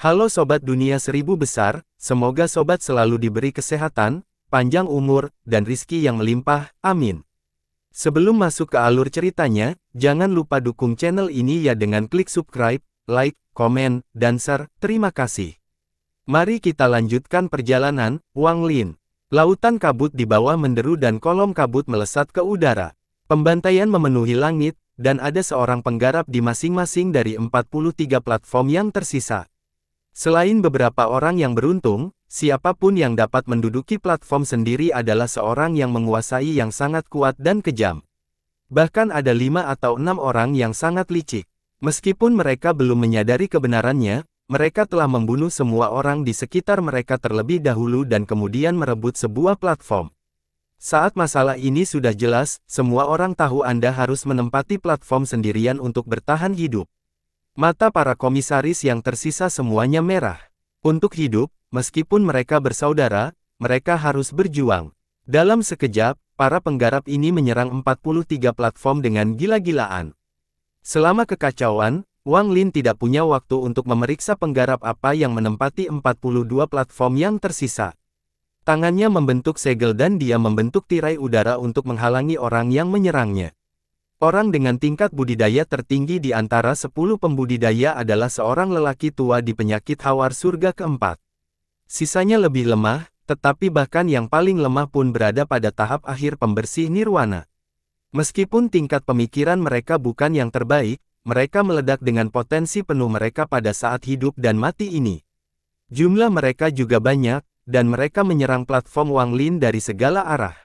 Halo Sobat Dunia Seribu Besar, semoga Sobat selalu diberi kesehatan, panjang umur, dan rizki yang melimpah, amin. Sebelum masuk ke alur ceritanya, jangan lupa dukung channel ini ya dengan klik subscribe, like, komen, dan share, terima kasih. Mari kita lanjutkan perjalanan, Wang Lin. Lautan kabut di bawah menderu dan kolom kabut melesat ke udara. Pembantaian memenuhi langit, dan ada seorang penggarap di masing-masing dari 43 platform yang tersisa. Selain beberapa orang yang beruntung, siapapun yang dapat menduduki platform sendiri adalah seorang yang menguasai yang sangat kuat dan kejam. Bahkan ada 5 atau 6 orang yang sangat licik. Meskipun mereka belum menyadari kebenarannya, mereka telah membunuh semua orang di sekitar mereka terlebih dahulu dan kemudian merebut sebuah platform. Saat masalah ini sudah jelas, semua orang tahu Anda harus menempati platform sendirian untuk bertahan hidup. Mata para komisaris yang tersisa semuanya merah. Untuk hidup, meskipun mereka bersaudara, mereka harus berjuang. Dalam sekejap, para penggarap ini menyerang 43 platform dengan gila-gilaan. Selama kekacauan, Wang Lin tidak punya waktu untuk memeriksa penggarap apa yang menempati 42 platform yang tersisa. Tangannya membentuk segel dan dia membentuk tirai udara untuk menghalangi orang yang menyerangnya. Orang dengan tingkat budidaya tertinggi di antara 10 pembudidaya adalah seorang lelaki tua di penyakit hawar surga keempat. Sisanya lebih lemah, tetapi bahkan yang paling lemah pun berada pada tahap akhir pembersih nirwana. Meskipun tingkat pemikiran mereka bukan yang terbaik, mereka meledak dengan potensi penuh mereka pada saat hidup dan mati ini. Jumlah mereka juga banyak, dan mereka menyerang platform Wang Lin dari segala arah.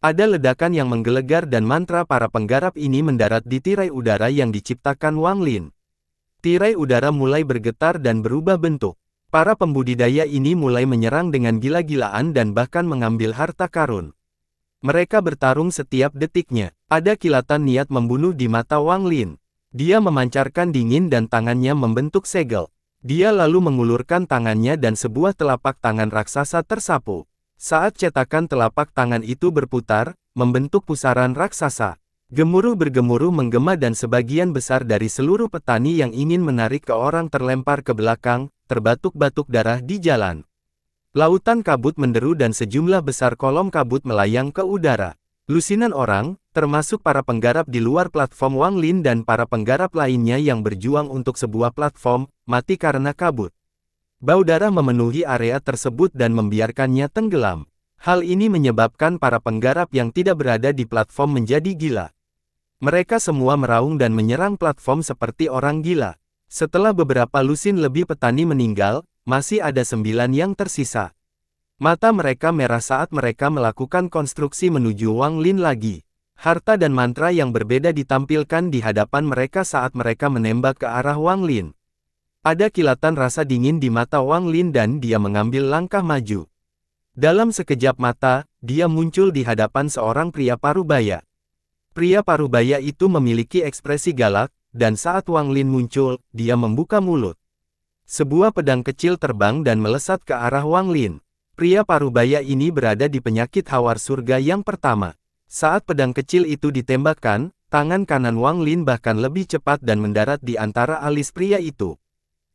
Ada ledakan yang menggelegar dan mantra para penggarap ini mendarat di tirai udara yang diciptakan Wang Lin. Tirai udara mulai bergetar dan berubah bentuk. Para pembudidaya ini mulai menyerang dengan gila-gilaan dan bahkan mengambil harta karun. Mereka bertarung setiap detiknya. Ada kilatan niat membunuh di mata Wang Lin. Dia memancarkan dingin dan tangannya membentuk segel. Dia lalu mengulurkan tangannya dan sebuah telapak tangan raksasa tersapu. Saat cetakan telapak tangan itu berputar, membentuk pusaran raksasa. Gemuruh bergemuruh menggema dan sebagian besar dari seluruh petani yang ingin menarik ke orang terlempar ke belakang, terbatuk-batuk darah di jalan. Lautan kabut menderu dan sejumlah besar kolom kabut melayang ke udara. Lusinan orang, termasuk para penggarap di luar platform Wang Lin dan para penggarap lainnya yang berjuang untuk sebuah platform, mati karena kabut. Bau darah memenuhi area tersebut dan membiarkannya tenggelam. Hal ini menyebabkan para penggarap yang tidak berada di platform menjadi gila. Mereka semua meraung dan menyerang platform seperti orang gila. Setelah beberapa lusin lebih petani meninggal, masih ada 9 yang tersisa. Mata mereka merah saat mereka melakukan konstruksi menuju Wang Lin lagi. Harta dan mantra yang berbeda ditampilkan di hadapan mereka saat mereka menembak ke arah Wang Lin. Ada kilatan rasa dingin di mata Wang Lin dan dia mengambil langkah maju. Dalam sekejap mata, dia muncul di hadapan seorang pria parubaya. Pria parubaya itu memiliki ekspresi galak, dan saat Wang Lin muncul, dia membuka mulut. Sebuah pedang kecil terbang dan melesat ke arah Wang Lin. Pria parubaya ini berada di penyakit hawar surga yang pertama. Saat pedang kecil itu ditembakkan, tangan kanan Wang Lin bahkan lebih cepat dan mendarat di antara alis pria itu.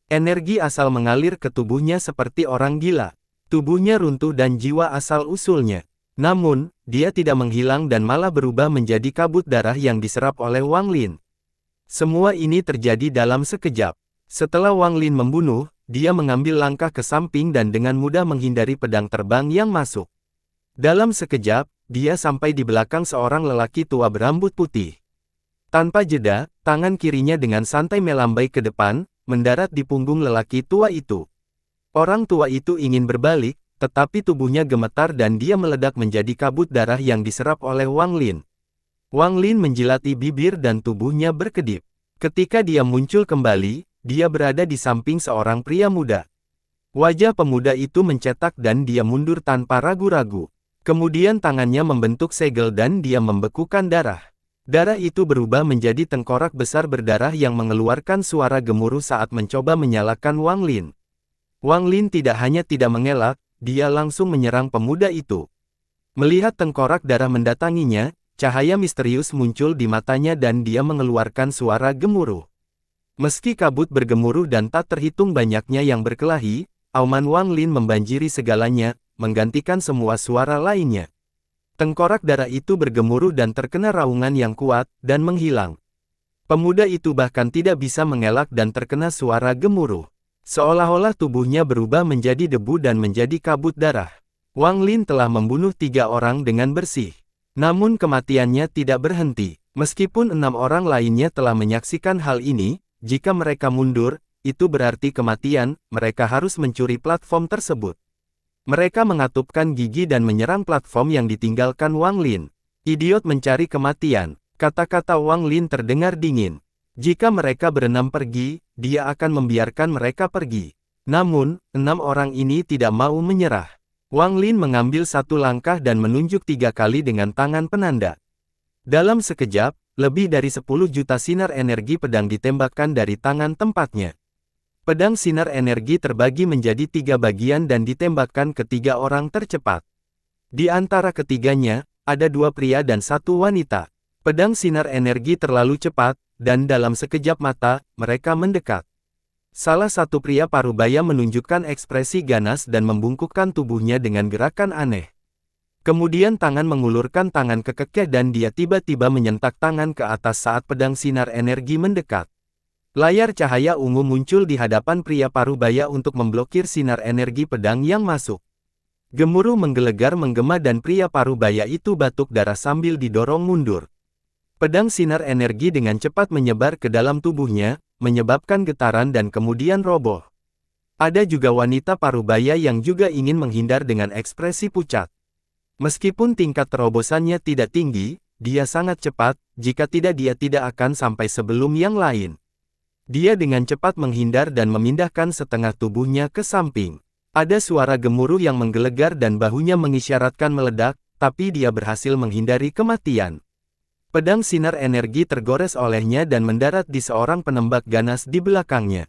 Energi asal mengalir ke tubuhnya seperti orang gila. Tubuhnya runtuh dan jiwa asal-usulnya. Namun, dia tidak menghilang dan malah berubah menjadi kabut darah yang diserap oleh Wang Lin. Semua ini terjadi dalam sekejap. Setelah Wang Lin membunuh, dia mengambil langkah ke samping dan dengan mudah menghindari pedang terbang yang masuk. Dalam sekejap, dia sampai di belakang seorang lelaki tua berambut putih. Tanpa jeda, tangan kirinya dengan santai melambai ke depan, mendarat di punggung lelaki tua itu. Orang tua itu ingin berbalik, tetapi tubuhnya gemetar dan dia meledak menjadi kabut darah yang diserap oleh Wang Lin. Wang Lin menjilati bibir dan tubuhnya berkedip. Ketika dia muncul kembali, dia berada di samping seorang pria muda. Wajah pemuda itu mencetak dan dia mundur tanpa ragu-ragu. Kemudian tangannya membentuk segel dan dia membekukan darah. Darah itu berubah menjadi tengkorak besar berdarah yang mengeluarkan suara gemuruh saat mencoba menyalakan Wang Lin. Wang Lin tidak hanya tidak mengelak, dia langsung menyerang pemuda itu. Melihat tengkorak darah mendatanginya, cahaya misterius muncul di matanya dan dia mengeluarkan suara gemuruh. Meski kabut bergemuruh dan tak terhitung banyaknya yang berkelahi, auman Wang Lin membanjiri segalanya, menggantikan semua suara lainnya. Tengkorak darah itu bergemuruh dan terkena raungan yang kuat, dan menghilang. Pemuda itu bahkan tidak bisa mengelak dan terkena suara gemuruh. Seolah-olah tubuhnya berubah menjadi debu dan menjadi kabut darah. Wang Lin telah membunuh 3 orang dengan bersih. Namun kematiannya tidak berhenti. Meskipun 6 orang lainnya telah menyaksikan hal ini, jika mereka mundur, itu berarti kematian, mereka harus mencuri platform tersebut. Mereka mengatupkan gigi dan menyerang platform yang ditinggalkan Wang Lin. Idiot mencari kematian. Kata-kata Wang Lin terdengar dingin. Jika mereka berenam pergi, dia akan membiarkan mereka pergi. Namun, 6 orang ini tidak mau menyerah. Wang Lin mengambil satu langkah dan menunjuk 3 kali dengan tangan penanda. Dalam sekejap, lebih dari 10 juta sinar energi pedang ditembakkan dari tangan tempatnya. Pedang sinar energi terbagi menjadi 3 bagian dan ditembakkan ke 3 orang tercepat. Di antara ketiganya, ada 2 pria dan 1 wanita. Pedang sinar energi terlalu cepat, dan dalam sekejap mata, mereka mendekat. Salah satu pria parubaya menunjukkan ekspresi ganas dan membungkukkan tubuhnya dengan gerakan aneh. Kemudian tangan mengulurkan tangan ke kekeh dan dia tiba-tiba menyentak tangan ke atas saat pedang sinar energi mendekat. Layar cahaya ungu muncul di hadapan pria parubaya untuk memblokir sinar energi pedang yang masuk. Gemuruh menggelegar menggema dan pria parubaya itu batuk darah sambil didorong mundur. Pedang sinar energi dengan cepat menyebar ke dalam tubuhnya, menyebabkan getaran dan kemudian roboh. Ada juga wanita parubaya yang juga ingin menghindar dengan ekspresi pucat. Meskipun tingkat terobosannya tidak tinggi, dia sangat cepat, jika tidak dia tidak akan sampai sebelum yang lain. Dia dengan cepat menghindar dan memindahkan setengah tubuhnya ke samping. Ada suara gemuruh yang menggelegar dan bahunya mengisyaratkan meledak, tapi dia berhasil menghindari kematian. Pedang sinar energi tergores olehnya dan mendarat di seorang penembak ganas di belakangnya.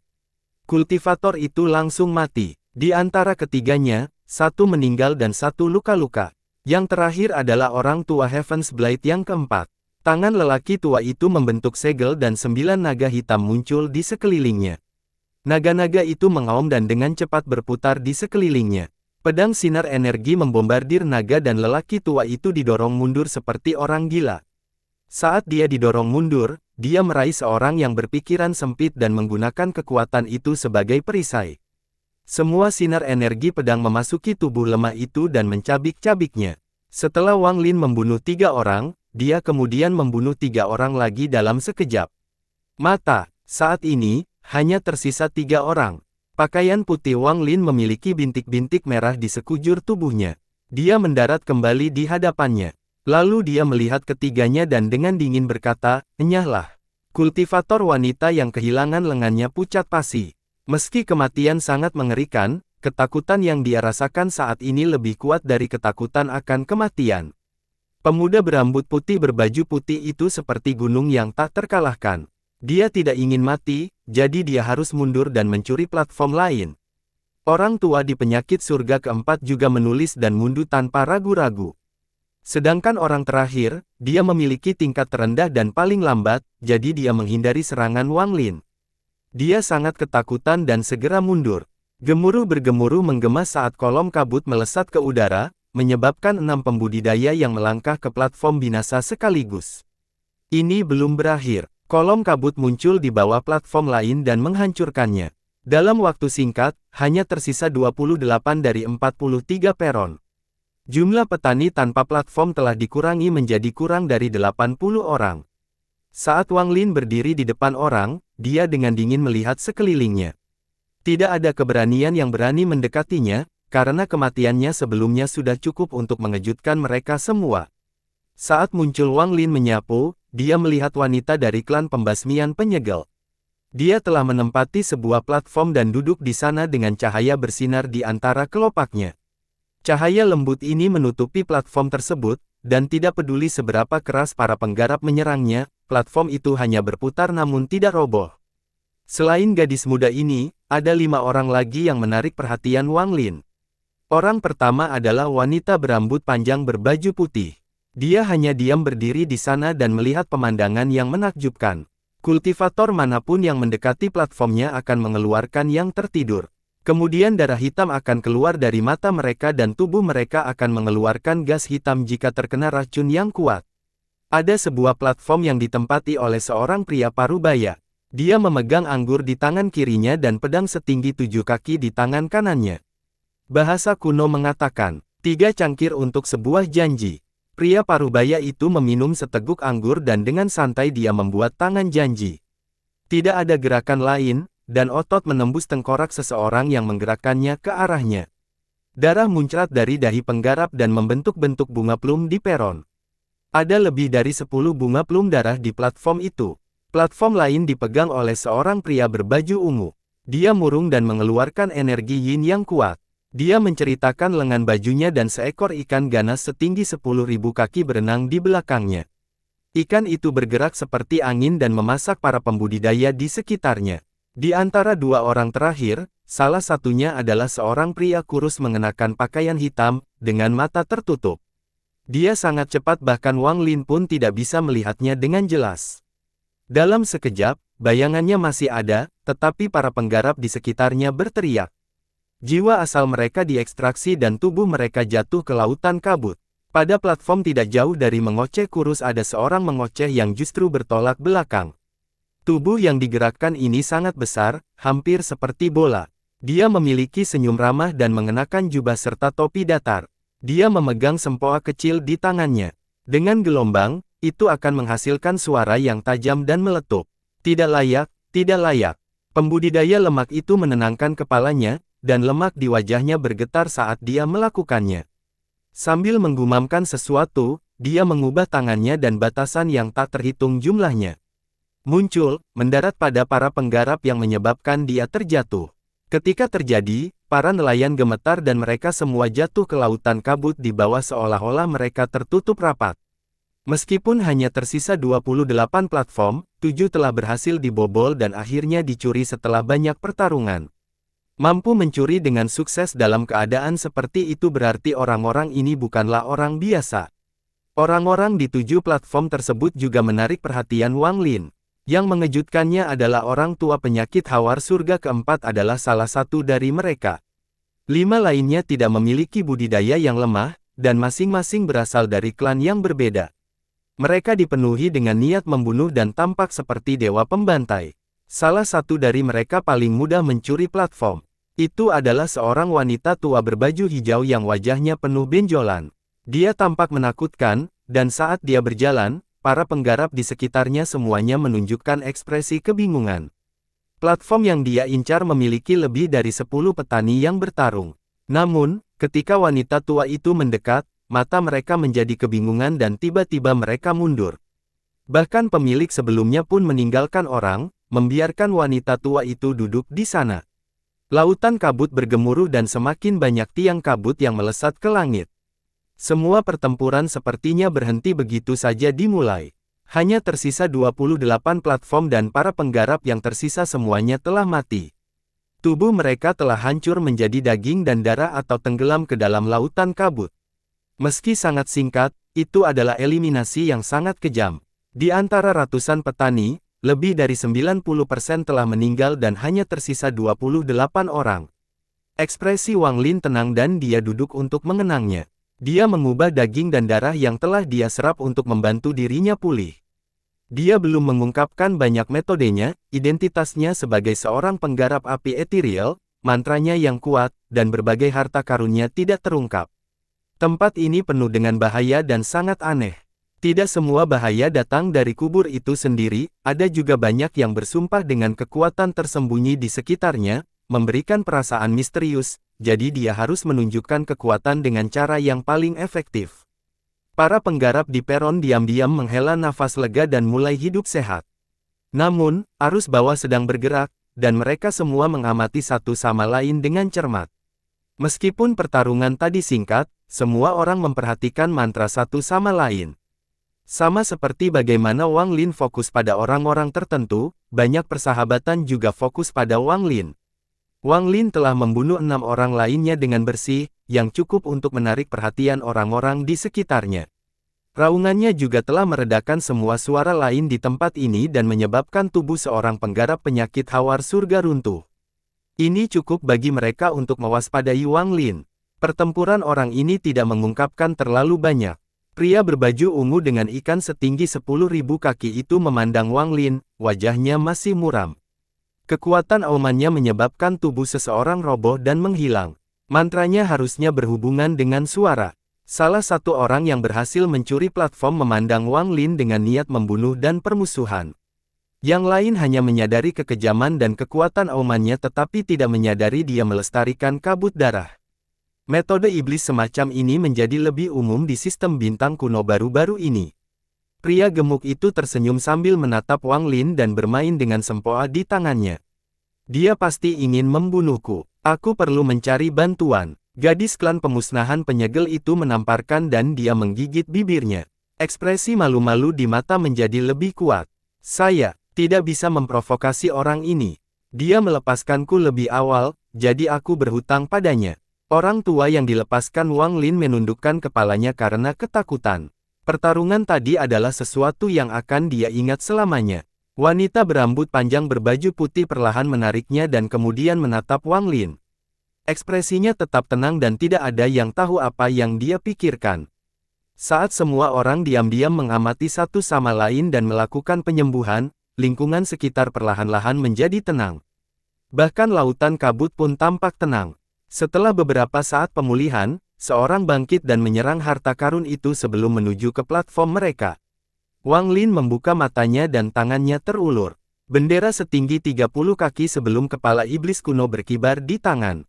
Kultivator itu langsung mati. Di antara ketiganya, 1 meninggal dan 1 luka-luka. Yang terakhir adalah orang tua Heaven's Blade yang keempat. Tangan lelaki tua itu membentuk segel dan 9 naga hitam muncul di sekelilingnya. Naga-naga itu mengaum dan dengan cepat berputar di sekelilingnya. Pedang sinar energi membombardir naga dan lelaki tua itu didorong mundur seperti orang gila. Saat dia didorong mundur, dia meraih seorang yang berpikiran sempit dan menggunakan kekuatan itu sebagai perisai. Semua sinar energi pedang memasuki tubuh lemah itu dan mencabik-cabiknya. Setelah Wang Lin membunuh 3 orang, dia kemudian membunuh 3 orang lagi dalam sekejap mata. Saat ini, hanya tersisa 3 orang. Pakaian putih Wang Lin memiliki bintik-bintik merah di sekujur tubuhnya. Dia mendarat kembali di hadapannya. Lalu dia melihat ketiganya dan dengan dingin berkata, "Enyahlah." Kultivator wanita yang kehilangan lengannya pucat pasi. Meski kematian sangat mengerikan, ketakutan yang dia rasakan saat ini lebih kuat dari ketakutan akan kematian. Pemuda berambut putih berbaju putih itu seperti gunung yang tak terkalahkan. Dia tidak ingin mati, jadi dia harus mundur dan mencuri platform lain. Orang tua di penyakit surga keempat juga menulis dan mundur tanpa ragu-ragu. Sedangkan orang terakhir, dia memiliki tingkat terendah dan paling lambat, jadi dia menghindari serangan Wang Lin. Dia sangat ketakutan dan segera mundur. Gemuruh bergemuruh menggema saat kolom kabut melesat ke udara, menyebabkan 6 pembudidaya yang melangkah ke platform binasa sekaligus. Ini belum berakhir. Kolom kabut muncul di bawah platform lain dan menghancurkannya. Dalam waktu singkat, hanya tersisa 28 dari 43 peron. Jumlah petani tanpa platform telah dikurangi menjadi kurang dari 80 orang. Saat Wang Lin berdiri di depan orang, dia dengan dingin melihat sekelilingnya. Tidak ada keberanian yang berani mendekatinya, karena kematiannya sebelumnya sudah cukup untuk mengejutkan mereka semua. Saat muncul Wang Lin menyapu, dia melihat wanita dari klan pembasmian penyegel. Dia telah menempati sebuah platform dan duduk di sana dengan cahaya bersinar di antara kelopaknya. Cahaya lembut ini menutupi platform tersebut, dan tidak peduli seberapa keras para penggarap menyerangnya, platform itu hanya berputar namun tidak roboh. Selain gadis muda ini, ada 5 orang lagi yang menarik perhatian Wang Lin. Orang pertama adalah wanita berambut panjang berbaju putih. Dia hanya diam berdiri di sana dan melihat pemandangan yang menakjubkan. Kultivator manapun yang mendekati platformnya akan mengeluarkan yang tertidur. Kemudian darah hitam akan keluar dari mata mereka dan tubuh mereka akan mengeluarkan gas hitam jika terkena racun yang kuat. Ada sebuah platform yang ditempati oleh seorang pria parubaya. Dia memegang anggur di tangan kirinya dan pedang setinggi 7 kaki di tangan kanannya. Bahasa kuno mengatakan, 3 cangkir untuk sebuah janji. Pria parubaya itu meminum seteguk anggur dan dengan santai dia membuat tangan janji. Tidak ada gerakan lain, dan otot menembus tengkorak seseorang yang menggerakkannya ke arahnya. Darah muncrat dari dahi penggarap dan membentuk bentuk bunga plum di peron. Ada lebih dari 10 bunga plum darah di platform itu. Platform lain dipegang oleh seorang pria berbaju ungu. Dia murung dan mengeluarkan energi yin yang kuat. Dia menceritakan lengan bajunya dan seekor ikan ganas setinggi 10.000 kaki berenang di belakangnya. Ikan itu bergerak seperti angin dan memasak para pembudidaya di sekitarnya. Di antara 2 orang terakhir, salah satunya adalah seorang pria kurus mengenakan pakaian hitam, dengan mata tertutup. Dia sangat cepat bahkan Wang Lin pun tidak bisa melihatnya dengan jelas. Dalam sekejap, bayangannya masih ada, tetapi para penggarap di sekitarnya berteriak. Jiwa asal mereka diekstraksi dan tubuh mereka jatuh ke lautan kabut. Pada platform tidak jauh dari mengoceh kurus ada seorang mengoceh yang justru bertolak belakang. Tubuh yang digerakkan ini sangat besar, hampir seperti bola. Dia memiliki senyum ramah dan mengenakan jubah serta topi datar. Dia memegang sempoa kecil di tangannya. Dengan gelombang, itu akan menghasilkan suara yang tajam dan meletup. Tidak layak, tidak layak. Pembudidaya lemak itu menenangkan kepalanya, dan lemak di wajahnya bergetar saat dia melakukannya. Sambil menggumamkan sesuatu, dia mengubah tangannya dan batasan yang tak terhitung jumlahnya muncul, mendarat pada para penggarap yang menyebabkan dia terjatuh. Ketika terjadi, para nelayan gemetar dan mereka semua jatuh ke lautan kabut di bawah seolah-olah mereka tertutup rapat. Meskipun hanya tersisa 28 platform, 7 telah berhasil dibobol dan akhirnya dicuri setelah banyak pertarungan. Mampu mencuri dengan sukses dalam keadaan seperti itu berarti orang-orang ini bukanlah orang biasa. Orang-orang di 7 platform tersebut juga menarik perhatian Wang Lin. Yang mengejutkannya adalah orang tua penyakit hawar surga keempat adalah salah satu dari mereka. 5 lainnya tidak memiliki budidaya yang lemah, dan masing-masing berasal dari klan yang berbeda. Mereka dipenuhi dengan niat membunuh dan tampak seperti dewa pembantai. Salah satu dari mereka paling mudah mencuri platform. Itu adalah seorang wanita tua berbaju hijau yang wajahnya penuh benjolan. Dia tampak menakutkan, dan saat dia berjalan, para penggarap di sekitarnya semuanya menunjukkan ekspresi kebingungan. Platform yang dia incar memiliki lebih dari 10 petani yang bertarung. Namun, ketika wanita tua itu mendekat, mata mereka menjadi kebingungan dan tiba-tiba mereka mundur. Bahkan pemilik sebelumnya pun meninggalkan orang, membiarkan wanita tua itu duduk di sana. Lautan kabut bergemuruh dan semakin banyak tiang kabut yang melesat ke langit. Semua pertempuran sepertinya berhenti begitu saja dimulai. Hanya tersisa 28 platform dan para penggarap yang tersisa semuanya telah mati. Tubuh mereka telah hancur menjadi daging dan darah atau tenggelam ke dalam lautan kabut. Meski sangat singkat, itu adalah eliminasi yang sangat kejam. Di antara ratusan petani, lebih dari 90% telah meninggal dan hanya tersisa 28 orang. Ekspresi Wang Lin tenang dan dia duduk untuk mengenangnya. Dia mengubah daging dan darah yang telah dia serap untuk membantu dirinya pulih. Dia belum mengungkapkan banyak metodenya, identitasnya sebagai seorang penggarap api ethereal, mantranya yang kuat, dan berbagai harta karunnya tidak terungkap. Tempat ini penuh dengan bahaya dan sangat aneh. Tidak semua bahaya datang dari kubur itu sendiri, ada juga banyak yang bersumpah dengan kekuatan tersembunyi di sekitarnya, memberikan perasaan misterius, jadi dia harus menunjukkan kekuatan dengan cara yang paling efektif. Para penggarap di peron diam-diam menghela nafas lega dan mulai hidup sehat. Namun, arus bawah sedang bergerak, dan mereka semua mengamati satu sama lain dengan cermat. Meskipun pertarungan tadi singkat, semua orang memperhatikan mantra satu sama lain. Sama seperti bagaimana Wang Lin fokus pada orang-orang tertentu, banyak persahabatan juga fokus pada Wang Lin. Wang Lin telah membunuh 6 orang lainnya dengan bersih, yang cukup untuk menarik perhatian orang-orang di sekitarnya. Raungannya juga telah meredakan semua suara lain di tempat ini dan menyebabkan tubuh seorang penggarap penyakit hawar surga runtuh. Ini cukup bagi mereka untuk mewaspadai Wang Lin. Pertempuran orang ini tidak mengungkapkan terlalu banyak. Pria berbaju ungu dengan ikan setinggi 10.000 kaki itu memandang Wang Lin, wajahnya masih muram. Kekuatan aumannya menyebabkan tubuh seseorang roboh dan menghilang. Mantranya harusnya berhubungan dengan suara. Salah satu orang yang berhasil mencuri platform memandang Wang Lin dengan niat membunuh dan permusuhan. Yang lain hanya menyadari kekejaman dan kekuatan aumannya tetapi tidak menyadari dia melestarikan kabut darah. Metode iblis semacam ini menjadi lebih umum di sistem bintang kuno baru-baru ini. Pria gemuk itu tersenyum sambil menatap Wang Lin dan bermain dengan sempoa di tangannya. Dia pasti ingin membunuhku. Aku perlu mencari bantuan. Gadis klan pemusnahan penyegel itu menamparkan dan dia menggigit bibirnya. Ekspresi malu-malu di mata menjadi lebih kuat. Saya tidak bisa memprovokasi orang ini. Dia melepaskanku lebih awal, jadi aku berhutang padanya. Orang tua yang dilepaskan Wang Lin menundukkan kepalanya karena ketakutan. Pertarungan tadi adalah sesuatu yang akan dia ingat selamanya. Wanita berambut panjang berbaju putih perlahan menariknya dan kemudian menatap Wang Lin. Ekspresinya tetap tenang dan tidak ada yang tahu apa yang dia pikirkan. Saat semua orang diam-diam mengamati satu sama lain dan melakukan penyembuhan, lingkungan sekitar perlahan-lahan menjadi tenang. Bahkan lautan kabut pun tampak tenang. Setelah beberapa saat pemulihan, seorang bangkit dan menyerang harta karun itu sebelum menuju ke platform mereka. Wang Lin membuka matanya dan tangannya terulur. Bendera setinggi 30 kaki sebelum kepala iblis kuno berkibar di tangan.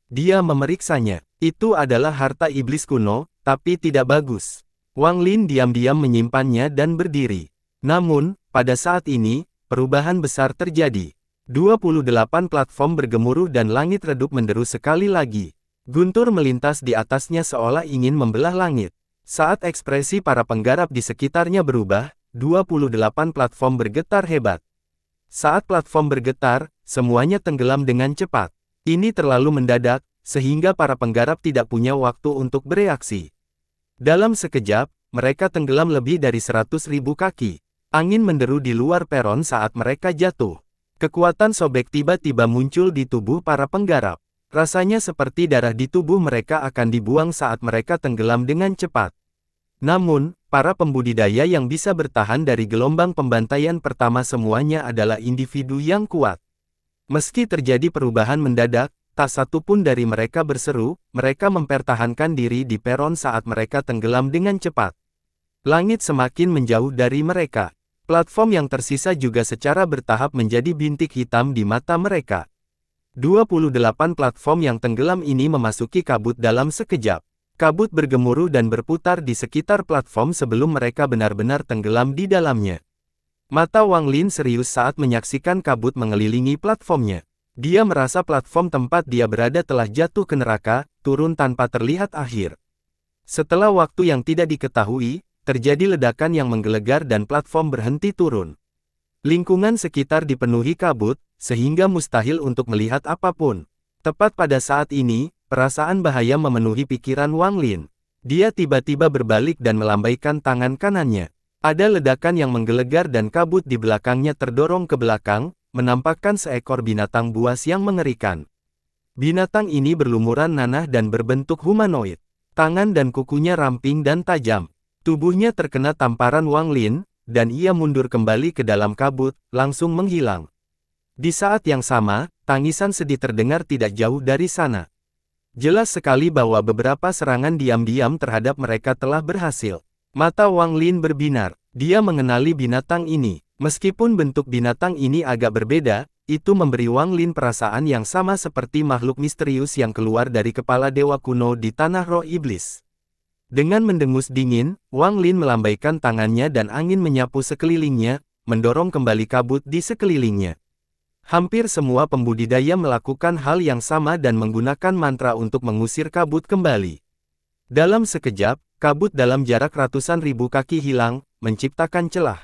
Dia memeriksanya. Itu adalah harta iblis kuno, tapi tidak bagus. Wang Lin diam-diam menyimpannya dan berdiri. Namun, pada saat ini, perubahan besar terjadi. 28 platform bergemuruh dan langit redup menderu sekali lagi. Guntur melintas di atasnya seolah ingin membelah langit. Saat ekspresi para penggarap di sekitarnya berubah, 28 platform bergetar hebat. Saat platform bergetar, semuanya tenggelam dengan cepat. Ini terlalu mendadak, sehingga para penggarap tidak punya waktu untuk bereaksi. Dalam sekejap, mereka tenggelam lebih dari 100.000 kaki. Angin menderu di luar peron saat mereka jatuh. Kekuatan sobek tiba-tiba muncul di tubuh para penggarap. Rasanya seperti darah di tubuh mereka akan dibuang saat mereka tenggelam dengan cepat. Namun, para pembudidaya yang bisa bertahan dari gelombang pembantaian pertama semuanya adalah individu yang kuat. Meski terjadi perubahan mendadak, tak satu pun dari mereka berseru, mereka mempertahankan diri di peron saat mereka tenggelam dengan cepat. Langit semakin menjauh dari mereka. Platform yang tersisa juga secara bertahap menjadi bintik hitam di mata mereka. 28 platform yang tenggelam ini memasuki kabut dalam sekejap. Kabut bergemuruh dan berputar di sekitar platform sebelum mereka benar-benar tenggelam di dalamnya. Mata Wang Lin serius saat menyaksikan kabut mengelilingi platformnya. Dia merasa platform tempat dia berada telah jatuh ke neraka, turun tanpa terlihat akhir. Setelah waktu yang tidak diketahui, terjadi ledakan yang menggelegar dan platform berhenti turun. Lingkungan sekitar dipenuhi kabut, sehingga mustahil untuk melihat apapun. Tepat pada saat ini, perasaan bahaya memenuhi pikiran Wang Lin. Dia tiba-tiba berbalik dan melambaikan tangan kanannya. Ada ledakan yang menggelegar dan kabut di belakangnya terdorong ke belakang, menampakkan seekor binatang buas yang mengerikan. Binatang ini berlumuran nanah dan berbentuk humanoid. Tangan dan kukunya ramping dan tajam. Tubuhnya terkena tamparan Wang Lin, dan ia mundur kembali ke dalam kabut, langsung menghilang. Di saat yang sama, tangisan sedih terdengar tidak jauh dari sana. Jelas sekali bahwa beberapa serangan diam-diam terhadap mereka telah berhasil. Mata Wang Lin berbinar. Dia mengenali binatang ini. Meskipun bentuk binatang ini agak berbeda, itu memberi Wang Lin perasaan yang sama seperti makhluk misterius yang keluar dari kepala dewa kuno di tanah roh iblis. Dengan mendengus dingin, Wang Lin melambaikan tangannya dan angin menyapu sekelilingnya, mendorong kembali kabut di sekelilingnya. Hampir semua pembudidaya melakukan hal yang sama dan menggunakan mantra untuk mengusir kabut kembali. Dalam sekejap, kabut dalam jarak ratusan ribu kaki hilang, menciptakan celah.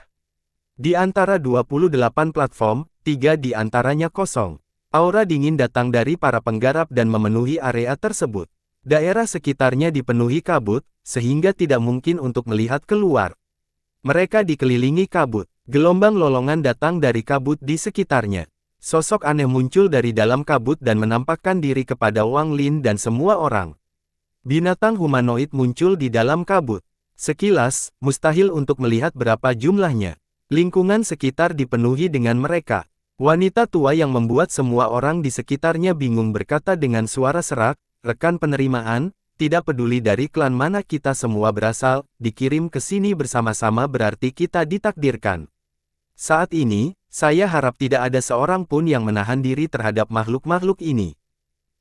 Di antara 28 platform, 3 di antaranya kosong. Aura dingin datang dari para penggarap dan memenuhi area tersebut. Daerah sekitarnya dipenuhi kabut, sehingga tidak mungkin untuk melihat keluar. Mereka dikelilingi kabut. Gelombang lolongan datang dari kabut di sekitarnya. Sosok aneh muncul dari dalam kabut dan menampakkan diri kepada Wang Lin dan semua orang. Binatang humanoid muncul di dalam kabut. Sekilas, mustahil untuk melihat berapa jumlahnya. Lingkungan sekitar dipenuhi dengan mereka. Wanita tua yang membuat semua orang di sekitarnya bingung berkata dengan suara serak, "Rekan penerimaan, tidak peduli dari klan mana kita semua berasal, dikirim ke sini bersama-sama berarti kita ditakdirkan. Saat ini, saya harap tidak ada seorang pun yang menahan diri terhadap makhluk-makhluk ini."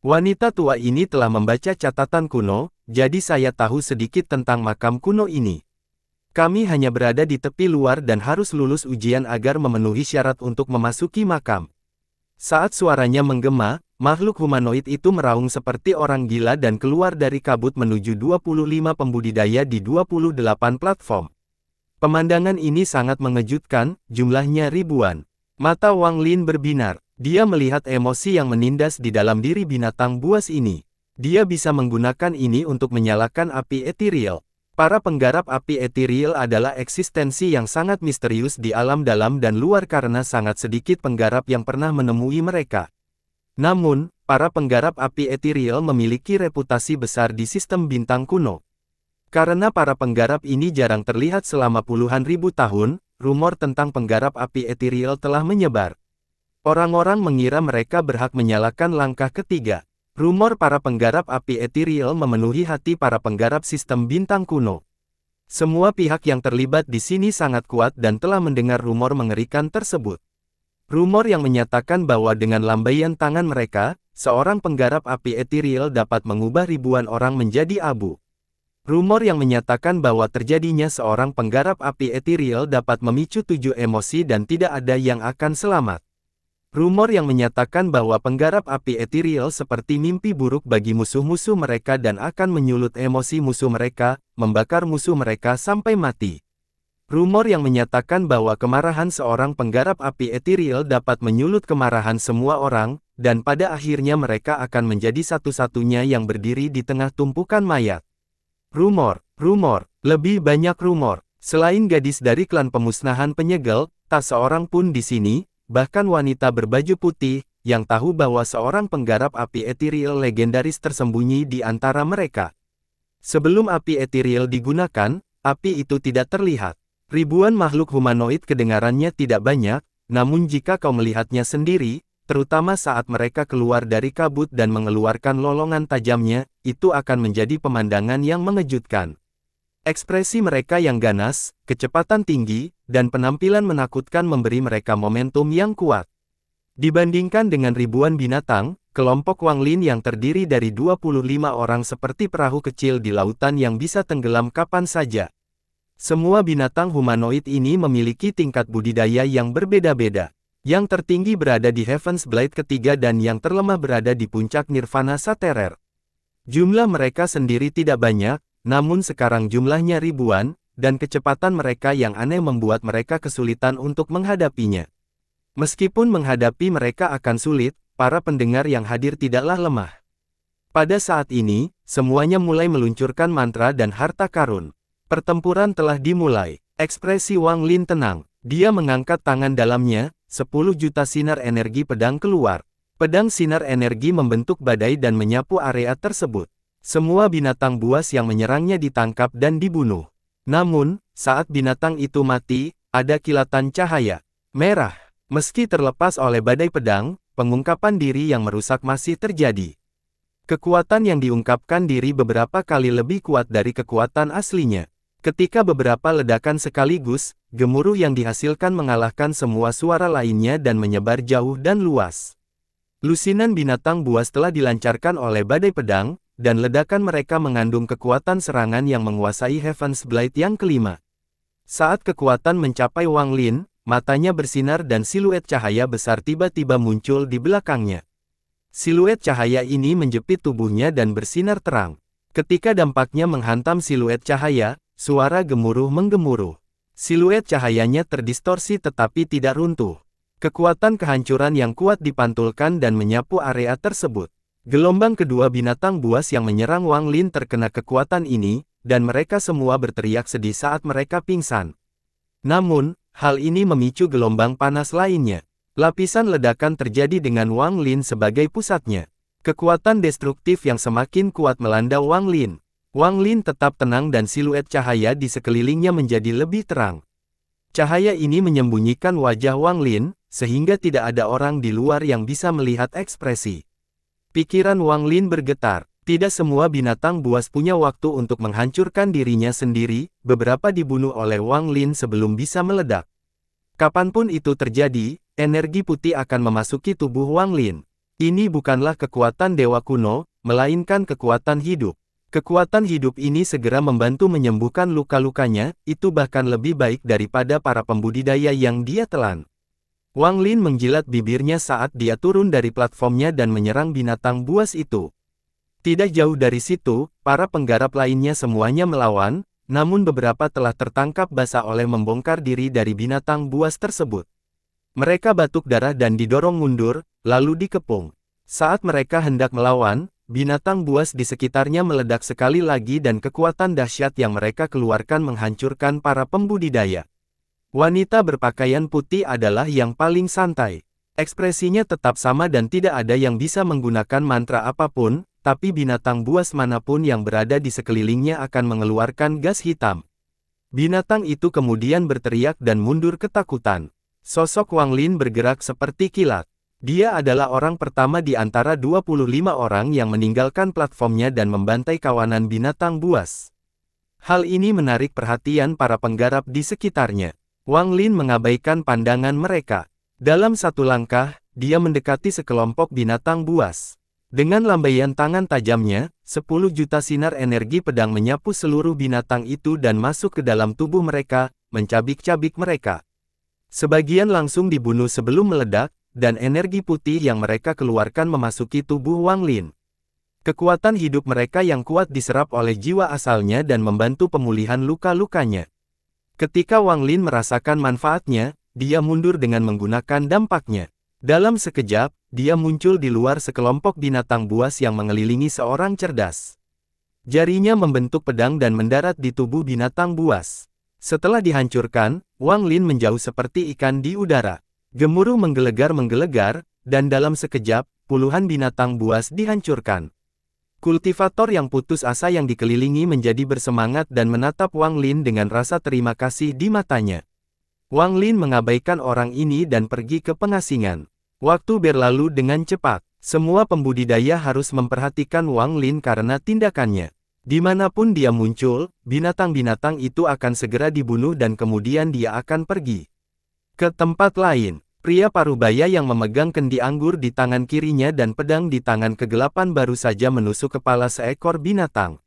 Wanita tua ini telah membaca catatan kuno, jadi saya tahu sedikit tentang makam kuno ini. Kami hanya berada di tepi luar dan harus lulus ujian agar memenuhi syarat untuk memasuki makam. Saat suaranya menggema, makhluk humanoid itu meraung seperti orang gila dan keluar dari kabut menuju 25 pembudidaya di 28 platform. Pemandangan ini sangat mengejutkan, jumlahnya ribuan. Mata Wang Lin berbinar. Dia melihat emosi yang menindas di dalam diri binatang buas ini. Dia bisa menggunakan ini untuk menyalakan api ethereal. Para penggarap api ethereal adalah eksistensi yang sangat misterius di alam dalam dan luar karena sangat sedikit penggarap yang pernah menemui mereka. Namun, para penggarap api ethereal memiliki reputasi besar di sistem bintang kuno. Karena para penggarap ini jarang terlihat selama puluhan ribu tahun, rumor tentang penggarap api ethereal telah menyebar. Orang-orang mengira mereka berhak menyalakan langkah ketiga. Rumor para penggarap api ethereal memenuhi hati para penggarap sistem bintang kuno. Semua pihak yang terlibat di sini sangat kuat dan telah mendengar rumor mengerikan tersebut. Rumor yang menyatakan bahwa dengan lambaian tangan mereka, seorang penggarap api ethereal dapat mengubah ribuan orang menjadi abu. Rumor yang menyatakan bahwa terjadinya seorang penggarap api ethereal dapat memicu 7 emosi dan tidak ada yang akan selamat. Rumor yang menyatakan bahwa penggarap api ethereal seperti mimpi buruk bagi musuh-musuh mereka dan akan menyulut emosi musuh mereka, membakar musuh mereka sampai mati. Rumor yang menyatakan bahwa kemarahan seorang penggarap api ethereal dapat menyulut kemarahan semua orang, dan pada akhirnya mereka akan menjadi satu-satunya yang berdiri di tengah tumpukan mayat. Rumor, lebih banyak rumor. Selain gadis dari klan pemusnahan penyegel, tak seorang pun di sini, bahkan wanita berbaju putih, yang tahu bahwa seorang penggarap api ethereal legendaris tersembunyi di antara mereka. Sebelum api ethereal digunakan, api itu tidak terlihat. Ribuan makhluk humanoid kedengarannya tidak banyak, namun jika kau melihatnya sendiri, terutama saat mereka keluar dari kabut dan mengeluarkan lolongan tajamnya, itu akan menjadi pemandangan yang mengejutkan. Ekspresi mereka yang ganas, kecepatan tinggi, dan penampilan menakutkan memberi mereka momentum yang kuat. Dibandingkan dengan ribuan binatang, kelompok Wang Lin yang terdiri dari 25 orang seperti perahu kecil di lautan yang bisa tenggelam kapan saja. Semua binatang humanoid ini memiliki tingkat budidaya yang berbeda-beda. Yang tertinggi berada di Heaven's Blade ketiga dan yang terlemah berada di puncak Nirvana Saterer. Jumlah mereka sendiri tidak banyak, namun sekarang jumlahnya ribuan, dan kecepatan mereka yang aneh membuat mereka kesulitan untuk menghadapinya. Meskipun menghadapi mereka akan sulit, para pendengar yang hadir tidaklah lemah. Pada saat ini, semuanya mulai meluncurkan mantra dan harta karun. Pertempuran telah dimulai. Ekspresi Wang Lin tenang. Dia mengangkat tangan dalamnya, 10 juta sinar energi pedang keluar. Pedang sinar energi membentuk badai dan menyapu area tersebut. Semua binatang buas yang menyerangnya ditangkap dan dibunuh. Namun, saat binatang itu mati, ada kilatan cahaya merah. Meski terlepas oleh badai pedang, pengungkapan diri yang merusak masih terjadi. Kekuatan yang diungkapkan diri beberapa kali lebih kuat dari kekuatan aslinya. Ketika beberapa ledakan sekaligus, gemuruh yang dihasilkan mengalahkan semua suara lainnya dan menyebar jauh dan luas. Lusinan binatang buas telah dilancarkan oleh badai pedang, dan ledakan mereka mengandung kekuatan serangan yang menguasai Heaven's Blade yang kelima. Saat kekuatan mencapai Wang Lin, matanya bersinar dan siluet cahaya besar tiba-tiba muncul di belakangnya. Siluet cahaya ini menjepit tubuhnya dan bersinar terang. Ketika dampaknya menghantam siluet cahaya, suara gemuruh menggemuruh. Siluet cahayanya terdistorsi tetapi tidak runtuh. Kekuatan kehancuran yang kuat dipantulkan dan menyapu area tersebut. Gelombang kedua binatang buas yang menyerang Wang Lin terkena kekuatan ini, dan mereka semua berteriak sedih saat mereka pingsan. Namun, hal ini memicu gelombang panas lainnya. Lapisan ledakan terjadi dengan Wang Lin sebagai pusatnya. Kekuatan destruktif yang semakin kuat melanda Wang Lin. Wang Lin tetap tenang dan siluet cahaya di sekelilingnya menjadi lebih terang. Cahaya ini menyembunyikan wajah Wang Lin, sehingga tidak ada orang di luar yang bisa melihat ekspresi. Pikiran Wang Lin bergetar. Tidak semua binatang buas punya waktu untuk menghancurkan dirinya sendiri, beberapa dibunuh oleh Wang Lin sebelum bisa meledak. Kapanpun itu terjadi, energi putih akan memasuki tubuh Wang Lin. Ini bukanlah kekuatan dewa kuno, melainkan kekuatan hidup. Kekuatan hidup ini segera membantu menyembuhkan luka-lukanya, itu bahkan lebih baik daripada para pembudidaya yang dia telan. Wang Lin menjilat bibirnya saat dia turun dari platformnya dan menyerang binatang buas itu. Tidak jauh dari situ, para penggarap lainnya semuanya melawan, namun beberapa telah tertangkap basah oleh membongkar diri dari binatang buas tersebut. Mereka batuk darah dan didorong mundur, lalu dikepung. Saat mereka hendak melawan, binatang buas di sekitarnya meledak sekali lagi dan kekuatan dahsyat yang mereka keluarkan menghancurkan para pembudidaya. Wanita berpakaian putih adalah yang paling santai. Ekspresinya tetap sama dan tidak ada yang bisa menggunakan mantra apapun, tapi binatang buas manapun yang berada di sekelilingnya akan mengeluarkan gas hitam. Binatang itu kemudian berteriak dan mundur ketakutan. Sosok Wang Lin bergerak seperti kilat. Dia adalah orang pertama di antara 25 orang yang meninggalkan platformnya dan membantai kawanan binatang buas. Hal ini menarik perhatian para penggarap di sekitarnya. Wang Lin mengabaikan pandangan mereka. Dalam satu langkah, dia mendekati sekelompok binatang buas. Dengan lambaian tangan tajamnya, 10 juta sinar energi pedang menyapu seluruh binatang itu dan masuk ke dalam tubuh mereka, mencabik-cabik mereka. Sebagian langsung dibunuh sebelum meledak, dan energi putih yang mereka keluarkan memasuki tubuh Wang Lin. Kekuatan hidup mereka yang kuat diserap oleh jiwa asalnya dan membantu pemulihan luka-lukanya. Ketika Wang Lin merasakan manfaatnya, dia mundur dengan menggunakan dampaknya. Dalam sekejap, dia muncul di luar sekelompok binatang buas yang mengelilingi seorang cerdas. Jarinya membentuk pedang dan mendarat di tubuh binatang buas. Setelah dihancurkan, Wang Lin menjauh seperti ikan di udara. Gemuruh menggelegar-menggelegar, dan dalam sekejap, puluhan binatang buas dihancurkan. Kultivator yang putus asa yang dikelilingi menjadi bersemangat dan menatap Wang Lin dengan rasa terima kasih di matanya. Wang Lin mengabaikan orang ini dan pergi ke pengasingan. Waktu berlalu dengan cepat. Semua pembudidaya harus memperhatikan Wang Lin karena tindakannya. Dimanapun dia muncul, binatang-binatang itu akan segera dibunuh dan kemudian dia akan pergi ke tempat lain. Pria parubaya yang memegang kendi anggur di tangan kirinya dan pedang di tangan kegelapan baru saja menusuk kepala seekor binatang.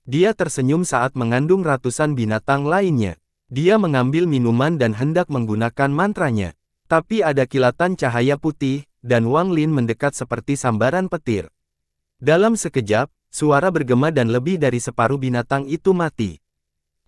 Dia tersenyum saat mengandung ratusan binatang lainnya. Dia mengambil minuman dan hendak menggunakan mantranya. Tapi ada kilatan cahaya putih, dan Wang Lin mendekat seperti sambaran petir. Dalam sekejap, suara bergema dan lebih dari separuh binatang itu mati.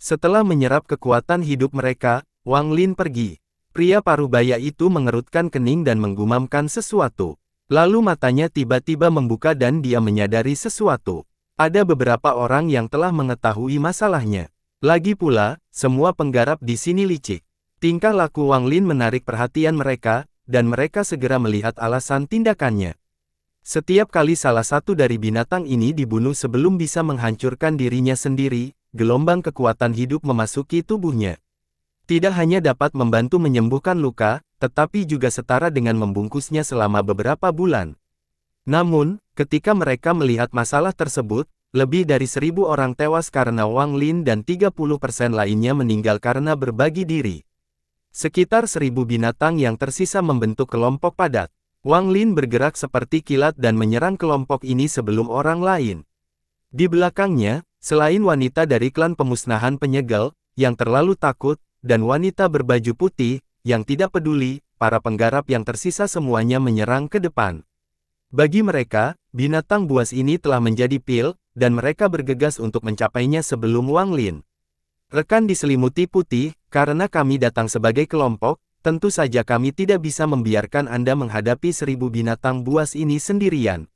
Setelah menyerap kekuatan hidup mereka, Wang Lin pergi. Pria parubaya itu mengerutkan kening dan menggumamkan sesuatu. Lalu matanya tiba-tiba membuka dan dia menyadari sesuatu. Ada beberapa orang yang telah mengetahui masalahnya. Lagi pula, semua penggarap di sini licik. Tingkah laku Wang Lin menarik perhatian mereka, dan mereka segera melihat alasan tindakannya. Setiap kali salah satu dari binatang ini dibunuh sebelum bisa menghancurkan dirinya sendiri, gelombang kekuatan hidup memasuki tubuhnya. Tidak hanya dapat membantu menyembuhkan luka, tetapi juga setara dengan membungkusnya selama beberapa bulan. Namun, ketika mereka melihat masalah tersebut, lebih dari 1.000 orang tewas karena Wang Lin dan 30% lainnya meninggal karena berbagi diri. Sekitar 1.000 binatang yang tersisa membentuk kelompok padat. Wang Lin bergerak seperti kilat dan menyerang kelompok ini sebelum orang lain. Di belakangnya, selain wanita dari klan pemusnahan penyegel, yang terlalu takut, dan wanita berbaju putih, yang tidak peduli, para penggarap yang tersisa semuanya menyerang ke depan. Bagi mereka, binatang buas ini telah menjadi pil, dan mereka bergegas untuk mencapainya sebelum Wang Lin. Rekan diselimuti putih, karena kami datang sebagai kelompok, tentu saja kami tidak bisa membiarkan Anda menghadapi 1.000 binatang buas ini sendirian.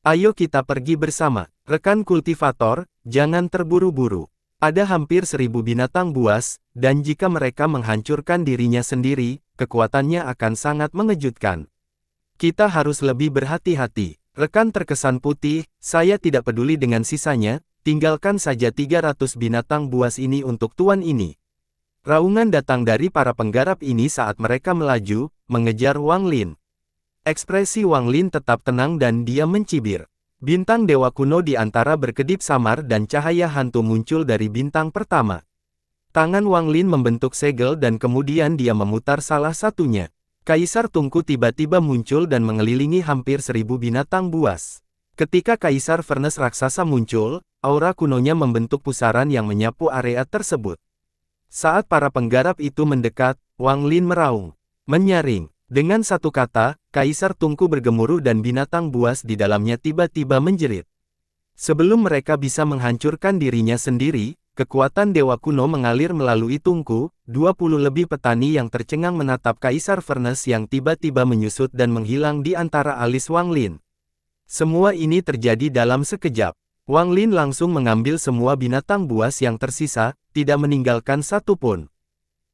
Ayo kita pergi bersama. Rekan kultivator, jangan terburu-buru. Ada hampir 1000 binatang buas, dan jika mereka menghancurkan dirinya sendiri, kekuatannya akan sangat mengejutkan. Kita harus lebih berhati-hati. Rekan terkesan putih, saya tidak peduli dengan sisanya, tinggalkan saja 300 binatang buas ini untuk tuan ini. Raungan datang dari para penggarap ini saat mereka melaju, mengejar Wang Lin. Ekspresi Wang Lin tetap tenang dan dia mencibir. Bintang dewa kuno di antara berkedip samar dan cahaya hantu muncul dari bintang pertama. Tangan Wang Lin membentuk segel dan kemudian dia memutar salah satunya. Kaisar Tungku tiba-tiba muncul dan mengelilingi hampir 1000 binatang buas. Ketika Kaisar Furnace raksasa muncul, aura kunonya membentuk pusaran yang menyapu area tersebut. Saat para penggarap itu mendekat, Wang Lin meraung, menyaring. Dengan satu kata, Kaisar Tungku bergemuruh dan binatang buas di dalamnya tiba-tiba menjerit. Sebelum mereka bisa menghancurkan dirinya sendiri, kekuatan dewa kuno mengalir melalui Tungku. 20 lebih petani yang tercengang menatap Kaisar Furnace yang tiba-tiba menyusut dan menghilang di antara alis Wang Lin. Semua ini terjadi dalam sekejap. Wang Lin langsung mengambil semua binatang buas yang tersisa, tidak meninggalkan satu pun.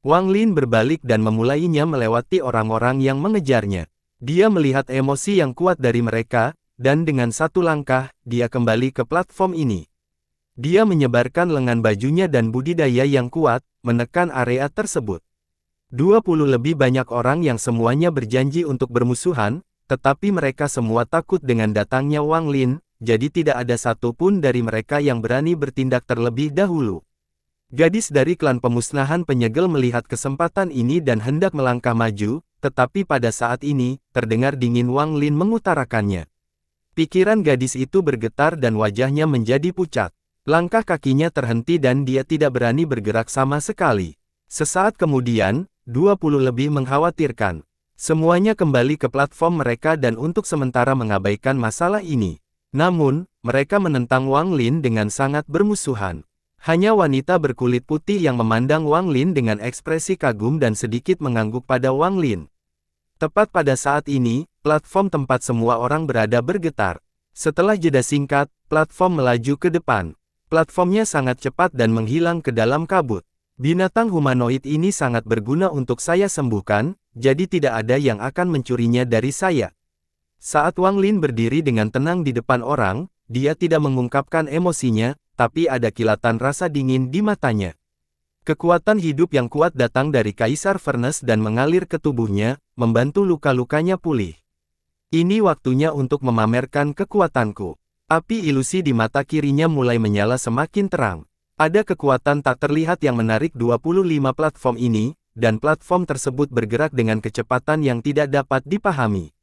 Wang Lin berbalik dan memulainya melewati orang-orang yang mengejarnya. Dia melihat emosi yang kuat dari mereka, dan dengan satu langkah, dia kembali ke platform ini. Dia menyebarkan lengan bajunya dan budidaya yang kuat, menekan area tersebut. 20 lebih banyak orang yang semuanya berjanji untuk bermusuhan, tetapi mereka semua takut dengan datangnya Wang Lin, jadi tidak ada satu pun dari mereka yang berani bertindak terlebih dahulu. Gadis dari klan pemusnahan penyegel melihat kesempatan ini dan hendak melangkah maju, tetapi pada saat ini, terdengar dingin Wang Lin mengutarakannya. Pikiran gadis itu bergetar dan wajahnya menjadi pucat. Langkah kakinya terhenti dan dia tidak berani bergerak sama sekali. Sesaat kemudian, 20 lebih mengkhawatirkan. Semuanya kembali ke platform mereka dan untuk sementara mengabaikan masalah ini. Namun, mereka menentang Wang Lin dengan sangat bermusuhan. Hanya wanita berkulit putih yang memandang Wang Lin dengan ekspresi kagum dan sedikit mengangguk pada Wang Lin. Tepat pada saat ini, platform tempat semua orang berada bergetar. Setelah jeda singkat, platform melaju ke depan. Platformnya sangat cepat dan menghilang ke dalam kabut. Binatang humanoid ini sangat berguna untuk saya sembuhkan, jadi tidak ada yang akan mencurinya dari saya. Saat Wang Lin berdiri dengan tenang di depan orang, dia tidak mengungkapkan emosinya, tapi ada kilatan rasa dingin di matanya. Kekuatan hidup yang kuat datang dari Kaisar Furnace dan mengalir ke tubuhnya, membantu luka-lukanya pulih. Ini waktunya untuk memamerkan kekuatanku. Api ilusi di mata kirinya mulai menyala semakin terang. Ada kekuatan tak terlihat yang menarik 25 platform ini, dan platform tersebut bergerak dengan kecepatan yang tidak dapat dipahami.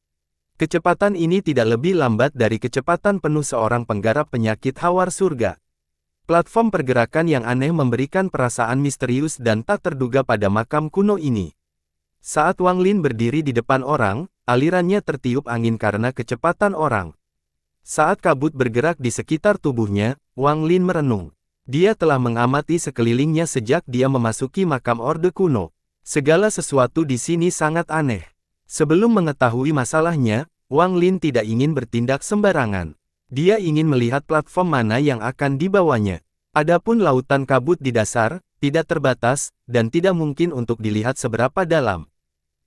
Kecepatan ini tidak lebih lambat dari kecepatan penuh seorang penggarap penyakit hawar surga. Platform pergerakan yang aneh memberikan perasaan misterius dan tak terduga pada makam kuno ini. Saat Wang Lin berdiri di depan orang, alirannya tertiup angin karena kecepatan orang. Saat kabut bergerak di sekitar tubuhnya, Wang Lin merenung. Dia telah mengamati sekelilingnya sejak dia memasuki makam Orde Kuno. Segala sesuatu di sini sangat aneh. Sebelum mengetahui masalahnya, Wang Lin tidak ingin bertindak sembarangan. Dia ingin melihat platform mana yang akan dibawanya. Adapun lautan kabut di dasar, tidak terbatas, dan tidak mungkin untuk dilihat seberapa dalam.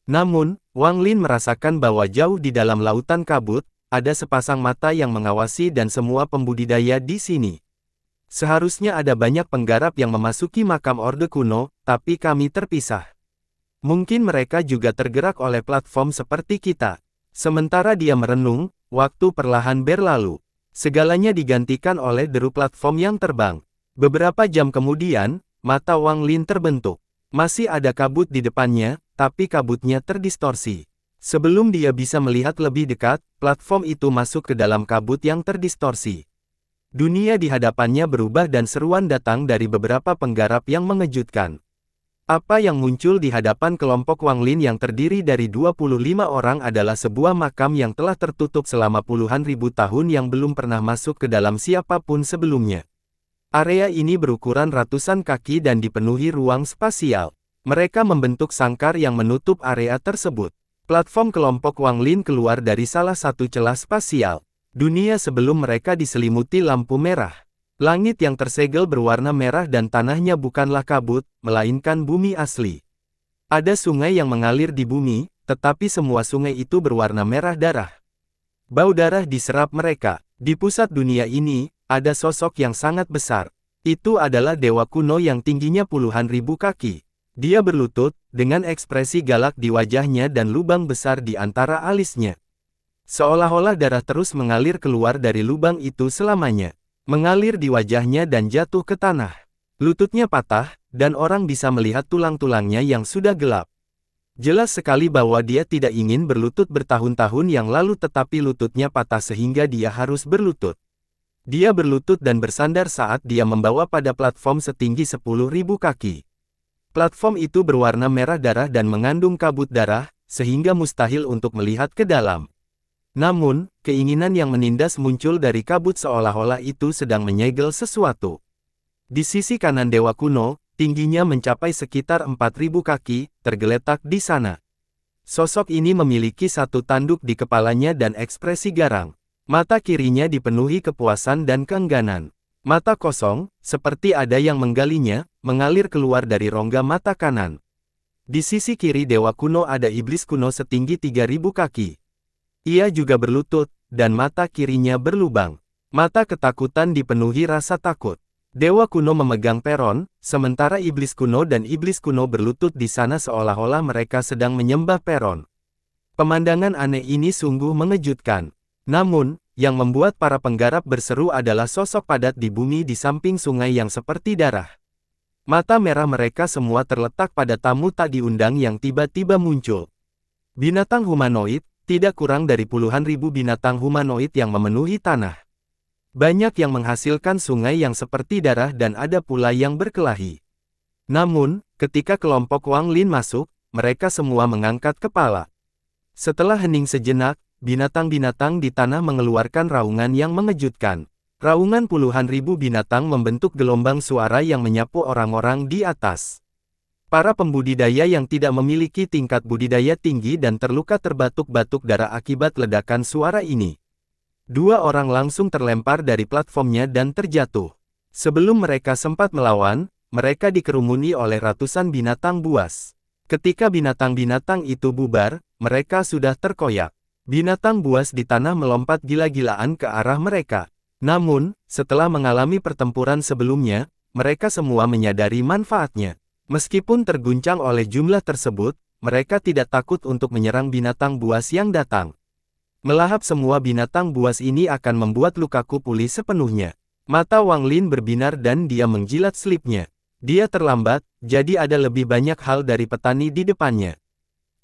Namun, Wang Lin merasakan bahwa jauh di dalam lautan kabut, ada sepasang mata yang mengawasi dan semua pembudidaya di sini. Seharusnya ada banyak penggarap yang memasuki makam Orde Kuno, tapi kami terpisah. Mungkin mereka juga tergerak oleh platform seperti kita. Sementara dia merenung, waktu perlahan berlalu. Segalanya digantikan oleh deru platform yang terbang. Beberapa jam kemudian, mata Wang Lin terbentuk. Masih ada kabut di depannya, tapi kabutnya terdistorsi. Sebelum dia bisa melihat lebih dekat, platform itu masuk ke dalam kabut yang terdistorsi. Dunia di hadapannya berubah dan seruan datang dari beberapa penggarap yang mengejutkan. Apa yang muncul di hadapan kelompok Wang Lin yang terdiri dari 25 orang adalah sebuah makam yang telah tertutup selama puluhan ribu tahun yang belum pernah masuk ke dalam siapapun sebelumnya. Area ini berukuran ratusan kaki dan dipenuhi ruang spasial. Mereka membentuk sangkar yang menutup area tersebut. Platform kelompok Wang Lin keluar dari salah satu celah spasial. Dunia sebelum mereka diselimuti lampu merah. Langit yang tersegel berwarna merah dan tanahnya bukanlah kabut, melainkan bumi asli. Ada sungai yang mengalir di bumi, tetapi semua sungai itu berwarna merah darah. Bau darah diserap mereka. Di pusat dunia ini, ada sosok yang sangat besar. Itu adalah dewa kuno yang tingginya puluhan ribu kaki. Dia berlutut, dengan ekspresi galak di wajahnya dan lubang besar di antara alisnya. Seolah-olah darah terus mengalir keluar dari lubang itu selamanya. Mengalir di wajahnya dan jatuh ke tanah. Lututnya patah, dan orang bisa melihat tulang-tulangnya yang sudah gelap. Jelas sekali bahwa dia tidak ingin berlutut bertahun-tahun yang lalu tetapi lututnya patah sehingga dia harus berlutut. Dia berlutut dan bersandar saat dia membawa pada platform setinggi 10.000 kaki. Platform itu berwarna merah darah dan mengandung kabut darah, sehingga mustahil untuk melihat ke dalam. Namun, keinginan yang menindas muncul dari kabut seolah-olah itu sedang menyegel sesuatu. Di sisi kanan dewa kuno, tingginya mencapai sekitar 4.000 kaki, tergeletak di sana. Sosok ini memiliki satu tanduk di kepalanya dan ekspresi garang. Mata kirinya dipenuhi kepuasan dan keengganan. Mata kosong, seperti ada yang menggalinya, mengalir keluar dari rongga mata kanan. Di sisi kiri dewa kuno ada iblis kuno setinggi 3.000 kaki. Ia juga berlutut, dan mata kirinya berlubang. Mata ketakutan dipenuhi rasa takut. Dewa kuno memegang peron, sementara iblis kuno dan iblis kuno berlutut di sana seolah-olah mereka sedang menyembah peron. Pemandangan aneh ini sungguh mengejutkan. Namun, yang membuat para penggarap berseru adalah sosok padat di bumi di samping sungai yang seperti darah. Mata merah mereka semua terletak pada tamu tak diundang yang tiba-tiba muncul. Binatang humanoid, tidak kurang dari puluhan ribu binatang humanoid yang memenuhi tanah. Banyak yang menghasilkan sungai yang seperti darah dan ada pula yang berkelahi. Namun, ketika kelompok Wang Lin masuk, mereka semua mengangkat kepala. Setelah hening sejenak, binatang-binatang di tanah mengeluarkan raungan yang mengejutkan. Raungan puluhan ribu binatang membentuk gelombang suara yang menyapu orang-orang di atas. Para pembudidaya yang tidak memiliki tingkat budidaya tinggi dan terluka terbatuk-batuk darah akibat ledakan suara ini. Dua orang langsung terlempar dari platformnya dan terjatuh. Sebelum mereka sempat melawan, mereka dikerumuni oleh ratusan binatang buas. Ketika binatang-binatang itu bubar, mereka sudah terkoyak. Binatang buas di tanah melompat gila-gilaan ke arah mereka. Namun, setelah mengalami pertempuran sebelumnya, mereka semua menyadari manfaatnya. Meskipun terguncang oleh jumlah tersebut, mereka tidak takut untuk menyerang binatang buas yang datang. Melahap semua binatang buas ini akan membuat lukaku pulih sepenuhnya. Mata Wang Lin berbinar dan dia menjilat selipnya. Dia terlambat, jadi ada lebih banyak hal dari petani di depannya.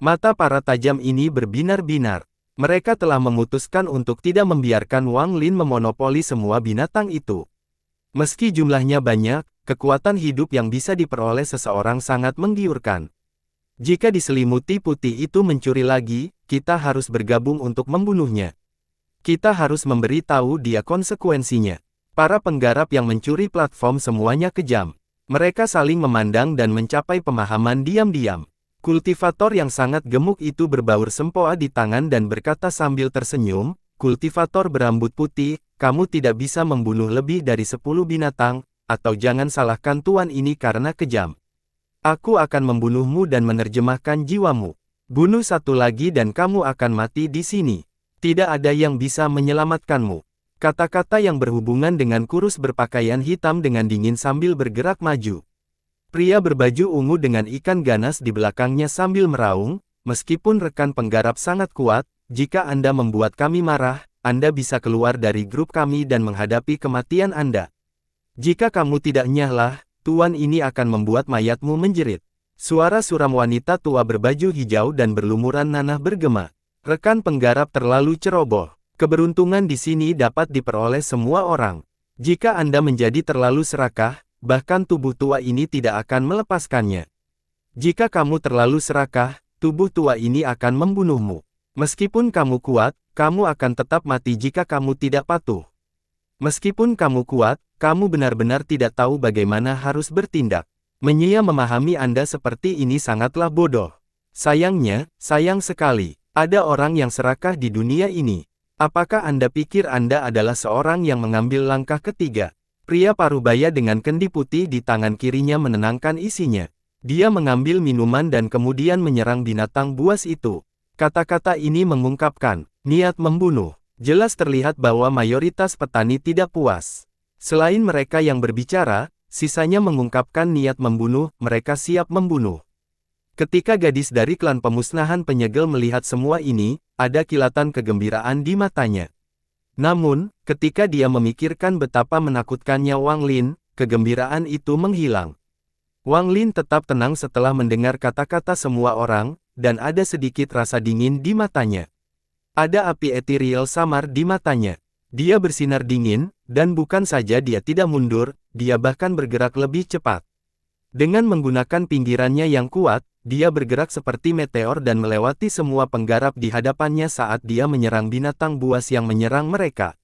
Mata para tajam ini berbinar-binar. Mereka telah memutuskan untuk tidak membiarkan Wang Lin memonopoli semua binatang itu. Meski jumlahnya banyak, kekuatan hidup yang bisa diperoleh seseorang sangat menggiurkan. Jika diselimuti putih itu mencuri lagi, kita harus bergabung untuk membunuhnya. Kita harus memberi tahu dia konsekuensinya. Para penggarap yang mencuri platform semuanya kejam. Mereka saling memandang dan mencapai pemahaman diam-diam. Kultivator yang sangat gemuk itu berbaur sempoa di tangan dan berkata sambil tersenyum, "Kultivator berambut putih, kamu tidak bisa membunuh lebih dari 10 binatang, atau jangan salahkan tuan ini karena kejam. Aku akan membunuhmu dan menerjemahkan jiwamu. Bunuh satu lagi dan kamu akan mati di sini. Tidak ada yang bisa menyelamatkanmu." Kata-kata yang berhubungan dengan kurus berpakaian hitam dengan dingin sambil bergerak maju. Pria berbaju ungu dengan ikan ganas di belakangnya sambil meraung, "Meskipun rekan penggarap sangat kuat, jika Anda membuat kami marah, Anda bisa keluar dari grup kami dan menghadapi kematian Anda. Jika kamu tidak nyahlah, tuan ini akan membuat mayatmu menjerit." Suara suram wanita tua berbaju hijau dan berlumuran nanah bergema. Rekan penggarap terlalu ceroboh. Keberuntungan di sini dapat diperoleh semua orang. Jika Anda menjadi terlalu serakah, bahkan tubuh tua ini tidak akan melepaskannya. Jika kamu terlalu serakah, tubuh tua ini akan membunuhmu. Meskipun kamu kuat, kamu akan tetap mati jika kamu tidak patuh. Meskipun kamu kuat, kamu benar-benar tidak tahu bagaimana harus bertindak. Menyia memahami Anda seperti ini sangatlah bodoh. Sayangnya, sayang sekali, ada orang yang serakah di dunia ini. Apakah Anda pikir Anda adalah seorang yang mengambil langkah ketiga? Pria parubaya dengan kendi putih di tangan kirinya menenangkan isinya. Dia mengambil minuman dan kemudian menyerang binatang buas itu. Kata-kata ini mengungkapkan niat membunuh. Jelas terlihat bahwa mayoritas petani tidak puas. Selain mereka yang berbicara, sisanya mengungkapkan niat membunuh, mereka siap membunuh. Ketika gadis dari klan pemusnahan penyegel melihat semua ini, ada kilatan kegembiraan di matanya. Namun, ketika dia memikirkan betapa menakutkannya Wang Lin, kegembiraan itu menghilang. Wang Lin tetap tenang setelah mendengar kata-kata semua orang, dan ada sedikit rasa dingin di matanya. Ada api ethereal samar di matanya. Dia bersinar dingin, dan bukan saja dia tidak mundur, dia bahkan bergerak lebih cepat. Dengan menggunakan pinggirannya yang kuat, dia bergerak seperti meteor dan melewati semua penggarap di hadapannya saat dia menyerang binatang buas yang menyerang mereka.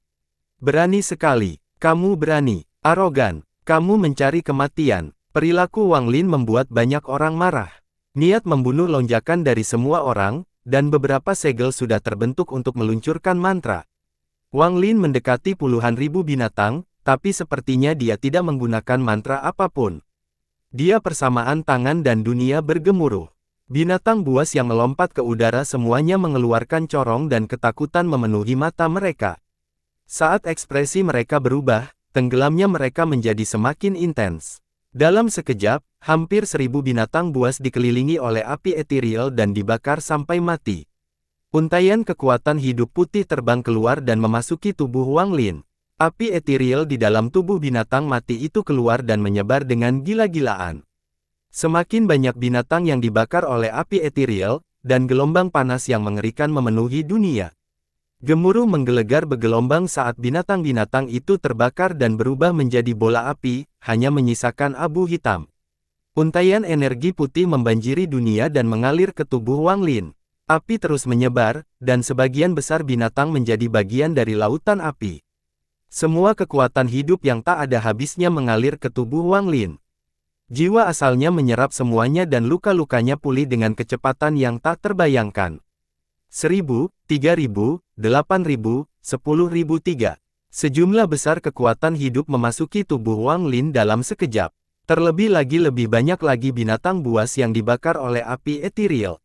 Berani sekali, kamu berani, arogan, kamu mencari kematian. Perilaku Wang Lin membuat banyak orang marah. Niat membunuh lonjakan dari semua orang, dan beberapa segel sudah terbentuk untuk meluncurkan mantra. Wang Lin mendekati puluhan ribu binatang, tapi sepertinya dia tidak menggunakan mantra apapun. Dia persamaan tangan dan dunia bergemuruh. Binatang buas yang melompat ke udara semuanya mengeluarkan corong dan ketakutan memenuhi mata mereka. Saat ekspresi mereka berubah, tenggelamnya mereka menjadi semakin intens. Dalam sekejap, hampir 1000 binatang buas dikelilingi oleh api ethereal dan dibakar sampai mati. Untaian kekuatan hidup putih terbang keluar dan memasuki tubuh Wang Lin. Api ethereal di dalam tubuh binatang mati itu keluar dan menyebar dengan gila-gilaan. Semakin banyak binatang yang dibakar oleh api ethereal, dan gelombang panas yang mengerikan memenuhi dunia. Gemuruh menggelegar bergelombang saat binatang-binatang itu terbakar dan berubah menjadi bola api, hanya menyisakan abu hitam. Untaian energi putih membanjiri dunia dan mengalir ke tubuh Wang Lin. Api terus menyebar, dan sebagian besar binatang menjadi bagian dari lautan api. Semua kekuatan hidup yang tak ada habisnya mengalir ke tubuh Wang Lin. Jiwa asalnya menyerap semuanya dan luka-lukanya pulih dengan kecepatan yang tak terbayangkan. 1000, 3000, 8000, 10.003. Sejumlah besar kekuatan hidup memasuki tubuh Wang Lin dalam sekejap. Terlebih lagi lebih banyak lagi binatang buas yang dibakar oleh api ethereal.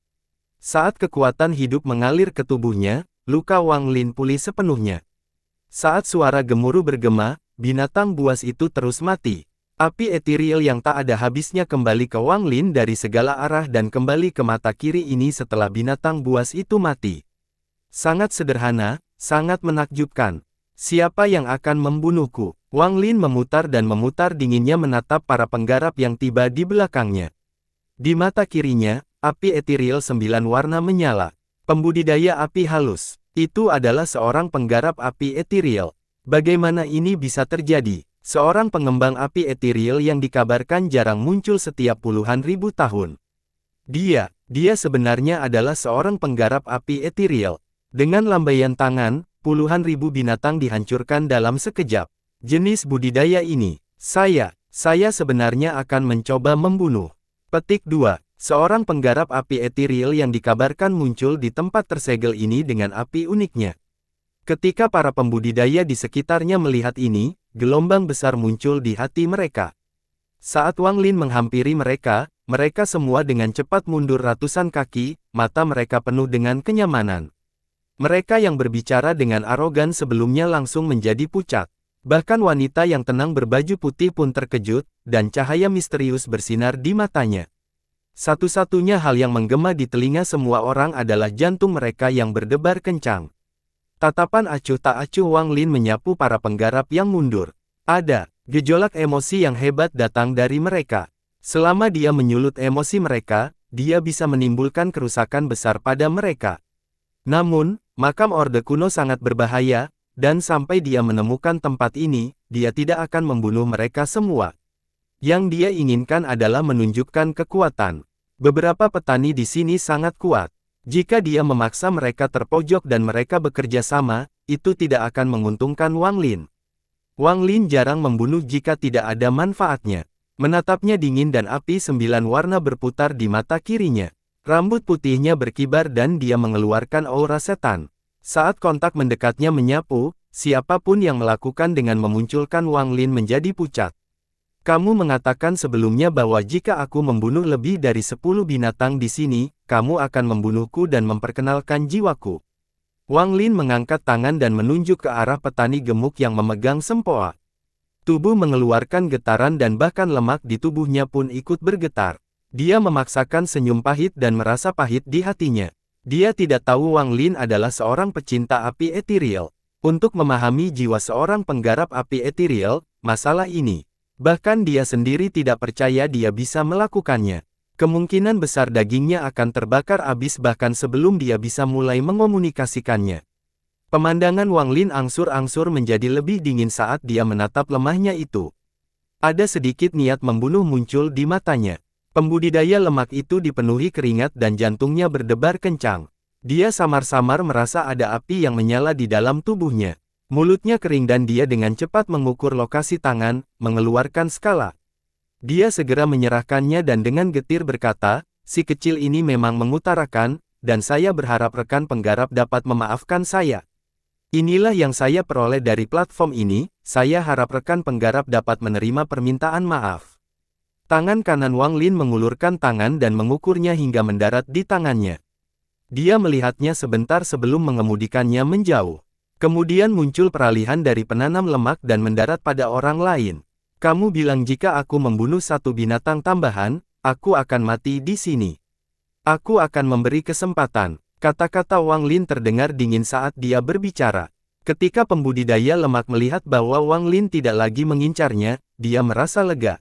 Saat kekuatan hidup mengalir ke tubuhnya, luka Wang Lin pulih sepenuhnya. Saat suara gemuruh bergema, binatang buas itu terus mati. Api ethereal yang tak ada habisnya kembali ke Wang Lin dari segala arah dan kembali ke mata kiri ini setelah binatang buas itu mati. Sangat sederhana, sangat menakjubkan. Siapa yang akan membunuhku? Wang Lin memutar dan memutar dinginnya menatap para penggarap yang tiba di belakangnya. Di mata kirinya, api ethereal 9 warna menyala. Pembudidaya api halus. Itu adalah seorang penggarap api ethereal. Bagaimana ini bisa terjadi? Seorang pengembang api ethereal yang dikabarkan jarang muncul setiap puluhan ribu tahun. Dia sebenarnya adalah seorang penggarap api ethereal. Dengan lambaian tangan, puluhan ribu binatang dihancurkan dalam sekejap. Jenis budidaya ini, saya sebenarnya akan mencoba membunuh. Petik 2. Seorang penggarap api ethereal yang dikabarkan muncul di tempat tersegel ini dengan api uniknya. Ketika para pembudidaya di sekitarnya melihat ini, gelombang besar muncul di hati mereka. Saat Wang Lin menghampiri mereka, mereka semua dengan cepat mundur ratusan kaki, mata mereka penuh dengan kenyamanan. Mereka yang berbicara dengan arogan sebelumnya langsung menjadi pucat. Bahkan wanita yang tenang berbaju putih pun terkejut, dan cahaya misterius bersinar di matanya. Satu-satunya hal yang menggema di telinga semua orang adalah jantung mereka yang berdebar kencang. Tatapan acuh tak acuh Wang Lin menyapu para penggarap yang mundur. Ada gejolak emosi yang hebat datang dari mereka. Selama dia menyulut emosi mereka, dia bisa menimbulkan kerusakan besar pada mereka. Namun, makam Orde Kuno sangat berbahaya, dan sampai dia menemukan tempat ini, dia tidak akan membunuh mereka semua. Yang dia inginkan adalah menunjukkan kekuatan. Beberapa petani di sini sangat kuat. Jika dia memaksa mereka terpojok dan mereka bekerja sama, itu tidak akan menguntungkan Wang Lin. Wang Lin jarang membunuh jika tidak ada manfaatnya. Menatapnya dingin dan api 9 warna berputar di mata kirinya. Rambut putihnya berkibar dan dia mengeluarkan aura setan. Saat kontak mendekatnya menyapu, siapapun yang melakukan dengan memunculkan Wang Lin menjadi pucat. Kamu mengatakan sebelumnya bahwa jika aku membunuh lebih dari 10 binatang di sini, kamu akan membunuhku dan memperkenalkan jiwaku. Wang Lin mengangkat tangan dan menunjuk ke arah petani gemuk yang memegang sempoa. Tubuh mengeluarkan getaran dan bahkan lemak di tubuhnya pun ikut bergetar. Dia memaksakan senyum pahit dan merasa pahit di hatinya. Dia tidak tahu Wang Lin adalah seorang pecinta api etiril. Untuk memahami jiwa seorang penggarap api etiril, masalah ini. Bahkan dia sendiri tidak percaya dia bisa melakukannya. Kemungkinan besar dagingnya akan terbakar habis bahkan sebelum dia bisa mulai mengomunikasikannya. Pemandangan Wang Lin angsur-angsur menjadi lebih dingin saat dia menatap lemahnya itu. Ada sedikit niat membunuh muncul di matanya. Pembudidaya lemak itu dipenuhi keringat dan jantungnya berdebar kencang. Dia samar-samar merasa ada api yang menyala di dalam tubuhnya. Mulutnya kering dan dia dengan cepat mengukur lokasi tangan, mengeluarkan skala. Dia segera menyerahkannya dan dengan getir berkata, si kecil ini memang mengutarakan, dan saya berharap rekan penggarap dapat memaafkan saya. Inilah yang saya peroleh dari platform ini, saya harap rekan penggarap dapat menerima permintaan maaf. Tangan kanan Wang Lin mengulurkan tangan dan mengukurnya hingga mendarat di tangannya. Dia melihatnya sebentar sebelum mengemudikannya menjauh. Kemudian muncul peralihan dari penanam lemak dan mendarat pada orang lain. Kamu bilang jika aku membunuh satu binatang tambahan, aku akan mati di sini. Aku akan memberi kesempatan. Kata-kata Wang Lin terdengar dingin saat dia berbicara. Ketika pembudidaya lemak melihat bahwa Wang Lin tidak lagi mengincarnya, dia merasa lega.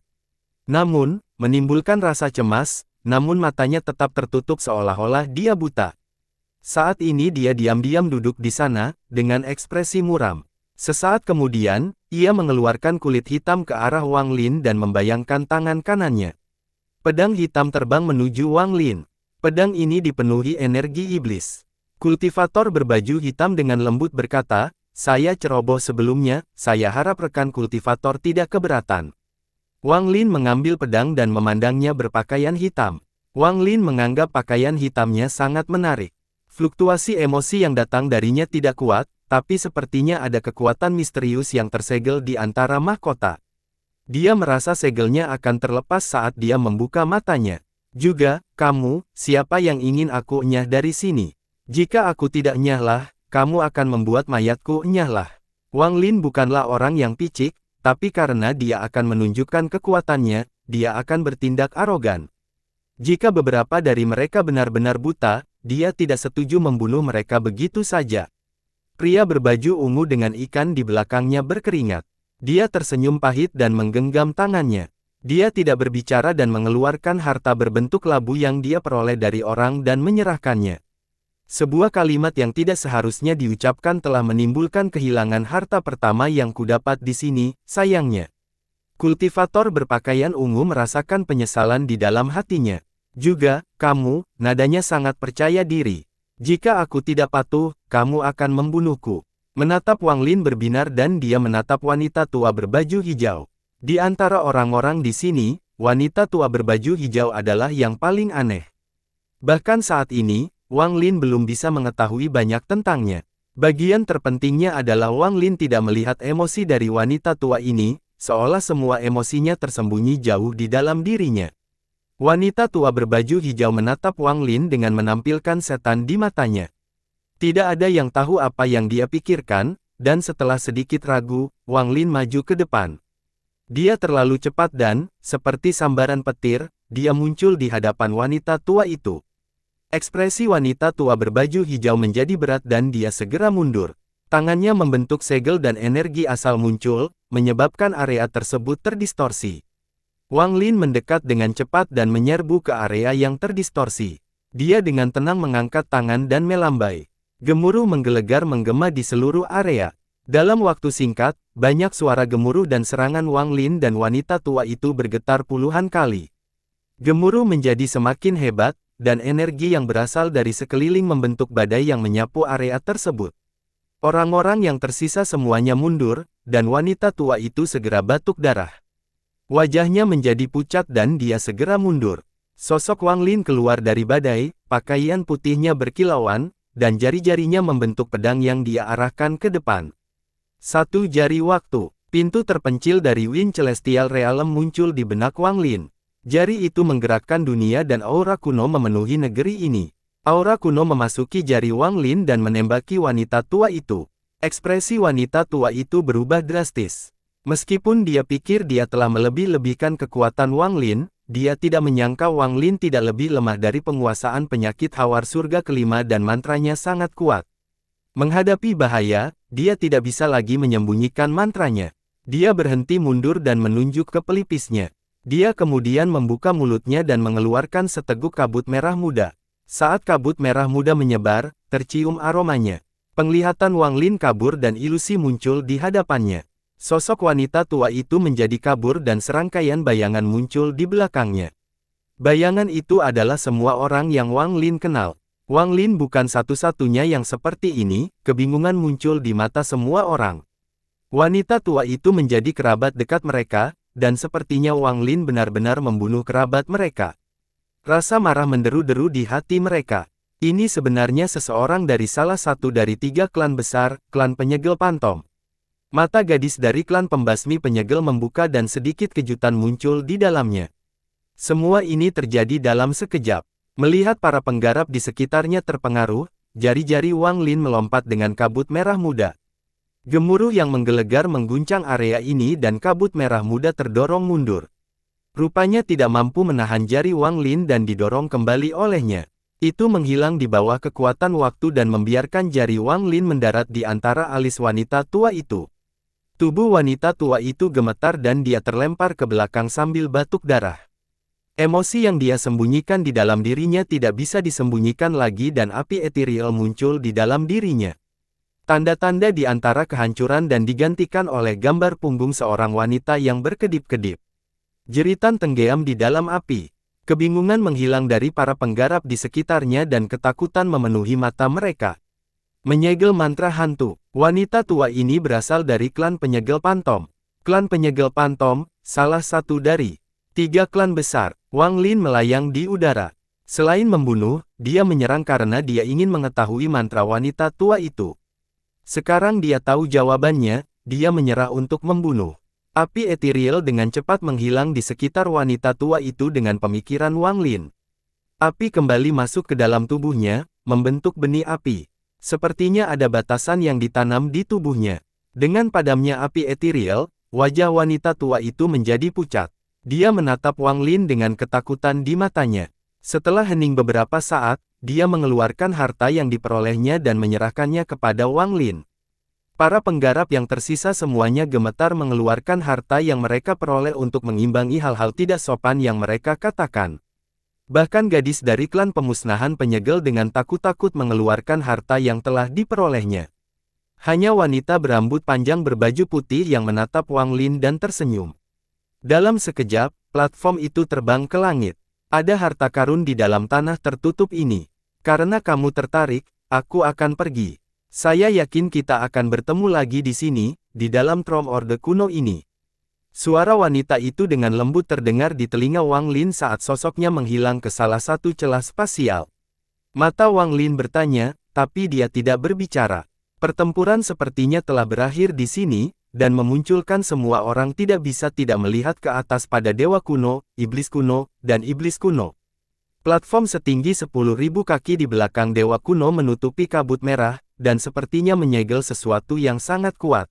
Namun, menimbulkan rasa cemas, namun matanya tetap tertutup seolah-olah dia buta. Saat ini dia diam-diam duduk di sana, dengan ekspresi muram. Sesaat kemudian, ia mengeluarkan kulit hitam ke arah Wang Lin dan membayangkan tangan kanannya. Pedang hitam terbang menuju Wang Lin. Pedang ini dipenuhi energi iblis. Kultivator berbaju hitam dengan lembut berkata, saya ceroboh sebelumnya, saya harap rekan kultivator tidak keberatan. Wang Lin mengambil pedang dan memandangnya berpakaian hitam. Wang Lin menganggap pakaian hitamnya sangat menarik. Fluktuasi emosi yang datang darinya tidak kuat, tapi sepertinya ada kekuatan misterius yang tersegel di antara mahkota. Dia merasa segelnya akan terlepas saat dia membuka matanya. Juga, kamu, siapa yang ingin aku enyah dari sini? Jika aku tidak enyahlah, kamu akan membuat mayatku enyahlah. Wang Lin bukanlah orang yang picik, tapi karena dia akan menunjukkan kekuatannya, dia akan bertindak arogan. Jika beberapa dari mereka benar-benar buta, dia tidak setuju membunuh mereka begitu saja. Pria berbaju ungu dengan ikan di belakangnya berkeringat. Dia tersenyum pahit dan menggenggam tangannya. Dia tidak berbicara dan mengeluarkan harta berbentuk labu yang dia peroleh dari orang dan menyerahkannya. Sebuah kalimat yang tidak seharusnya diucapkan telah menimbulkan kehilangan harta pertama yang kudapat di sini, sayangnya. Kultivator berpakaian ungu merasakan penyesalan di dalam hatinya. Juga, kamu, nadanya sangat percaya diri. Jika aku tidak patuh, kamu akan membunuhku. Menatap Wang Lin berbinar dan dia menatap wanita tua berbaju hijau. Di antara orang-orang di sini, wanita tua berbaju hijau adalah yang paling aneh. Bahkan saat ini, Wang Lin belum bisa mengetahui banyak tentangnya. Bagian terpentingnya adalah Wang Lin tidak melihat emosi dari wanita tua ini, seolah semua emosinya tersembunyi jauh di dalam dirinya. Wanita tua berbaju hijau menatap Wang Lin dengan menampilkan setan di matanya. Tidak ada yang tahu apa yang dia pikirkan, dan setelah sedikit ragu, Wang Lin maju ke depan. Dia terlalu cepat dan, seperti sambaran petir, dia muncul di hadapan wanita tua itu. Ekspresi wanita tua berbaju hijau menjadi berat dan dia segera mundur. Tangannya membentuk segel dan energi asal muncul, menyebabkan area tersebut terdistorsi. Wang Lin mendekat dengan cepat dan menyerbu ke area yang terdistorsi. Dia dengan tenang mengangkat tangan dan melambai. Gemuruh menggelegar menggema di seluruh area. Dalam waktu singkat, banyak suara gemuruh dan serangan Wang Lin dan wanita tua itu bergetar puluhan kali. Gemuruh menjadi semakin hebat, dan energi yang berasal dari sekeliling membentuk badai yang menyapu area tersebut. Orang-orang yang tersisa semuanya mundur, dan wanita tua itu segera batuk darah. Wajahnya menjadi pucat dan dia segera mundur. Sosok Wang Lin keluar dari badai, pakaian putihnya berkilauan, dan jari-jarinya membentuk pedang yang dia arahkan ke depan. Satu jari waktu. Pintu terpencil dari Wind Celestial Realm muncul di benak Wang Lin. Jari itu menggerakkan dunia dan aura kuno memenuhi negeri ini. Aura kuno memasuki jari Wang Lin dan menembaki wanita tua itu. Ekspresi wanita tua itu berubah drastis. Meskipun dia pikir dia telah melebih-lebihkan kekuatan Wang Lin, dia tidak menyangka Wang Lin tidak lebih lemah dari penguasaan penyakit Hawar Surga kelima dan mantranya sangat kuat. Menghadapi bahaya, dia tidak bisa lagi menyembunyikan mantranya. Dia berhenti mundur dan menunjuk ke pelipisnya. Dia kemudian membuka mulutnya dan mengeluarkan seteguk kabut merah muda. Saat kabut merah muda menyebar, tercium aromanya. Penglihatan Wang Lin kabur dan ilusi muncul di hadapannya. Sosok wanita tua itu menjadi kabur dan serangkaian bayangan muncul di belakangnya. Bayangan itu adalah semua orang yang Wang Lin kenal. Wang Lin bukan satu-satunya yang seperti ini, kebingungan muncul di mata semua orang. Wanita tua itu menjadi kerabat dekat mereka, dan sepertinya Wang Lin benar-benar membunuh kerabat mereka. Rasa marah menderu-deru di hati mereka. Ini sebenarnya seseorang dari salah satu dari 3 klan besar, klan penyegel Pantom. Mata gadis dari klan pembasmi penyegel membuka dan sedikit kejutan muncul di dalamnya. Semua ini terjadi dalam sekejap. Melihat para penggarap di sekitarnya terpengaruh, jari-jari Wang Lin melompat dengan kabut merah muda. Gemuruh yang menggelegar mengguncang area ini dan kabut merah muda terdorong mundur. Rupanya tidak mampu menahan jari Wang Lin dan didorong kembali olehnya. Itu menghilang di bawah kekuatan waktu dan membiarkan jari Wang Lin mendarat di antara alis wanita tua itu. Tubuh wanita tua itu gemetar dan dia terlempar ke belakang sambil batuk darah. Emosi yang dia sembunyikan di dalam dirinya tidak bisa disembunyikan lagi dan api ethereal muncul di dalam dirinya. Tanda-tanda di antara kehancuran dan digantikan oleh gambar punggung seorang wanita yang berkedip-kedip. Jeritan tenggelam di dalam api. Kebingungan menghilang dari para penggarap di sekitarnya dan ketakutan memenuhi mata mereka. Menyegel mantra hantu. Wanita tua ini berasal dari klan penyegel Pantom. Klan penyegel Pantom, salah satu dari 3 klan besar. Wang Lin melayang di udara. Selain membunuh, dia menyerang karena dia ingin mengetahui mantra wanita tua itu. Sekarang dia tahu jawabannya, dia menyerah untuk membunuh. Api ethereal dengan cepat menghilang di sekitar wanita tua itu dengan pemikiran Wang Lin. Api kembali masuk ke dalam tubuhnya, membentuk benih api. Sepertinya ada batasan yang ditanam di tubuhnya. Dengan padamnya api ethereal, wajah wanita tua itu menjadi pucat. Dia menatap Wang Lin dengan ketakutan di matanya. Setelah hening beberapa saat, dia mengeluarkan harta yang diperolehnya dan menyerahkannya kepada Wang Lin. Para penggarap yang tersisa semuanya gemetar mengeluarkan harta yang mereka peroleh untuk mengimbangi hal-hal tidak sopan yang mereka katakan. Bahkan gadis dari klan pemusnahan penyegel dengan takut-takut mengeluarkan harta yang telah diperolehnya. Hanya wanita berambut panjang berbaju putih yang menatap Wang Lin dan tersenyum. Dalam sekejap, platform itu terbang ke langit. Ada harta karun di dalam tanah tertutup ini. Karena kamu tertarik, aku akan pergi. Saya yakin kita akan bertemu lagi di sini, di dalam Throne Orde kuno ini. Suara wanita itu dengan lembut terdengar di telinga Wang Lin saat sosoknya menghilang ke salah satu celah spasial. Mata Wang Lin bertanya, tapi dia tidak berbicara. Pertempuran sepertinya telah berakhir di sini, dan memunculkan semua orang tidak bisa tidak melihat ke atas pada Dewa Kuno, Iblis Kuno, dan Iblis Kuno. Platform setinggi 10.000 kaki di belakang Dewa Kuno menutupi kabut merah, dan sepertinya menyegel sesuatu yang sangat kuat.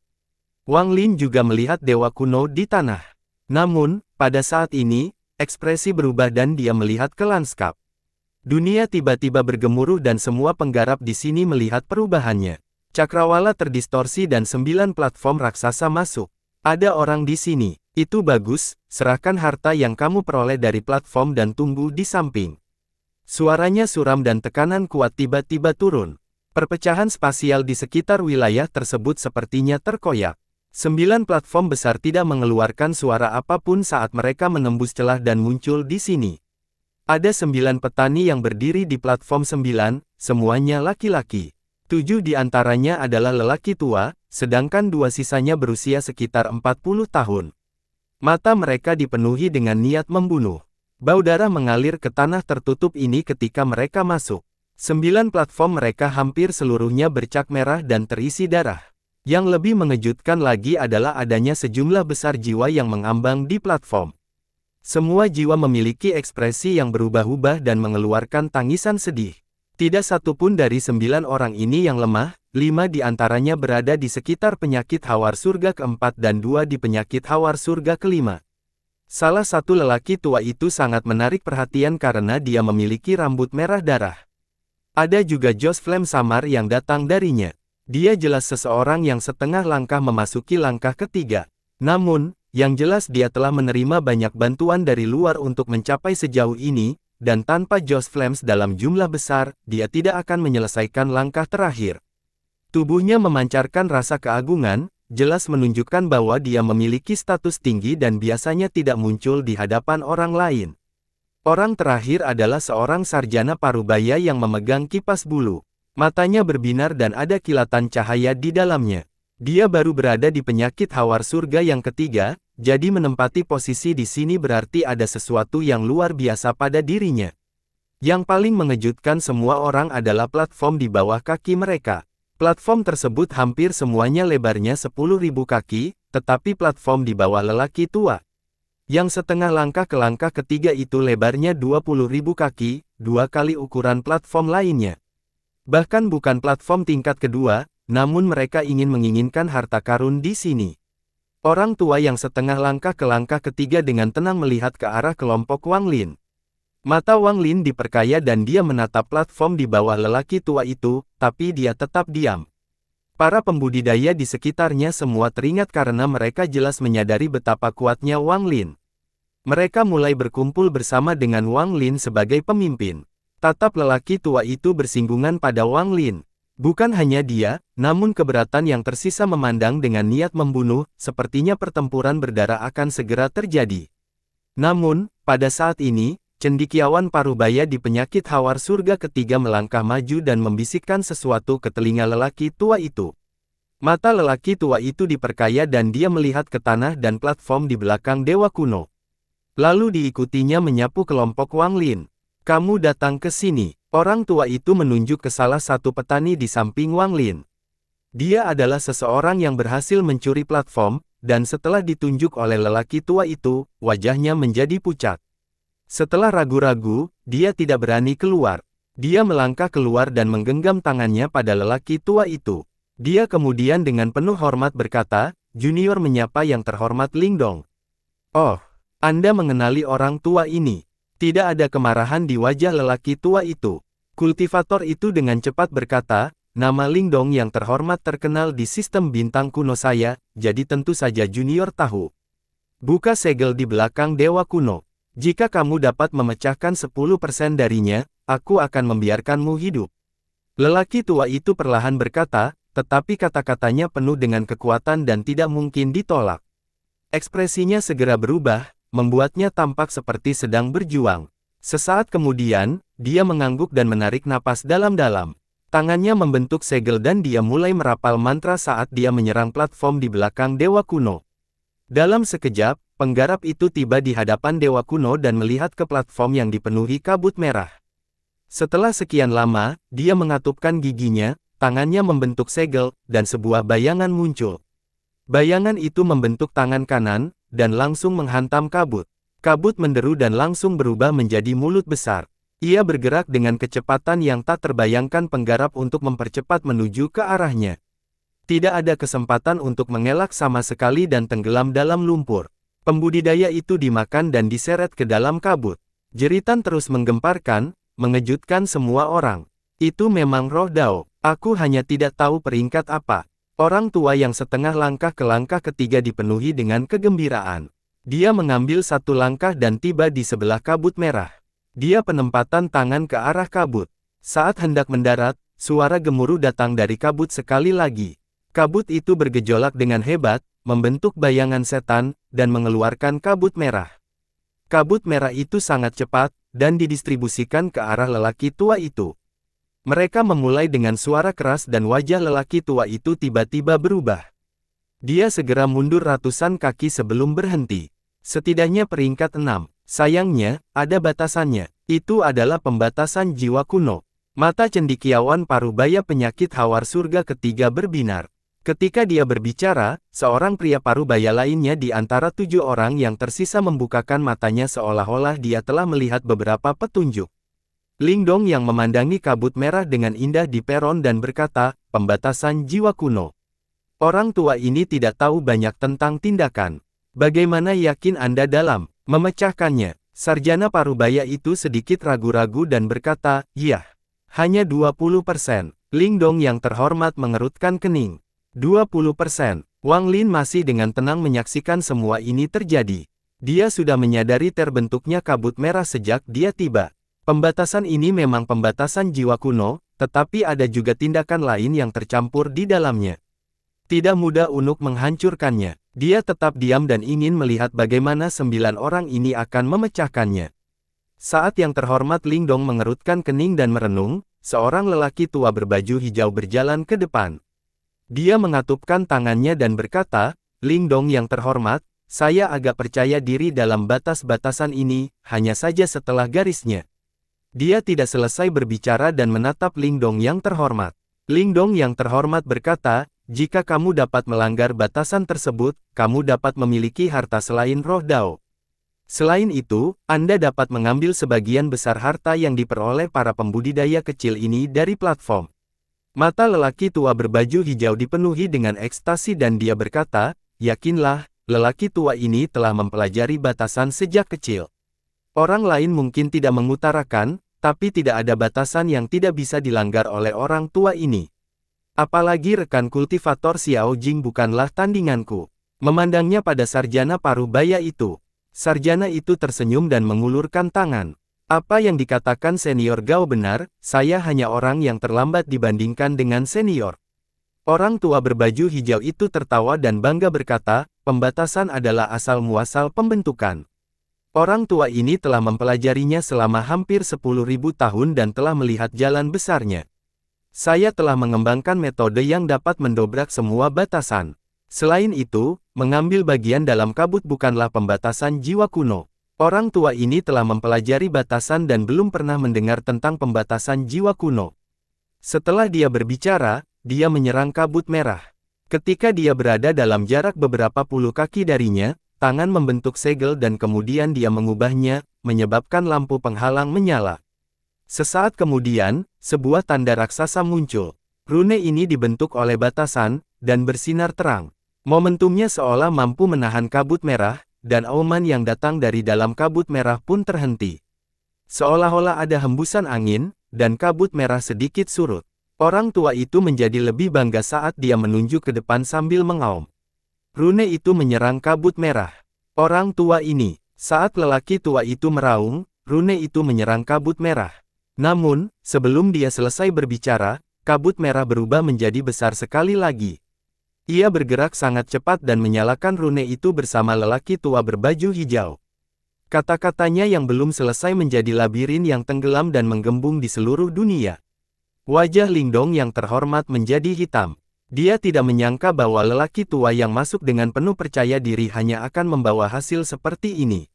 Wang Lin juga melihat Dewa Kuno di tanah. Namun, pada saat ini, ekspresi berubah dan dia melihat ke lanskap. Dunia tiba-tiba bergemuruh dan semua penggarap di sini melihat perubahannya. Cakrawala terdistorsi dan 9 platform raksasa masuk. Ada orang di sini. Itu bagus, serahkan harta yang kamu peroleh dari platform dan tunggu di samping. Suaranya suram dan tekanan kuat tiba-tiba turun. Perpecahan spasial di sekitar wilayah tersebut sepertinya terkoyak. 9 platform besar tidak mengeluarkan suara apapun saat mereka menembus celah dan muncul di sini. Ada 9 petani yang berdiri di platform 9, semuanya laki-laki. 7 di antaranya adalah lelaki tua, sedangkan 2 sisanya berusia sekitar 40 tahun. Mata mereka dipenuhi dengan niat membunuh. Bau darah mengalir ke tanah tertutup ini ketika mereka masuk. 9 platform mereka hampir seluruhnya bercak merah dan terisi darah. Yang lebih mengejutkan lagi adalah adanya sejumlah besar jiwa yang mengambang di platform. Semua jiwa memiliki ekspresi yang berubah-ubah dan mengeluarkan tangisan sedih. Tidak satu pun dari 9 orang ini yang lemah, 5 di antaranya berada di sekitar penyakit hawar surga keempat dan 2 di penyakit hawar surga kelima. Salah satu lelaki tua itu sangat menarik perhatian karena dia memiliki rambut merah darah. Ada juga Josh Flame samar yang datang darinya. Dia jelas seseorang yang setengah langkah memasuki langkah ketiga. Namun, yang jelas dia telah menerima banyak bantuan dari luar untuk mencapai sejauh ini, dan tanpa Josh Flames dalam jumlah besar, dia tidak akan menyelesaikan langkah terakhir. Tubuhnya memancarkan rasa keagungan, jelas menunjukkan bahwa dia memiliki status tinggi dan biasanya tidak muncul di hadapan orang lain. Orang terakhir adalah seorang sarjana parubaya yang memegang kipas bulu. Matanya berbinar dan ada kilatan cahaya di dalamnya. Dia baru berada di penyakit hawar surga yang ketiga, jadi menempati posisi di sini berarti ada sesuatu yang luar biasa pada dirinya. Yang paling mengejutkan semua orang adalah platform di bawah kaki mereka. Platform tersebut hampir semuanya lebarnya 10.000 kaki, tetapi platform di bawah lelaki tua yang setengah langkah ke langkah ketiga itu lebarnya 20.000 kaki, 2 kali ukuran platform lainnya. Bahkan bukan platform tingkat kedua, namun mereka menginginkan harta karun di sini. Orang tua yang setengah langkah ke langkah ketiga dengan tenang melihat ke arah kelompok Wang Lin. Mata Wang Lin diperkaya dan dia menatap platform di bawah lelaki tua itu, tapi dia tetap diam. Para pembudidaya di sekitarnya semua teringat karena mereka jelas menyadari betapa kuatnya Wang Lin. Mereka mulai berkumpul bersama dengan Wang Lin sebagai pemimpin. Tatap lelaki tua itu bersinggungan pada Wang Lin. Bukan hanya dia, namun keberatan yang tersisa memandang dengan niat membunuh, sepertinya pertempuran berdarah akan segera terjadi. Namun, pada saat ini, cendekiawan parubaya di penyakit hawar surga ketiga melangkah maju dan membisikkan sesuatu ke telinga lelaki tua itu. Mata lelaki tua itu diperkaya dan dia melihat ke tanah dan platform di belakang dewa kuno. Lalu diikutinya menyapu kelompok Wang Lin. Kamu datang ke sini. Orang tua itu menunjuk ke salah satu petani di samping Wang Lin. Dia adalah seseorang yang berhasil mencuri platform, dan setelah ditunjuk oleh lelaki tua itu, wajahnya menjadi pucat. Setelah ragu-ragu, dia tidak berani keluar. Dia melangkah keluar dan menggenggam tangannya pada lelaki tua itu. Dia kemudian dengan penuh hormat berkata, "Junior menyapa yang terhormat Lingdong." "Oh, Anda mengenali orang tua ini." Tidak ada kemarahan di wajah lelaki tua itu. Kultivator itu dengan cepat berkata, "Nama Lingdong yang terhormat terkenal di sistem bintang kuno saya, jadi tentu saja Junior tahu." Buka segel di belakang dewa kuno. Jika kamu dapat memecahkan 10% darinya, aku akan membiarkanmu hidup. Lelaki tua itu perlahan berkata, tetapi kata-katanya penuh dengan kekuatan dan tidak mungkin ditolak. Ekspresinya segera berubah, membuatnya tampak seperti sedang berjuang. Sesaat kemudian, dia mengangguk dan menarik napas dalam-dalam. Tangannya membentuk segel dan dia mulai merapal mantra saat dia menyerang platform di belakang dewa kuno. Dalam sekejap, penggarap itu tiba di hadapan dewa kuno dan melihat ke platform yang dipenuhi kabut merah. Setelah sekian lama, dia mengatupkan giginya, tangannya membentuk segel, dan sebuah bayangan muncul. Bayangan itu membentuk tangan kanan, dan langsung menghantam kabut. Kabut menderu dan langsung berubah menjadi mulut besar. Ia bergerak dengan kecepatan yang tak terbayangkan penggarap untuk mempercepat menuju ke arahnya. Tidak ada kesempatan untuk mengelak sama sekali dan tenggelam dalam lumpur. Pembudidaya itu dimakan dan diseret ke dalam kabut. Jeritan terus menggemparkan, mengejutkan semua orang. Itu memang roh Dao. Aku hanya tidak tahu peringkat apa. Orang tua yang setengah langkah ke langkah ketiga dipenuhi dengan kegembiraan. Dia mengambil satu langkah dan tiba di sebelah kabut merah. Dia penempatan tangan ke arah kabut. Saat hendak mendarat, suara gemuruh datang dari kabut sekali lagi. Kabut itu bergejolak dengan hebat, membentuk bayangan setan, dan mengeluarkan kabut merah. Kabut merah itu sangat cepat, dan didistribusikan ke arah lelaki tua itu. Mereka memulai dengan suara keras dan wajah lelaki tua itu tiba-tiba berubah. Dia segera mundur ratusan kaki sebelum berhenti. Setidaknya peringkat 6. Sayangnya, ada batasannya. Itu adalah pembatasan jiwa kuno. Mata cendekiawan Parubaya penyakit hawar surga ketiga berbinar. Ketika dia berbicara, seorang pria Parubaya lainnya di antara 7 orang yang tersisa membukakan matanya seolah-olah dia telah melihat beberapa petunjuk. Lingdong yang memandangi kabut merah dengan indah di peron dan berkata, pembatasan jiwa kuno. Orang tua ini tidak tahu banyak tentang tindakan. Bagaimana yakin Anda dalam memecahkannya? Sarjana Parubaya itu sedikit ragu-ragu dan berkata, "Yah, hanya 20%. Lingdong yang terhormat mengerutkan kening. 20%. Wang Lin masih dengan tenang menyaksikan semua ini terjadi. Dia sudah menyadari terbentuknya kabut merah sejak dia tiba. Pembatasan ini memang pembatasan jiwa kuno, tetapi ada juga tindakan lain yang tercampur di dalamnya. Tidak mudah untuk menghancurkannya. Dia tetap diam dan ingin melihat bagaimana 9 orang ini akan memecahkannya." Saat yang terhormat Lingdong mengerutkan kening dan merenung, seorang lelaki tua berbaju hijau berjalan ke depan. Dia mengatupkan tangannya dan berkata, "Lingdong yang terhormat, saya agak percaya diri dalam batas-batasan ini, hanya saja setelah garisnya." Dia tidak selesai berbicara dan menatap Lingdong yang terhormat. Lingdong yang terhormat berkata, "Jika kamu dapat melanggar batasan tersebut, kamu dapat memiliki harta selain roh Dao. Selain itu, Anda dapat mengambil sebagian besar harta yang diperoleh para pembudidaya kecil ini dari platform." Mata lelaki tua berbaju hijau dipenuhi dengan ekstasi dan dia berkata, "Yakinlah, lelaki tua ini telah mempelajari batasan sejak kecil. Orang lain mungkin tidak mengutarakan, tapi tidak ada batasan yang tidak bisa dilanggar oleh orang tua ini. Apalagi rekan kultivator Xiao Jing bukanlah tandinganku." Memandangnya pada sarjana Parubaya itu. Sarjana itu tersenyum dan mengulurkan tangan. "Apa yang dikatakan senior Gao benar, saya hanya orang yang terlambat dibandingkan dengan senior." Orang tua berbaju hijau itu tertawa dan bangga berkata, "Pembatasan adalah asal-muasal pembentukan. Orang tua ini telah mempelajarinya selama hampir 10.000 tahun dan telah melihat jalan besarnya. Saya telah mengembangkan metode yang dapat mendobrak semua batasan. Selain itu, mengambil bagian dalam kabut bukanlah pembatasan jiwa kuno. Orang tua ini telah mempelajari batasan dan belum pernah mendengar tentang pembatasan jiwa kuno." Setelah dia berbicara, dia menyerang kabut merah. Ketika dia berada dalam jarak beberapa puluh kaki darinya, tangan membentuk segel dan kemudian dia mengubahnya, menyebabkan lampu penghalang menyala. Sesaat kemudian, sebuah tanda raksasa muncul. Rune ini dibentuk oleh batasan, dan bersinar terang. Momentumnya seolah mampu menahan kabut merah, dan auman yang datang dari dalam kabut merah pun terhenti. Seolah-olah ada hembusan angin, dan kabut merah sedikit surut. Orang tua itu menjadi lebih bangga saat dia menunjuk ke depan sambil mengaum. Rune itu menyerang kabut merah. Orang tua ini. Saat lelaki tua itu meraung, rune itu menyerang kabut merah. Namun, sebelum dia selesai berbicara, kabut merah berubah menjadi besar sekali lagi. Ia bergerak sangat cepat dan menyalakan rune itu bersama lelaki tua berbaju hijau. Kata-katanya yang belum selesai menjadi labirin yang tenggelam dan menggembung di seluruh dunia. Wajah Lingdong yang terhormat menjadi hitam. Dia tidak menyangka bahwa lelaki tua yang masuk dengan penuh percaya diri hanya akan membawa hasil seperti ini.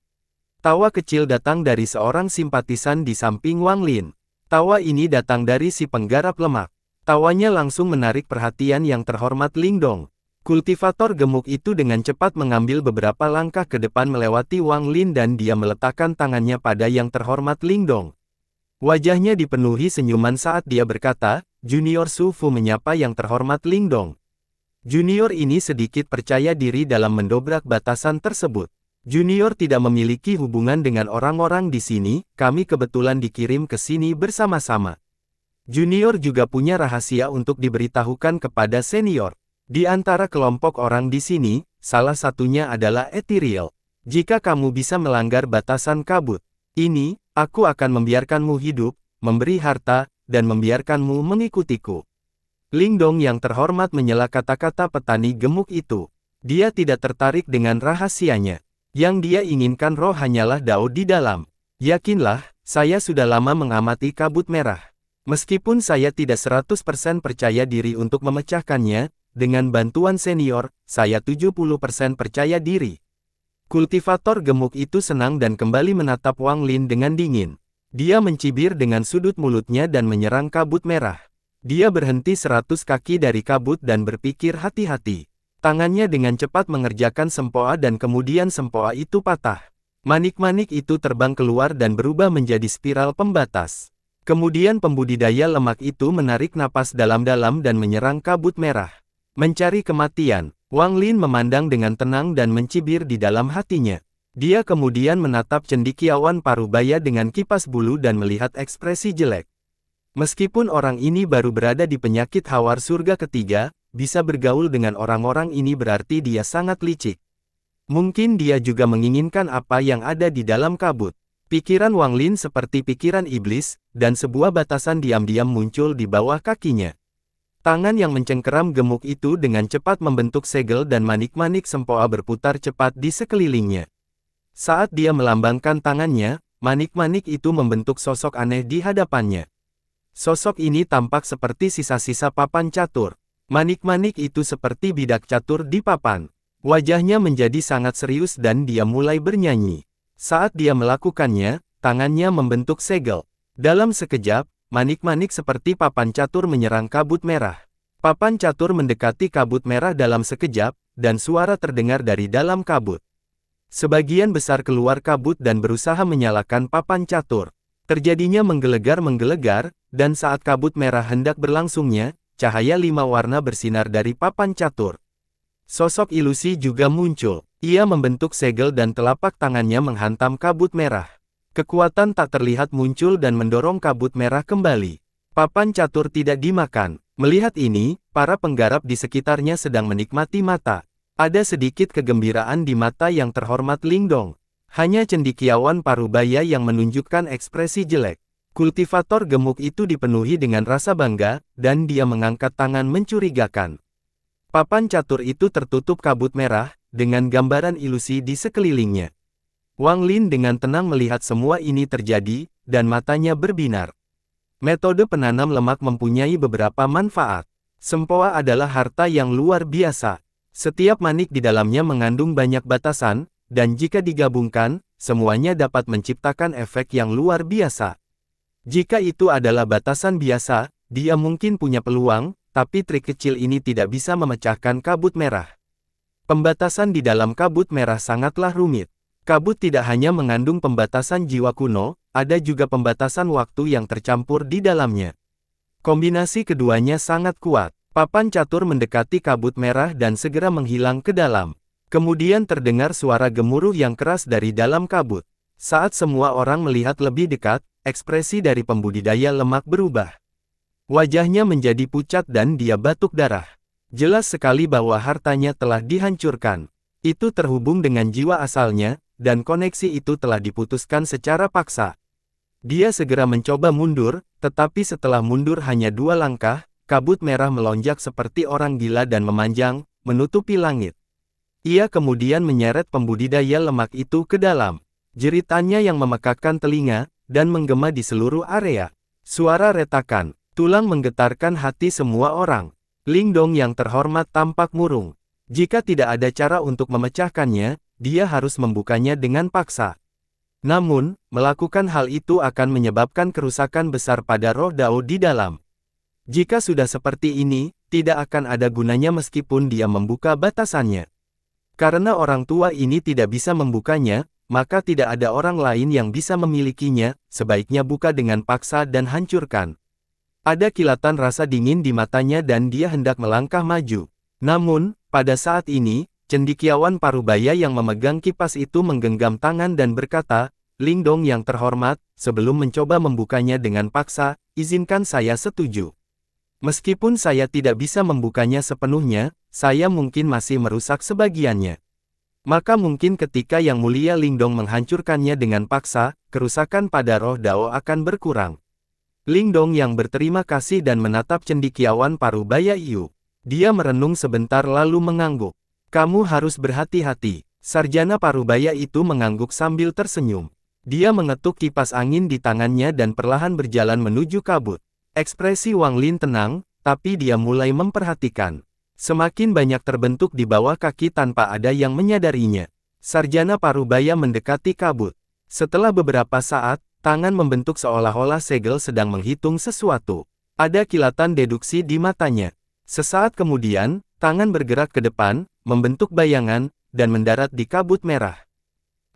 Tawa kecil datang dari seorang simpatisan di samping Wang Lin. Tawa ini datang dari si penggarap lemak. Tawanya langsung menarik perhatian yang terhormat Lingdong. Kultivator gemuk itu dengan cepat mengambil beberapa langkah ke depan melewati Wang Lin dan dia meletakkan tangannya pada yang terhormat Lingdong. Wajahnya dipenuhi senyuman saat dia berkata, "Junior Su Fu menyapa yang terhormat Lingdong." Junior ini sedikit percaya diri dalam mendobrak batasan tersebut. "Junior tidak memiliki hubungan dengan orang-orang di sini, kami kebetulan dikirim ke sini bersama-sama. Junior juga punya rahasia untuk diberitahukan kepada senior. Di antara kelompok orang di sini, salah satunya adalah Ethereal. Jika kamu bisa melanggar batasan kabut ini, aku akan membiarkanmu hidup, memberi harta, dan membiarkanmu mengikutiku." Lingdong yang terhormat menyela kata-kata petani gemuk itu. Dia tidak tertarik dengan rahasianya. Yang dia inginkan roh hanyalah Dao di dalam. "Yakinlah, saya sudah lama mengamati kabut merah. Meskipun saya tidak 100% percaya diri untuk memecahkannya, dengan bantuan senior, saya 70% percaya diri." Kultivator gemuk itu senang dan kembali menatap Wang Lin dengan dingin. Dia mencibir dengan sudut mulutnya dan menyerang kabut merah. Dia berhenti 100 kaki dari kabut dan berpikir hati-hati. Tangannya dengan cepat mengerjakan sempoa dan kemudian sempoa itu patah. Manik-manik itu terbang keluar dan berubah menjadi spiral pembatas. Kemudian pembudidaya lemak itu menarik napas dalam-dalam dan menyerang kabut merah. Mencari kematian, Wang Lin memandang dengan tenang dan mencibir di dalam hatinya. Dia kemudian menatap cendekiawan parubaya dengan kipas bulu dan melihat ekspresi jelek. Meskipun orang ini baru berada di penyakit hawar surga ketiga, bisa bergaul dengan orang-orang ini berarti dia sangat licik. Mungkin dia juga menginginkan apa yang ada di dalam kabut. Pikiran Wang Lin seperti pikiran iblis, dan sebuah batasan diam-diam muncul di bawah kakinya. Tangan yang mencengkeram gemuk itu dengan cepat membentuk segel dan manik-manik sempoa berputar cepat di sekelilingnya. Saat dia melambangkan tangannya, manik-manik itu membentuk sosok aneh di hadapannya. Sosok ini tampak seperti sisa-sisa papan catur. Manik-manik itu seperti bidak catur di papan. Wajahnya menjadi sangat serius dan dia mulai bernyanyi. Saat dia melakukannya, tangannya membentuk segel. Dalam sekejap, manik-manik seperti papan catur menyerang kabut merah. Papan catur mendekati kabut merah dalam sekejap, dan suara terdengar dari dalam kabut. Sebagian besar keluar kabut dan berusaha menyalakan papan catur. Terjadinya menggelegar-menggelegar, dan saat kabut merah hendak berlangsungnya, cahaya 5 warna bersinar dari papan catur. Sosok ilusi juga muncul. Ia membentuk segel dan telapak tangannya menghantam kabut merah. Kekuatan tak terlihat muncul dan mendorong kabut merah kembali. Papan catur tidak dimakan. Melihat ini, para penggarap di sekitarnya sedang menikmati mata. Ada sedikit kegembiraan di mata yang terhormat Lingdong. Hanya cendekiawan parubaya yang menunjukkan ekspresi jelek. Kultivator gemuk itu dipenuhi dengan rasa bangga, dan dia mengangkat tangan mencurigakan. Papan catur itu tertutup kabut merah, dengan gambaran ilusi di sekelilingnya. Wang Lin dengan tenang melihat semua ini terjadi, dan matanya berbinar. Metode penanam lemak mempunyai beberapa manfaat. Sempoa adalah harta yang luar biasa. Setiap manik di dalamnya mengandung banyak batasan, dan jika digabungkan, semuanya dapat menciptakan efek yang luar biasa. Jika itu adalah batasan biasa, dia mungkin punya peluang, tapi trik kecil ini tidak bisa memecahkan kabut merah. Pembatasan di dalam kabut merah sangatlah rumit. Kabut tidak hanya mengandung pembatasan jiwa kuno, ada juga pembatasan waktu yang tercampur di dalamnya. Kombinasi keduanya sangat kuat. Papan catur mendekati kabut merah dan segera menghilang ke dalam. Kemudian terdengar suara gemuruh yang keras dari dalam kabut. Saat semua orang melihat lebih dekat, ekspresi dari pembudidaya lemak berubah. Wajahnya menjadi pucat dan dia batuk darah. Jelas sekali bahwa hartanya telah dihancurkan. Itu terhubung dengan jiwa asalnya, dan koneksi itu telah diputuskan secara paksa. Dia segera mencoba mundur, tetapi setelah mundur hanya 2 langkah, kabut merah melonjak seperti orang gila dan memanjang, menutupi langit. Ia kemudian menyeret pembudidaya lemak itu ke dalam. Jeritannya yang memekakkan telinga, dan menggema di seluruh area. Suara retakan, tulang menggetarkan hati semua orang. Lingdong yang terhormat tampak murung. Jika tidak ada cara untuk memecahkannya, dia harus membukanya dengan paksa. Namun, melakukan hal itu akan menyebabkan kerusakan besar pada roh Dao di dalam. Jika sudah seperti ini, tidak akan ada gunanya meskipun dia membuka batasannya. Karena orang tua ini tidak bisa membukanya, maka tidak ada orang lain yang bisa memilikinya, sebaiknya buka dengan paksa dan hancurkan. Ada kilatan rasa dingin di matanya dan dia hendak melangkah maju. Namun, pada saat ini, cendekiawan parubaya yang memegang kipas itu menggenggam tangan dan berkata, Lingdong yang terhormat, sebelum mencoba membukanya dengan paksa, izinkan saya setuju. Meskipun saya tidak bisa membukanya sepenuhnya, saya mungkin masih merusak sebagiannya. Maka mungkin ketika Yang Mulia Lingdong menghancurkannya dengan paksa, kerusakan pada roh Dao akan berkurang. Lingdong yang berterima kasih dan menatap cendekiawan parubaya Yu. Dia merenung sebentar lalu mengangguk. Kamu harus berhati-hati. Sarjana parubaya itu mengangguk sambil tersenyum. Dia mengetuk kipas angin di tangannya dan perlahan berjalan menuju kabut. Ekspresi Wang Lin tenang, tapi dia mulai memperhatikan. Semakin banyak terbentuk di bawah kaki tanpa ada yang menyadarinya. Sarjana parubaya mendekati kabut. Setelah beberapa saat, tangan membentuk seolah-olah segel sedang menghitung sesuatu. Ada kilatan deduksi di matanya. Sesaat kemudian, tangan bergerak ke depan, membentuk bayangan, dan mendarat di kabut merah.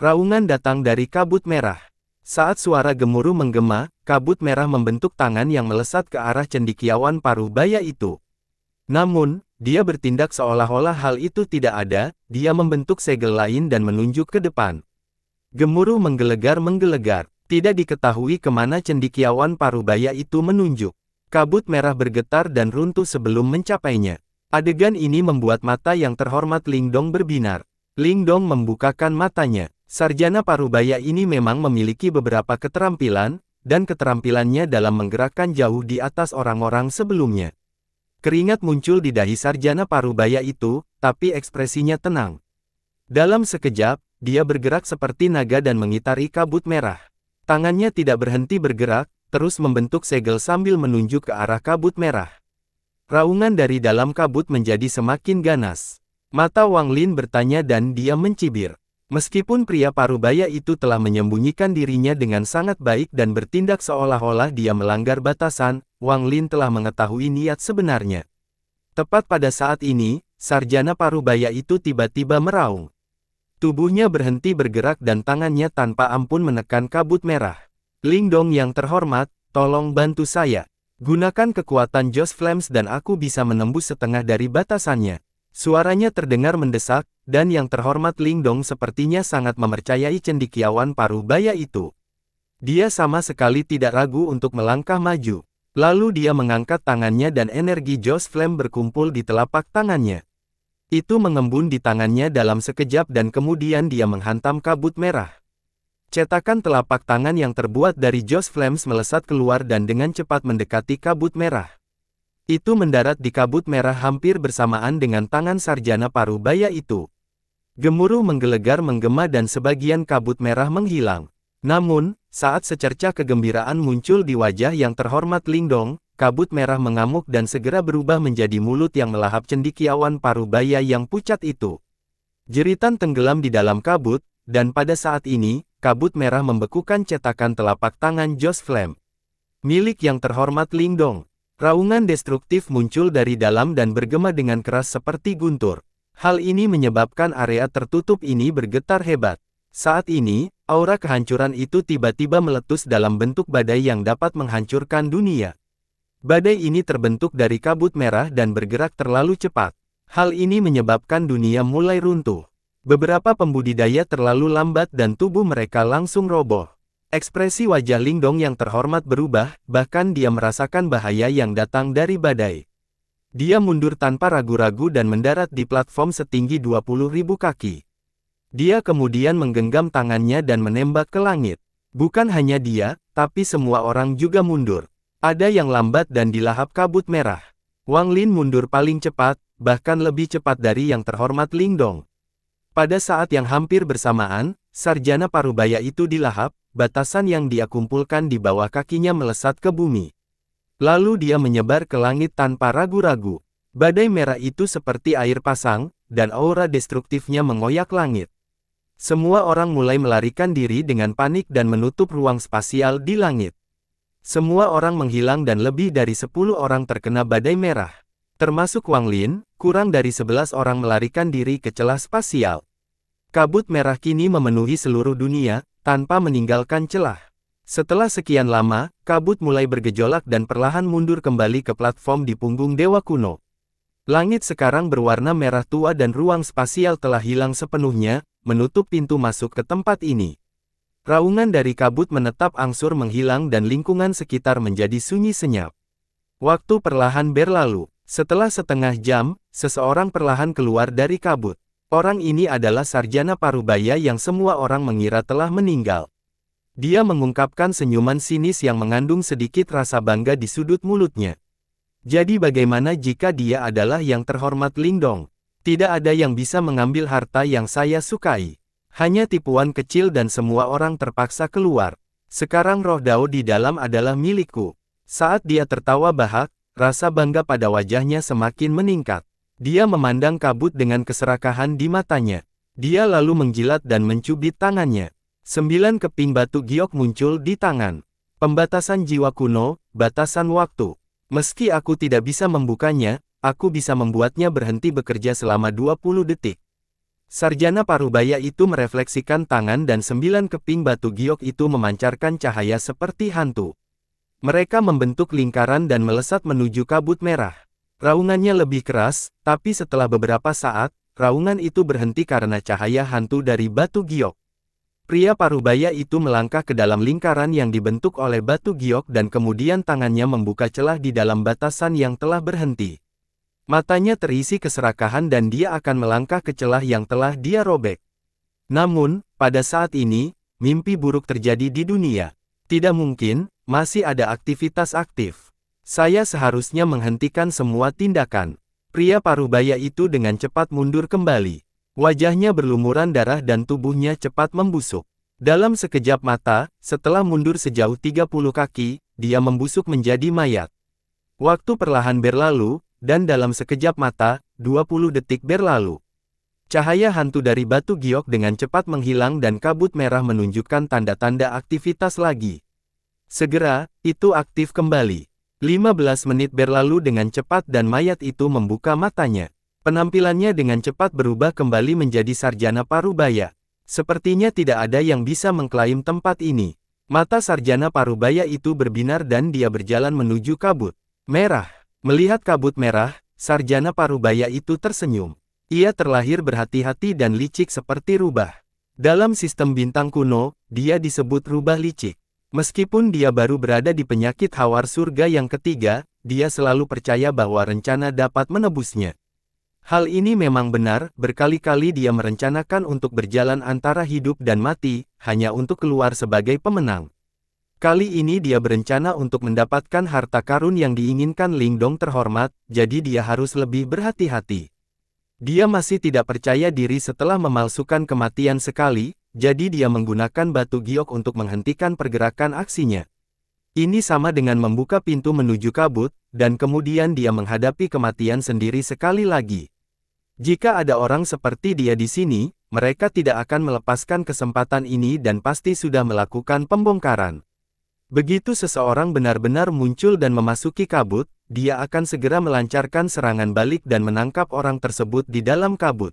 Raungan datang dari kabut merah. Saat suara gemuruh menggema, kabut merah membentuk tangan yang melesat ke arah cendekiawan Parubaya itu. Namun, dia bertindak seolah-olah hal itu tidak ada, dia membentuk segel lain dan menunjuk ke depan. Gemuruh menggelegar-menggelegar. Tidak diketahui kemana cendekiawan Parubaya itu menunjuk. Kabut merah bergetar dan runtuh sebelum mencapainya. Adegan ini membuat mata yang terhormat Lingdong berbinar. Lingdong membukakan matanya. Sarjana Parubaya ini memang memiliki beberapa keterampilan, dan keterampilannya dalam menggerakkan jauh di atas orang-orang sebelumnya. Keringat muncul di dahi sarjana Parubaya itu, tapi ekspresinya tenang. Dalam sekejap, dia bergerak seperti naga dan mengitari kabut merah. Tangannya tidak berhenti bergerak, terus membentuk segel sambil menunjuk ke arah kabut merah. Raungan dari dalam kabut menjadi semakin ganas. Mata Wang Lin bertanya dan dia mencibir. Meskipun pria Parubaya itu telah menyembunyikan dirinya dengan sangat baik dan bertindak seolah-olah dia melanggar batasan, Wang Lin telah mengetahui niat sebenarnya. Tepat pada saat ini, sarjana Parubaya itu tiba-tiba meraung. Tubuhnya berhenti bergerak dan tangannya tanpa ampun menekan kabut merah. Lingdong yang terhormat, tolong bantu saya. Gunakan kekuatan Joss Flames dan aku bisa menembus setengah dari batasannya. Suaranya terdengar mendesak, dan yang terhormat Lingdong sepertinya sangat mempercayai cendekiawan Parubaya itu. Dia sama sekali tidak ragu untuk melangkah maju. Lalu dia mengangkat tangannya dan energi Joss Flame berkumpul di telapak tangannya. Itu mengembun di tangannya dalam sekejap dan kemudian dia menghantam kabut merah. Cetakan telapak tangan yang terbuat dari Joss Flames melesat keluar dan dengan cepat mendekati kabut merah. Itu mendarat di kabut merah hampir bersamaan dengan tangan sarjana Parubaya itu. Gemuruh menggelegar menggema dan sebagian kabut merah menghilang. Namun, saat secercah kegembiraan muncul di wajah yang terhormat Lingdong, kabut merah mengamuk dan segera berubah menjadi mulut yang melahap cendekiawan Parubaya yang pucat itu. Jeritan tenggelam di dalam kabut, dan pada saat ini, kabut merah membekukan cetakan telapak tangan Joss Flame. Milik yang terhormat Lingdong. Raungan destruktif muncul dari dalam dan bergema dengan keras seperti guntur. Hal ini menyebabkan area tertutup ini bergetar hebat. Saat ini, aura kehancuran itu tiba-tiba meletus dalam bentuk badai yang dapat menghancurkan dunia. Badai ini terbentuk dari kabut merah dan bergerak terlalu cepat. Hal ini menyebabkan dunia mulai runtuh. Beberapa pembudidaya terlalu lambat dan tubuh mereka langsung roboh. Ekspresi wajah Lingdong yang terhormat berubah, bahkan dia merasakan bahaya yang datang dari badai. Dia mundur tanpa ragu-ragu dan mendarat di platform setinggi 20.000 kaki. Dia kemudian menggenggam tangannya dan menembak ke langit. Bukan hanya dia, tapi semua orang juga mundur. Ada yang lambat dan dilahap kabut merah. Wang Lin mundur paling cepat, bahkan lebih cepat dari yang terhormat Lingdong. Pada saat yang hampir bersamaan, sarjana Parubaya itu dilahap, batasan yang dia kumpulkan di bawah kakinya melesat ke bumi. Lalu dia menyebar ke langit tanpa ragu-ragu. Badai merah itu seperti air pasang, dan aura destruktifnya mengoyak langit. Semua orang mulai melarikan diri dengan panik dan menutup ruang spasial di langit. Semua orang menghilang dan lebih dari 10 orang terkena badai merah. Termasuk Wang Lin, kurang dari 11 orang melarikan diri ke celah spasial. Kabut merah kini memenuhi seluruh dunia, tanpa meninggalkan celah. Setelah sekian lama, kabut mulai bergejolak dan perlahan mundur kembali ke platform di punggung Dewa Kuno. Langit sekarang berwarna merah tua dan ruang spasial telah hilang sepenuhnya, menutup pintu masuk ke tempat ini. Raungan dari kabut menetap angsur menghilang dan lingkungan sekitar menjadi sunyi senyap. Waktu perlahan berlalu. Setelah setengah jam, seseorang perlahan keluar dari kabut. Orang ini adalah sarjana Parubaya yang semua orang mengira telah meninggal. Dia mengungkapkan senyuman sinis yang mengandung sedikit rasa bangga di sudut mulutnya. Jadi bagaimana jika dia adalah yang terhormat Lingdong? Tidak ada yang bisa mengambil harta yang saya sukai. Hanya tipuan kecil dan semua orang terpaksa keluar. Sekarang roh Dao di dalam adalah milikku. Saat dia tertawa bahak, rasa bangga pada wajahnya semakin meningkat. Dia memandang kabut dengan keserakahan di matanya. Dia lalu menjilat dan mencubit tangannya. 9 keping batu giok muncul di tangan. Pembatasan jiwa kuno, batasan waktu. Meski aku tidak bisa membukanya, aku bisa membuatnya berhenti bekerja selama 20 detik. Sarjana Parubaya itu merefleksikan tangan dan 9 keping batu giok itu memancarkan cahaya seperti hantu. Mereka membentuk lingkaran dan melesat menuju kabut merah. Raungannya lebih keras, tapi setelah beberapa saat, raungan itu berhenti karena cahaya hantu dari batu giok. Pria Parubaya itu melangkah ke dalam lingkaran yang dibentuk oleh batu giok dan kemudian tangannya membuka celah di dalam batasan yang telah berhenti. Matanya terisi keserakahan dan dia akan melangkah ke celah yang telah dia robek. Namun, pada saat ini, mimpi buruk terjadi di dunia. Tidak mungkin, masih ada aktivitas aktif. Saya seharusnya menghentikan semua tindakan. Pria Parubaya itu dengan cepat mundur kembali. Wajahnya berlumuran darah dan tubuhnya cepat membusuk. Dalam sekejap mata, setelah mundur sejauh 30 kaki, dia membusuk menjadi mayat. Waktu perlahan berlalu, dan dalam sekejap mata, 20 detik berlalu. Cahaya hantu dari batu giok dengan cepat menghilang dan kabut merah menunjukkan tanda-tanda aktivitas lagi. Segera, itu aktif kembali. 15 menit berlalu dengan cepat dan mayat itu membuka matanya. Penampilannya dengan cepat berubah kembali menjadi sarjana Parubaya. Sepertinya tidak ada yang bisa mengklaim tempat ini. Mata sarjana Parubaya itu berbinar dan dia berjalan menuju kabut merah. Melihat kabut merah, sarjana Parubaya itu tersenyum. Ia terlahir berhati-hati dan licik seperti rubah. Dalam sistem bintang kuno, dia disebut rubah licik. Meskipun dia baru berada di penyakit hawar surga yang ketiga, dia selalu percaya bahwa rencana dapat menebusnya. Hal ini memang benar, berkali-kali dia merencanakan untuk berjalan antara hidup dan mati, hanya untuk keluar sebagai pemenang. Kali ini dia berencana untuk mendapatkan harta karun yang diinginkan Lingdong terhormat, jadi dia harus lebih berhati-hati. Dia masih tidak percaya diri setelah memalsukan kematian sekali, jadi dia menggunakan batu giok untuk menghentikan pergerakan aksinya. Ini sama dengan membuka pintu menuju kabut, dan kemudian dia menghadapi kematian sendiri sekali lagi. Jika ada orang seperti dia di sini, mereka tidak akan melepaskan kesempatan ini dan pasti sudah melakukan pembongkaran. Begitu seseorang benar-benar muncul dan memasuki kabut, dia akan segera melancarkan serangan balik dan menangkap orang tersebut di dalam kabut.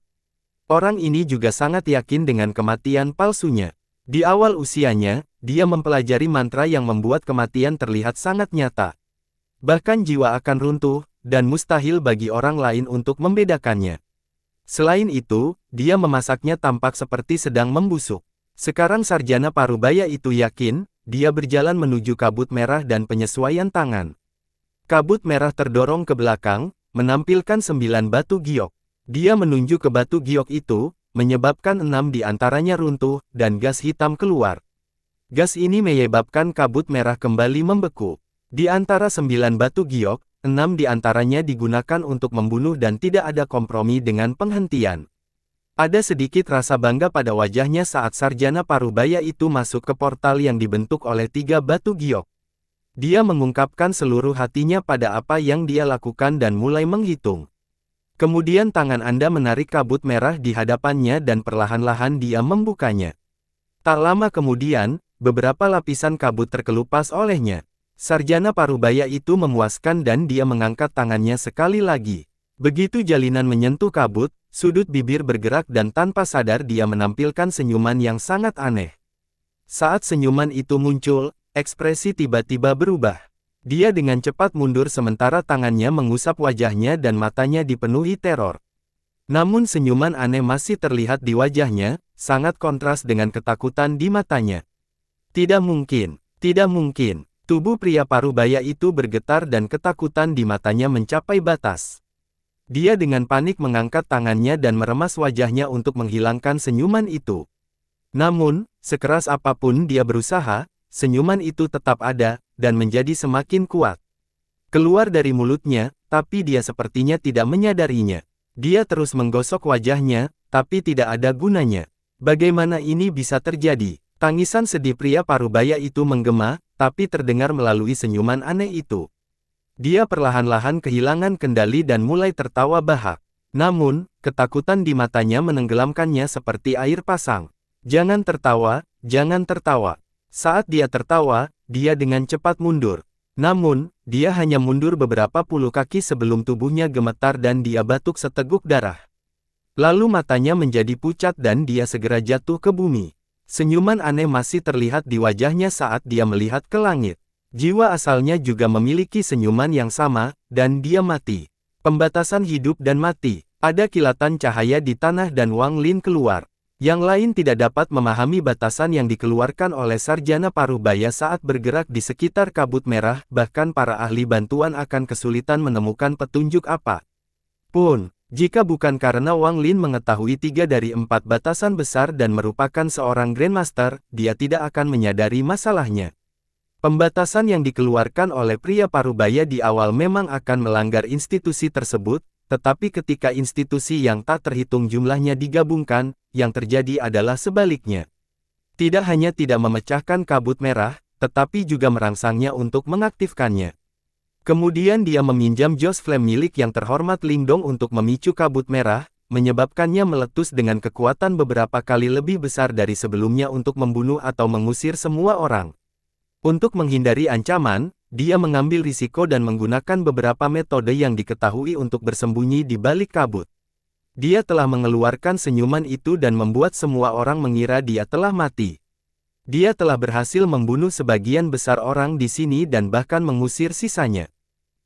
Orang ini juga sangat yakin dengan kematian palsunya. Di awal usianya, dia mempelajari mantra yang membuat kematian terlihat sangat nyata. Bahkan jiwa akan runtuh, dan mustahil bagi orang lain untuk membedakannya. Selain itu, dia memasaknya tampak seperti sedang membusuk. Sekarang sarjana Parubaya itu yakin, dia berjalan menuju kabut merah dan penyesuaian tangan. Kabut merah terdorong ke belakang, menampilkan 9 batu giok. Dia menunjuk ke batu giok itu, menyebabkan 6 di antaranya runtuh, dan gas hitam keluar. Gas ini menyebabkan kabut merah kembali membeku. Di antara 9 batu giok, 6 di antaranya digunakan untuk membunuh dan tidak ada kompromi dengan penghentian. Ada sedikit rasa bangga pada wajahnya saat sarjana Parubaya itu masuk ke portal yang dibentuk oleh 3 batu giok. Dia mengungkapkan seluruh hatinya pada apa yang dia lakukan dan mulai menghitung. Kemudian tangan Anda menarik kabut merah di hadapannya dan perlahan-lahan dia membukanya. Tak lama kemudian, beberapa lapisan kabut terkelupas olehnya. Sarjana Parubaya itu memuaskan dan dia mengangkat tangannya sekali lagi. Begitu jalinan menyentuh kabut, sudut bibir bergerak dan tanpa sadar dia menampilkan senyuman yang sangat aneh. Saat senyuman itu muncul, ekspresi tiba-tiba berubah. Dia dengan cepat mundur sementara tangannya mengusap wajahnya dan matanya dipenuhi teror. Namun senyuman aneh masih terlihat di wajahnya, sangat kontras dengan ketakutan di matanya. Tidak mungkin, tidak mungkin. Tubuh pria Parubaya itu bergetar dan ketakutan di matanya mencapai batas. Dia dengan panik mengangkat tangannya dan meremas wajahnya untuk menghilangkan senyuman itu. Namun, sekeras apapun dia berusaha, senyuman itu tetap ada, dan menjadi semakin kuat. Keluar dari mulutnya, tapi dia sepertinya tidak menyadarinya. Dia terus menggosok wajahnya, tapi tidak ada gunanya. Bagaimana ini bisa terjadi? Tangisan sedih pria Parubaya itu menggema, tapi terdengar melalui senyuman aneh itu. Dia perlahan-lahan kehilangan kendali dan mulai tertawa bahak. Namun, ketakutan di matanya menenggelamkannya seperti air pasang. Jangan tertawa, jangan tertawa. Saat dia tertawa, dia dengan cepat mundur. Namun, dia hanya mundur beberapa puluh kaki sebelum tubuhnya gemetar dan dia batuk seteguk darah. Lalu matanya menjadi pucat dan dia segera jatuh ke bumi. Senyuman aneh masih terlihat di wajahnya saat dia melihat ke langit. Jiwa asalnya juga memiliki senyuman yang sama, dan dia mati. Pembatasan hidup dan mati. Ada kilatan cahaya di tanah dan Wang Lin keluar. Yang lain tidak dapat memahami batasan yang dikeluarkan oleh sarjana parubaya saat bergerak di sekitar kabut merah, bahkan para ahli bantuan akan kesulitan menemukan petunjuk apa pun. Jika bukan karena Wang Lin mengetahui 3 dari 4 batasan besar dan merupakan seorang Grandmaster, dia tidak akan menyadari masalahnya. Pembatasan yang dikeluarkan oleh pria parubaya di awal memang akan melanggar institusi tersebut, tetapi ketika institusi yang tak terhitung jumlahnya digabungkan, yang terjadi adalah sebaliknya. Tidak hanya tidak memecahkan kabut merah, tetapi juga merangsangnya untuk mengaktifkannya. Kemudian dia meminjam Jos Flame milik yang terhormat Lingdong untuk memicu kabut merah, menyebabkannya meletus dengan kekuatan beberapa kali lebih besar dari sebelumnya untuk membunuh atau mengusir semua orang. Untuk menghindari ancaman, dia mengambil risiko dan menggunakan beberapa metode yang diketahui untuk bersembunyi di balik kabut. Dia telah mengeluarkan senyuman itu dan membuat semua orang mengira dia telah mati. Dia telah berhasil membunuh sebagian besar orang di sini dan bahkan mengusir sisanya.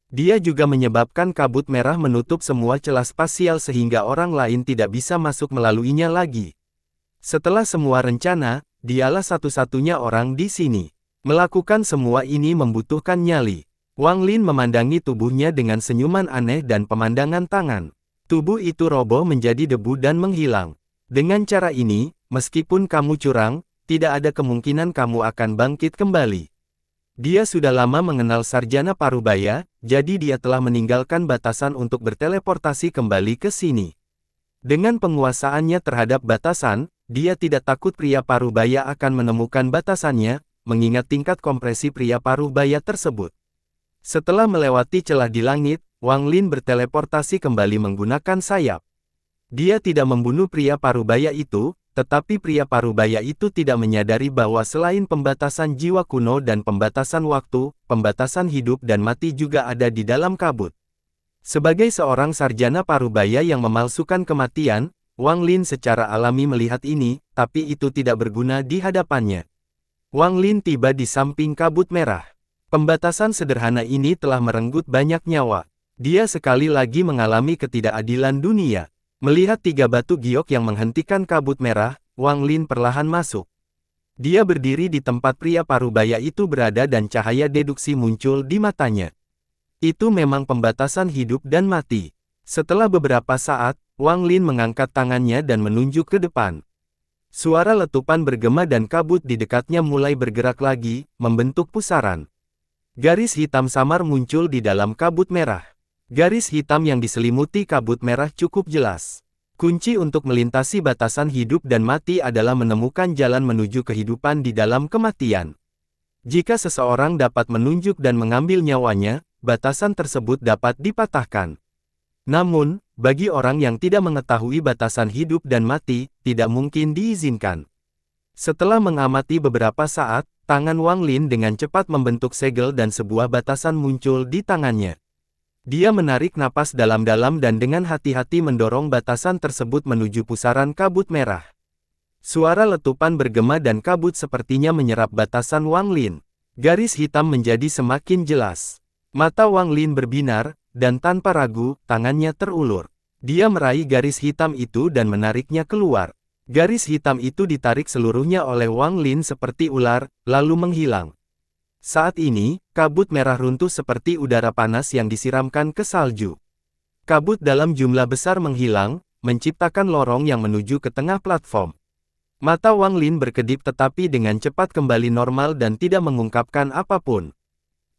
Dia juga menyebabkan kabut merah menutup semua celah spasial sehingga orang lain tidak bisa masuk melaluinya lagi. Setelah semua rencana, dialah satu-satunya orang di sini. Melakukan semua ini membutuhkan nyali. Wang Lin memandangi tubuhnya dengan senyuman aneh dan pemandangan tangan. Tubuh itu roboh menjadi debu dan menghilang. Dengan cara ini, meskipun kamu curang, tidak ada kemungkinan kamu akan bangkit kembali. Dia sudah lama mengenal sarjana parubaya, jadi dia telah meninggalkan batasan untuk berteleportasi kembali ke sini. Dengan penguasaannya terhadap batasan, dia tidak takut pria parubaya akan menemukan batasannya, mengingat tingkat kompresi pria parubaya tersebut. Setelah melewati celah di langit, Wang Lin berteleportasi kembali menggunakan sayap. Dia tidak membunuh pria parubaya itu, tetapi pria parubaya itu tidak menyadari bahwa selain pembatasan jiwa kuno dan pembatasan waktu, pembatasan hidup dan mati juga ada di dalam kabut. Sebagai seorang sarjana parubaya yang memalsukan kematian, Wang Lin secara alami melihat ini, tapi itu tidak berguna di hadapannya. Wang Lin tiba di samping kabut merah. Pembatasan sederhana ini telah merenggut banyak nyawa. Dia sekali lagi mengalami ketidakadilan dunia. Melihat 3 batu giok yang menghentikan kabut merah, Wang Lin perlahan masuk. Dia berdiri di tempat pria parubaya itu berada dan cahaya deduksi muncul di matanya. Itu memang pembatasan hidup dan mati. Setelah beberapa saat, Wang Lin mengangkat tangannya dan menunjuk ke depan. Suara letupan bergema dan kabut di dekatnya mulai bergerak lagi, membentuk pusaran. Garis hitam samar muncul di dalam kabut merah. Garis hitam yang diselimuti kabut merah cukup jelas. Kunci untuk melintasi batasan hidup dan mati adalah menemukan jalan menuju kehidupan di dalam kematian. Jika seseorang dapat menunjuk dan mengambil nyawanya, batasan tersebut dapat dipatahkan. Namun, bagi orang yang tidak mengetahui batasan hidup dan mati, tidak mungkin diizinkan. Setelah mengamati beberapa saat, tangan Wang Lin dengan cepat membentuk segel dan sebuah batasan muncul di tangannya. Dia menarik napas dalam-dalam dan dengan hati-hati mendorong batasan tersebut menuju pusaran kabut merah. Suara letupan bergema dan kabut sepertinya menyerap batasan Wang Lin. Garis hitam menjadi semakin jelas. Mata Wang Lin berbinar, dan tanpa ragu, tangannya terulur. Dia meraih garis hitam itu dan menariknya keluar. Garis hitam itu ditarik seluruhnya oleh Wang Lin seperti ular, lalu menghilang. Saat ini, kabut merah runtuh seperti udara panas yang disiramkan ke salju. Kabut dalam jumlah besar menghilang, menciptakan lorong yang menuju ke tengah platform. Mata Wang Lin berkedip tetapi dengan cepat kembali normal dan tidak mengungkapkan apapun.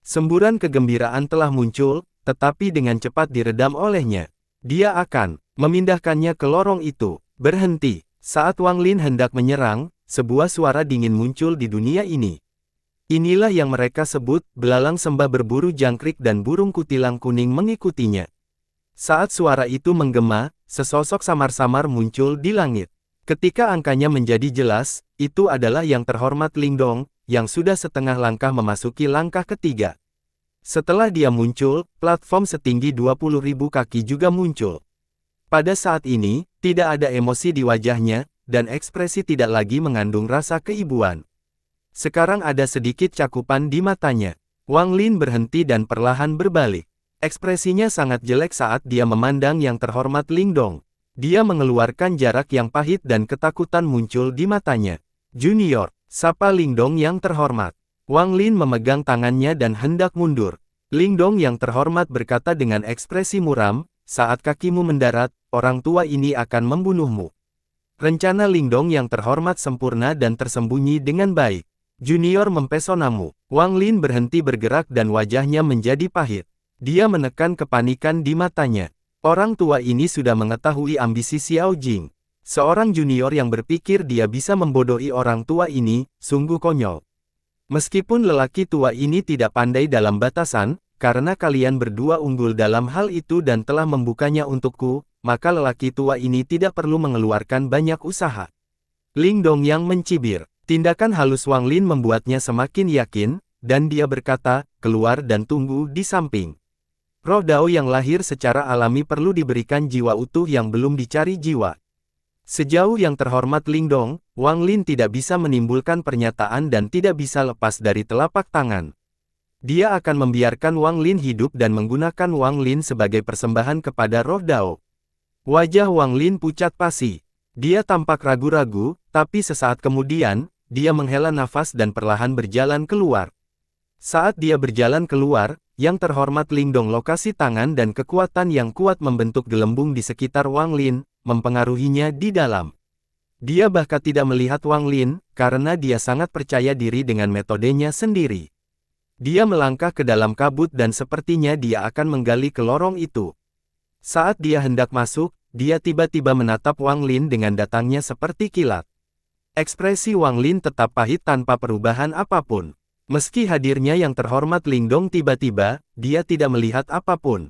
Semburan kegembiraan telah muncul, tetapi dengan cepat diredam olehnya. Dia akan memindahkannya ke lorong itu. Berhenti. Saat Wang Lin hendak menyerang, sebuah suara dingin muncul di dunia ini. Inilah yang mereka sebut, belalang sembah berburu jangkrik dan burung kutilang kuning mengikutinya. Saat suara itu menggema, sesosok samar-samar muncul di langit. Ketika angkanya menjadi jelas, itu adalah yang terhormat Lingdong, yang sudah setengah langkah memasuki langkah ketiga. Setelah dia muncul, platform setinggi 20.000 kaki juga muncul. Pada saat ini, tidak ada emosi di wajahnya, dan ekspresi tidak lagi mengandung rasa keibuan. Sekarang ada sedikit cakupan di matanya. Wang Lin berhenti dan perlahan berbalik. Ekspresinya sangat jelek saat dia memandang yang terhormat Lingdong. Dia mengeluarkan jarak yang pahit dan ketakutan muncul di matanya. Junior, sapa Lingdong yang terhormat. Wang Lin memegang tangannya dan hendak mundur. Lingdong yang terhormat berkata dengan ekspresi muram, saat kakimu mendarat, orang tua ini akan membunuhmu. Rencana Lingdong yang terhormat sempurna dan tersembunyi dengan baik. Junior mempesonamu. Wang Lin berhenti bergerak dan wajahnya menjadi pahit. Dia menekan kepanikan di matanya. Orang tua ini sudah mengetahui ambisi Xiao Jing. Seorang junior yang berpikir dia bisa membodohi orang tua ini, sungguh konyol. Meskipun lelaki tua ini tidak pandai dalam batasan, karena kalian berdua unggul dalam hal itu dan telah membukanya untukku, maka lelaki tua ini tidak perlu mengeluarkan banyak usaha. Lingdong yang mencibir. Tindakan halus Wang Lin membuatnya semakin yakin, dan dia berkata, keluar dan tunggu di samping. Roh Dao yang lahir secara alami perlu diberikan jiwa utuh yang belum dicari jiwa. Sejauh yang terhormat Lingdong, Wang Lin tidak bisa menimbulkan pernyataan dan tidak bisa lepas dari telapak tangan. Dia akan membiarkan Wang Lin hidup dan menggunakan Wang Lin sebagai persembahan kepada Roh Dao. Wajah Wang Lin pucat pasi. Dia tampak ragu-ragu, tapi sesaat kemudian, dia menghela nafas dan perlahan berjalan keluar. Saat dia berjalan keluar, yang terhormat Lingdong lokasi tangan dan kekuatan yang kuat membentuk gelembung di sekitar Wang Lin, mempengaruhinya di dalam. Dia bahkan tidak melihat Wang Lin, karena dia sangat percaya diri dengan metodenya sendiri. Dia melangkah ke dalam kabut dan sepertinya dia akan menggali ke lorong itu. Saat dia hendak masuk, dia tiba-tiba menatap Wang Lin dengan datangnya seperti kilat. Ekspresi Wang Lin tetap pahit tanpa perubahan apapun. Meski hadirnya yang terhormat Lingdong tiba-tiba, dia tidak melihat apapun.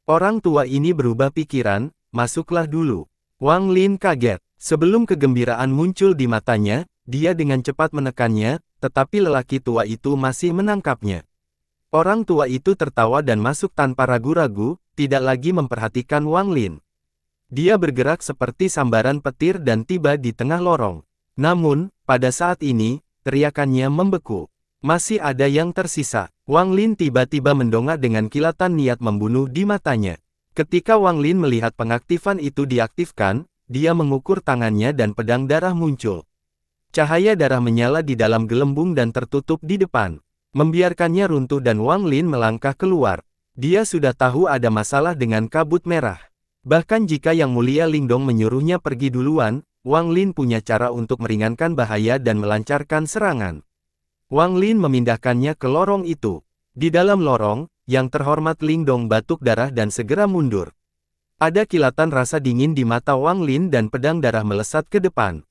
Orang tua ini berubah pikiran, masuklah dulu. Wang Lin kaget. Sebelum kegembiraan muncul di matanya, dia dengan cepat menekannya, tetapi lelaki tua itu masih menangkapnya. Orang tua itu tertawa dan masuk tanpa ragu-ragu, tidak lagi memperhatikan Wang Lin. Dia bergerak seperti sambaran petir dan tiba di tengah lorong. Namun, pada saat ini, teriakannya membeku. Masih ada yang tersisa. Wang Lin tiba-tiba mendongak dengan kilatan niat membunuh di matanya. Ketika Wang Lin melihat pengaktifan itu diaktifkan, dia mengukur tangannya dan pedang darah muncul. Cahaya darah menyala di dalam gelembung dan tertutup di depan. Membiarkannya runtuh dan Wang Lin melangkah keluar. Dia sudah tahu ada masalah dengan kabut merah. Bahkan jika Yang Mulia Lingdong menyuruhnya pergi duluan, Wang Lin punya cara untuk meringankan bahaya dan melancarkan serangan. Wang Lin memindahkannya ke lorong itu. Di dalam lorong, yang terhormat Lingdong batuk darah dan segera mundur. Ada kilatan rasa dingin di mata Wang Lin dan pedang darah melesat ke depan.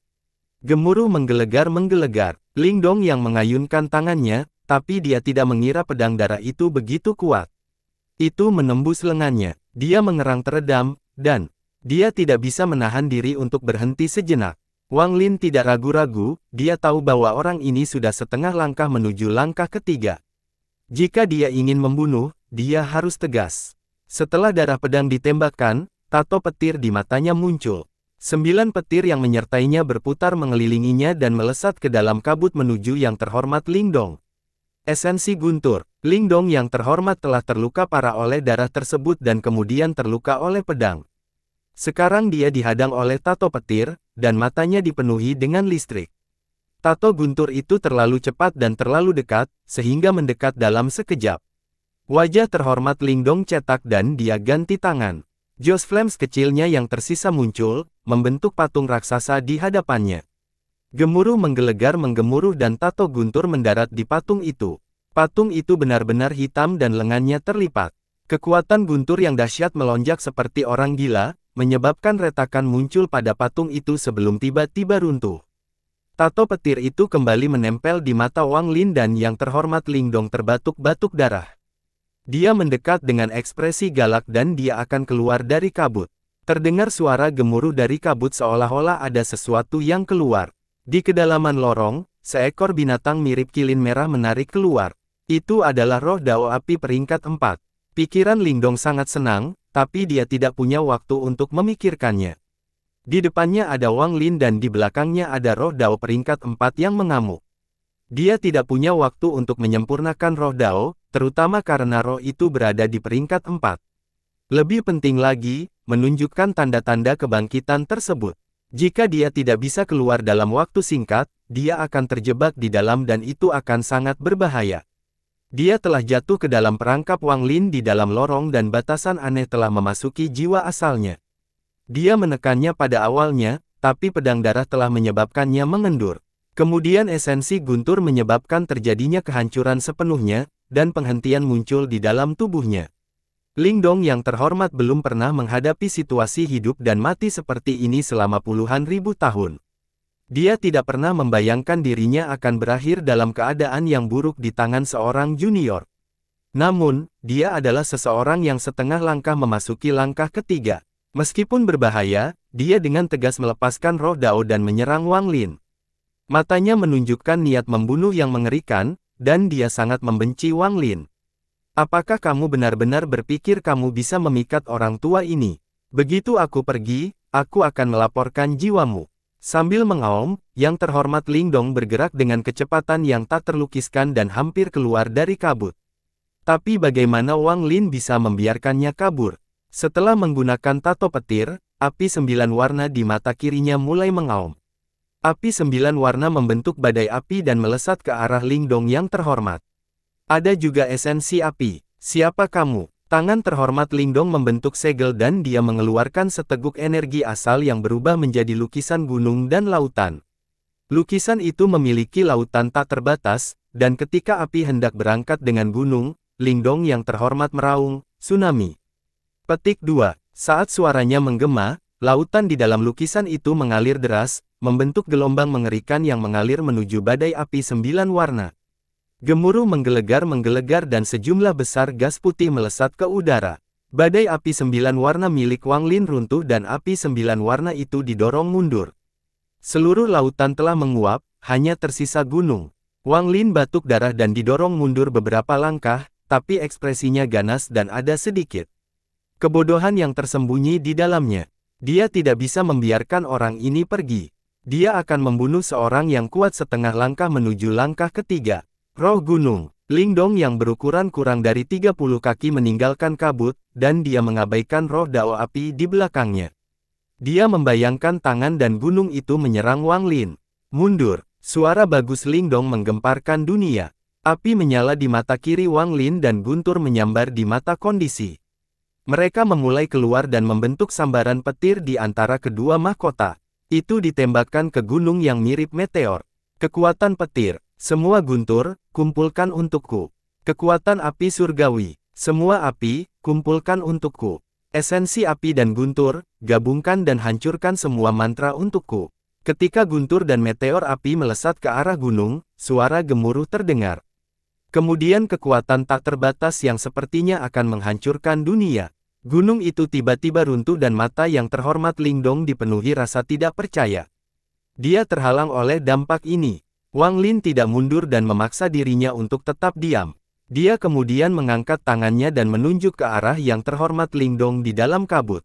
Gemuruh menggelegar. Lingdong yang mengayunkan tangannya, tapi dia tidak mengira pedang darah itu begitu kuat. Itu menembus lengannya. Dia mengerang teredam, dan dia tidak bisa menahan diri untuk berhenti sejenak. Wang Lin tidak ragu-ragu, dia tahu bahwa orang ini sudah setengah langkah menuju langkah ketiga. Jika dia ingin membunuh, dia harus tegas. Setelah darah pedang ditembakkan, tato petir di matanya muncul. 9 petir yang menyertainya berputar mengelilinginya dan melesat ke dalam kabut menuju yang terhormat Lingdong. Esensi guntur. Lingdong yang terhormat telah terluka parah oleh darah tersebut dan kemudian terluka oleh pedang. Sekarang dia dihadang oleh tato petir, dan matanya dipenuhi dengan listrik. Tato guntur itu terlalu cepat dan terlalu dekat, sehingga mendekat dalam sekejap. Wajah terhormat Lingdong cetak dan dia ganti tangan. Jos Flames kecilnya yang tersisa muncul, membentuk patung raksasa di hadapannya. Gemuruh menggemuruh dan tato guntur mendarat di patung itu. Patung itu benar-benar hitam dan lengannya terlipat. Kekuatan guntur yang dahsyat melonjak seperti orang gila, menyebabkan retakan muncul pada patung itu sebelum tiba-tiba runtuh. Tato petir itu kembali menempel di mata Wang Lin dan yang terhormat Lingdong terbatuk-batuk darah. Dia mendekat dengan ekspresi galak dan dia akan keluar dari kabut. Terdengar suara gemuruh dari kabut seolah-olah ada sesuatu yang keluar. Di kedalaman lorong, seekor binatang mirip kilin merah menarik keluar. Itu adalah roh Dao api peringkat 4. Pikiran Lingdong sangat senang, tapi dia tidak punya waktu untuk memikirkannya. Di depannya ada Wang Lin dan di belakangnya ada roh Dao peringkat 4 yang mengamuk. Dia tidak punya waktu untuk menyempurnakan roh Dao, terutama karena roh itu berada di peringkat 4. Lebih penting lagi, menunjukkan tanda-tanda kebangkitan tersebut. Jika dia tidak bisa keluar dalam waktu singkat, dia akan terjebak di dalam dan itu akan sangat berbahaya. Dia telah jatuh ke dalam perangkap Wang Lin di dalam lorong dan batasan aneh telah memasuki jiwa asalnya. Dia menekannya pada awalnya, tapi pedang darah telah menyebabkannya mengendur. Kemudian esensi guntur menyebabkan terjadinya kehancuran sepenuhnya, dan penghentian muncul di dalam tubuhnya. Lingdong yang terhormat belum pernah menghadapi situasi hidup dan mati seperti ini selama puluhan ribu tahun. Dia tidak pernah membayangkan dirinya akan berakhir dalam keadaan yang buruk di tangan seorang junior. Namun, dia adalah seseorang yang setengah langkah memasuki langkah ketiga. Meskipun berbahaya, dia dengan tegas melepaskan roh Dao dan menyerang Wang Lin. Matanya menunjukkan niat membunuh yang mengerikan, dan dia sangat membenci Wang Lin. Apakah kamu benar-benar berpikir kamu bisa memikat orang tua ini? Begitu aku pergi, aku akan melaporkan jiwamu. Sambil mengaum, yang terhormat Lingdong bergerak dengan kecepatan yang tak terlukiskan dan hampir keluar dari kabut. Tapi bagaimana Wang Lin bisa membiarkannya kabur? Setelah menggunakan tato petir, api 9 warna di mata kirinya mulai mengaum. Api 9 warna membentuk badai api dan melesat ke arah Lingdong yang terhormat. Ada juga esensi api. Siapa kamu? Tangan terhormat Lingdong membentuk segel dan dia mengeluarkan seteguk energi asal yang berubah menjadi lukisan gunung dan lautan. Lukisan itu memiliki lautan tak terbatas, dan ketika api hendak berangkat dengan gunung, Lingdong yang terhormat meraung, tsunami. Petik 2. Saat suaranya menggema, lautan di dalam lukisan itu mengalir deras, membentuk gelombang mengerikan yang mengalir menuju badai api 9 warna. Gemuruh menggelegar dan sejumlah besar gas putih melesat ke udara. Badai api 9 warna milik Wang Lin runtuh dan api 9 warna itu didorong mundur. Seluruh lautan telah menguap, hanya tersisa gunung. Wang Lin batuk darah dan didorong mundur beberapa langkah, tapi ekspresinya ganas dan ada sedikit kebodohan yang tersembunyi di dalamnya. Dia tidak bisa membiarkan orang ini pergi. Dia akan membunuh seorang yang kuat setengah langkah menuju langkah ketiga. Roh gunung. Lingdong yang berukuran kurang dari 30 kaki meninggalkan kabut, dan dia mengabaikan roh Dao api di belakangnya. Dia membayangkan tangan dan gunung itu menyerang Wang Lin. Mundur. Suara bagus Lingdong menggemparkan dunia. Api menyala di mata kiri Wang Lin dan guntur menyambar di mata kondisi. Mereka memulai keluar dan membentuk sambaran petir di antara kedua mahkota. Itu ditembakkan ke gunung yang mirip meteor. Kekuatan petir. Semua guntur, kumpulkan untukku. Kekuatan api surgawi. Semua api, kumpulkan untukku. Esensi api dan guntur, gabungkan dan hancurkan semua mantra untukku. Ketika guntur dan meteor api melesat ke arah gunung, suara gemuruh terdengar. Kemudian kekuatan tak terbatas yang sepertinya akan menghancurkan dunia. Gunung itu tiba-tiba runtuh dan mata yang terhormat Lingdong dipenuhi rasa tidak percaya. Dia terhalang oleh dampak ini. Wang Lin tidak mundur dan memaksa dirinya untuk tetap diam. Dia kemudian mengangkat tangannya dan menunjuk ke arah yang terhormat Lingdong di dalam kabut.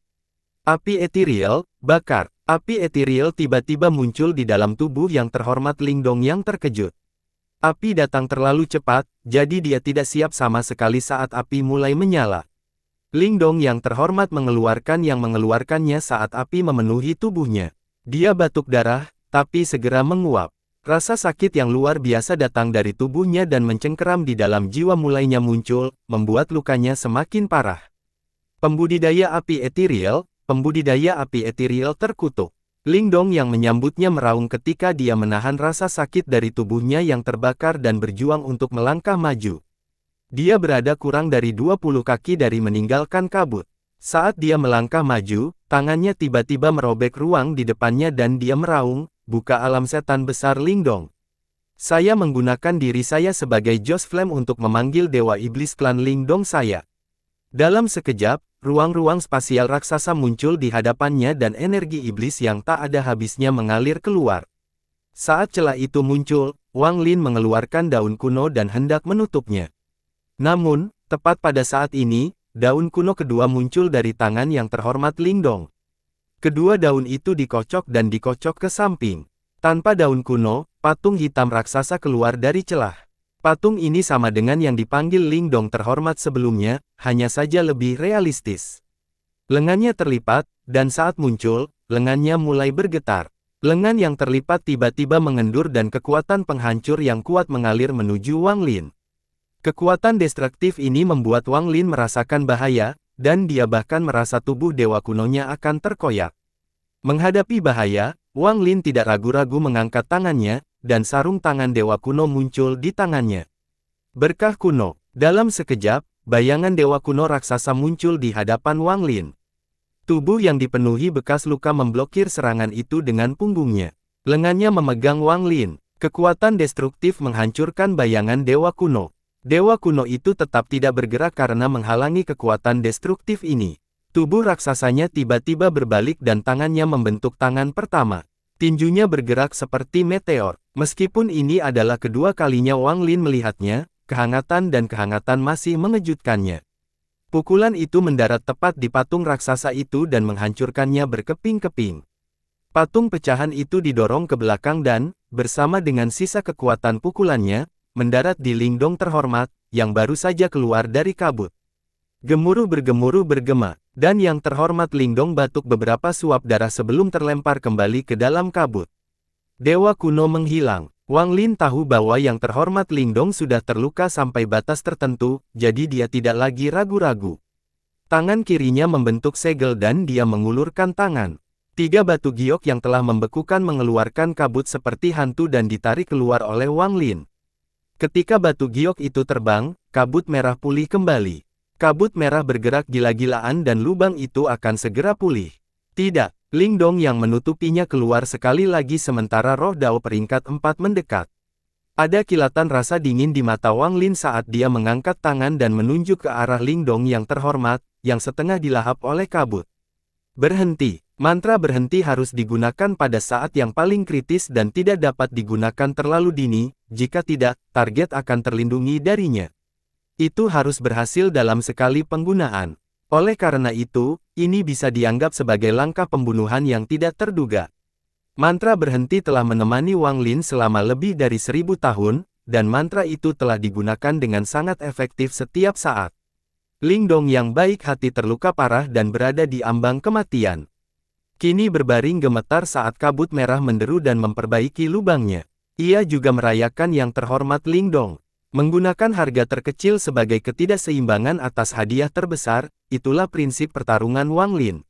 Api etiril, bakar. Api etiril tiba-tiba muncul di dalam tubuh yang terhormat Lingdong yang terkejut. Api datang terlalu cepat, jadi dia tidak siap sama sekali saat api mulai menyala. Lingdong yang terhormat mengeluarkannya saat api memenuhi tubuhnya. Dia batuk darah, tapi segera menguap. Rasa sakit yang luar biasa datang dari tubuhnya dan mencengkeram di dalam jiwa mulainya muncul, membuat lukanya semakin parah. Pembudidaya api etiril terkutuk. Lingdong yang menyambutnya meraung ketika dia menahan rasa sakit dari tubuhnya yang terbakar dan berjuang untuk melangkah maju. Dia berada kurang dari 20 kaki dari meninggalkan kabut. Saat dia melangkah maju, tangannya tiba-tiba merobek ruang di depannya dan dia meraung, buka alam setan besar Lingdong. Saya menggunakan diri saya sebagai Joss Flame untuk memanggil Dewa Iblis klan Lingdong saya. Dalam sekejap, ruang-ruang spasial raksasa muncul di hadapannya dan energi iblis yang tak ada habisnya mengalir keluar. Saat celah itu muncul, Wang Lin mengeluarkan daun kuno dan hendak menutupnya. Namun, tepat pada saat ini, daun kuno kedua muncul dari tangan yang terhormat Lingdong. Kedua daun itu dikocok dan dikocok ke samping. Tanpa daun kuno, patung hitam raksasa keluar dari celah. Patung ini sama dengan yang dipanggil Lingdong terhormat sebelumnya, hanya saja lebih realistis. Lengannya terlipat, dan saat muncul, lengannya mulai bergetar. Lengan yang terlipat tiba-tiba mengendur dan kekuatan penghancur yang kuat mengalir menuju Wang Lin. Kekuatan destruktif ini membuat Wang Lin merasakan bahaya, dan dia bahkan merasa tubuh dewa kunonya akan terkoyak. Menghadapi bahaya, Wang Lin tidak ragu-ragu mengangkat tangannya, dan sarung tangan dewa kuno muncul di tangannya. Berkah kuno. Dalam sekejap, bayangan dewa kuno raksasa muncul di hadapan Wang Lin. Tubuh yang dipenuhi bekas luka memblokir serangan itu dengan punggungnya. Lengannya memegang Wang Lin. Kekuatan destruktif menghancurkan bayangan dewa kuno. Dewa kuno itu tetap tidak bergerak karena menghalangi kekuatan destruktif ini. Tubuh raksasanya tiba-tiba berbalik dan tangannya membentuk tangan pertama. Tinjunya bergerak seperti meteor. Meskipun ini adalah kedua kalinya Wang Lin melihatnya, kehangatan masih mengejutkannya. Pukulan itu mendarat tepat di patung raksasa itu dan menghancurkannya berkeping-keping. Patung pecahan itu didorong ke belakang dan, bersama dengan sisa kekuatan pukulannya, mendarat di Lingdong terhormat, yang baru saja keluar dari kabut. Gemuruh bergema, dan yang terhormat Lingdong batuk beberapa suap darah sebelum terlempar kembali ke dalam kabut. Dewa kuno menghilang. Wang Lin tahu bahwa yang terhormat Lingdong sudah terluka sampai batas tertentu, jadi dia tidak lagi ragu-ragu. Tangan kirinya membentuk segel dan dia mengulurkan tangan. 3 batu giok yang telah membekukan mengeluarkan kabut seperti hantu dan ditarik keluar oleh Wang Lin. Ketika batu giok itu terbang, kabut merah pulih kembali. Kabut merah bergerak gila-gilaan dan lubang itu akan segera pulih. Tidak, Lingdong yang menutupinya keluar sekali lagi sementara roh Dao peringkat 4 mendekat. Ada kilatan rasa dingin di mata Wang Lin saat dia mengangkat tangan dan menunjuk ke arah Lingdong yang terhormat, yang setengah dilahap oleh kabut. Berhenti. Mantra berhenti harus digunakan pada saat yang paling kritis dan tidak dapat digunakan terlalu dini, jika tidak, target akan terlindungi darinya. Itu harus berhasil dalam sekali penggunaan. Oleh karena itu, ini bisa dianggap sebagai langkah pembunuhan yang tidak terduga. Mantra berhenti telah menemani Wang Lin selama lebih dari 1000 tahun, dan mantra itu telah digunakan dengan sangat efektif setiap saat. Lingdong yang baik hati terluka parah dan berada di ambang kematian. Kini berbaring gemetar saat kabut merah menderu dan memperbaiki lubangnya. Ia juga merayakan yang terhormat Lingdong. Menggunakan harga terkecil sebagai ketidakseimbangan atas hadiah terbesar, itulah prinsip pertarungan Wang Lin.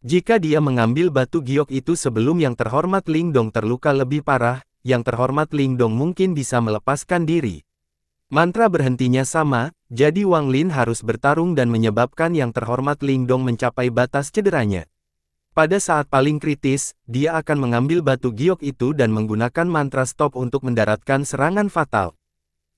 Jika dia mengambil batu giok itu sebelum yang terhormat Lingdong terluka lebih parah, yang terhormat Lingdong mungkin bisa melepaskan diri. Mantra berhentinya sama, jadi Wang Lin harus bertarung dan menyebabkan yang terhormat Lingdong mencapai batas cederanya. Pada saat paling kritis, dia akan mengambil batu giok itu dan menggunakan mantra stop untuk mendaratkan serangan fatal.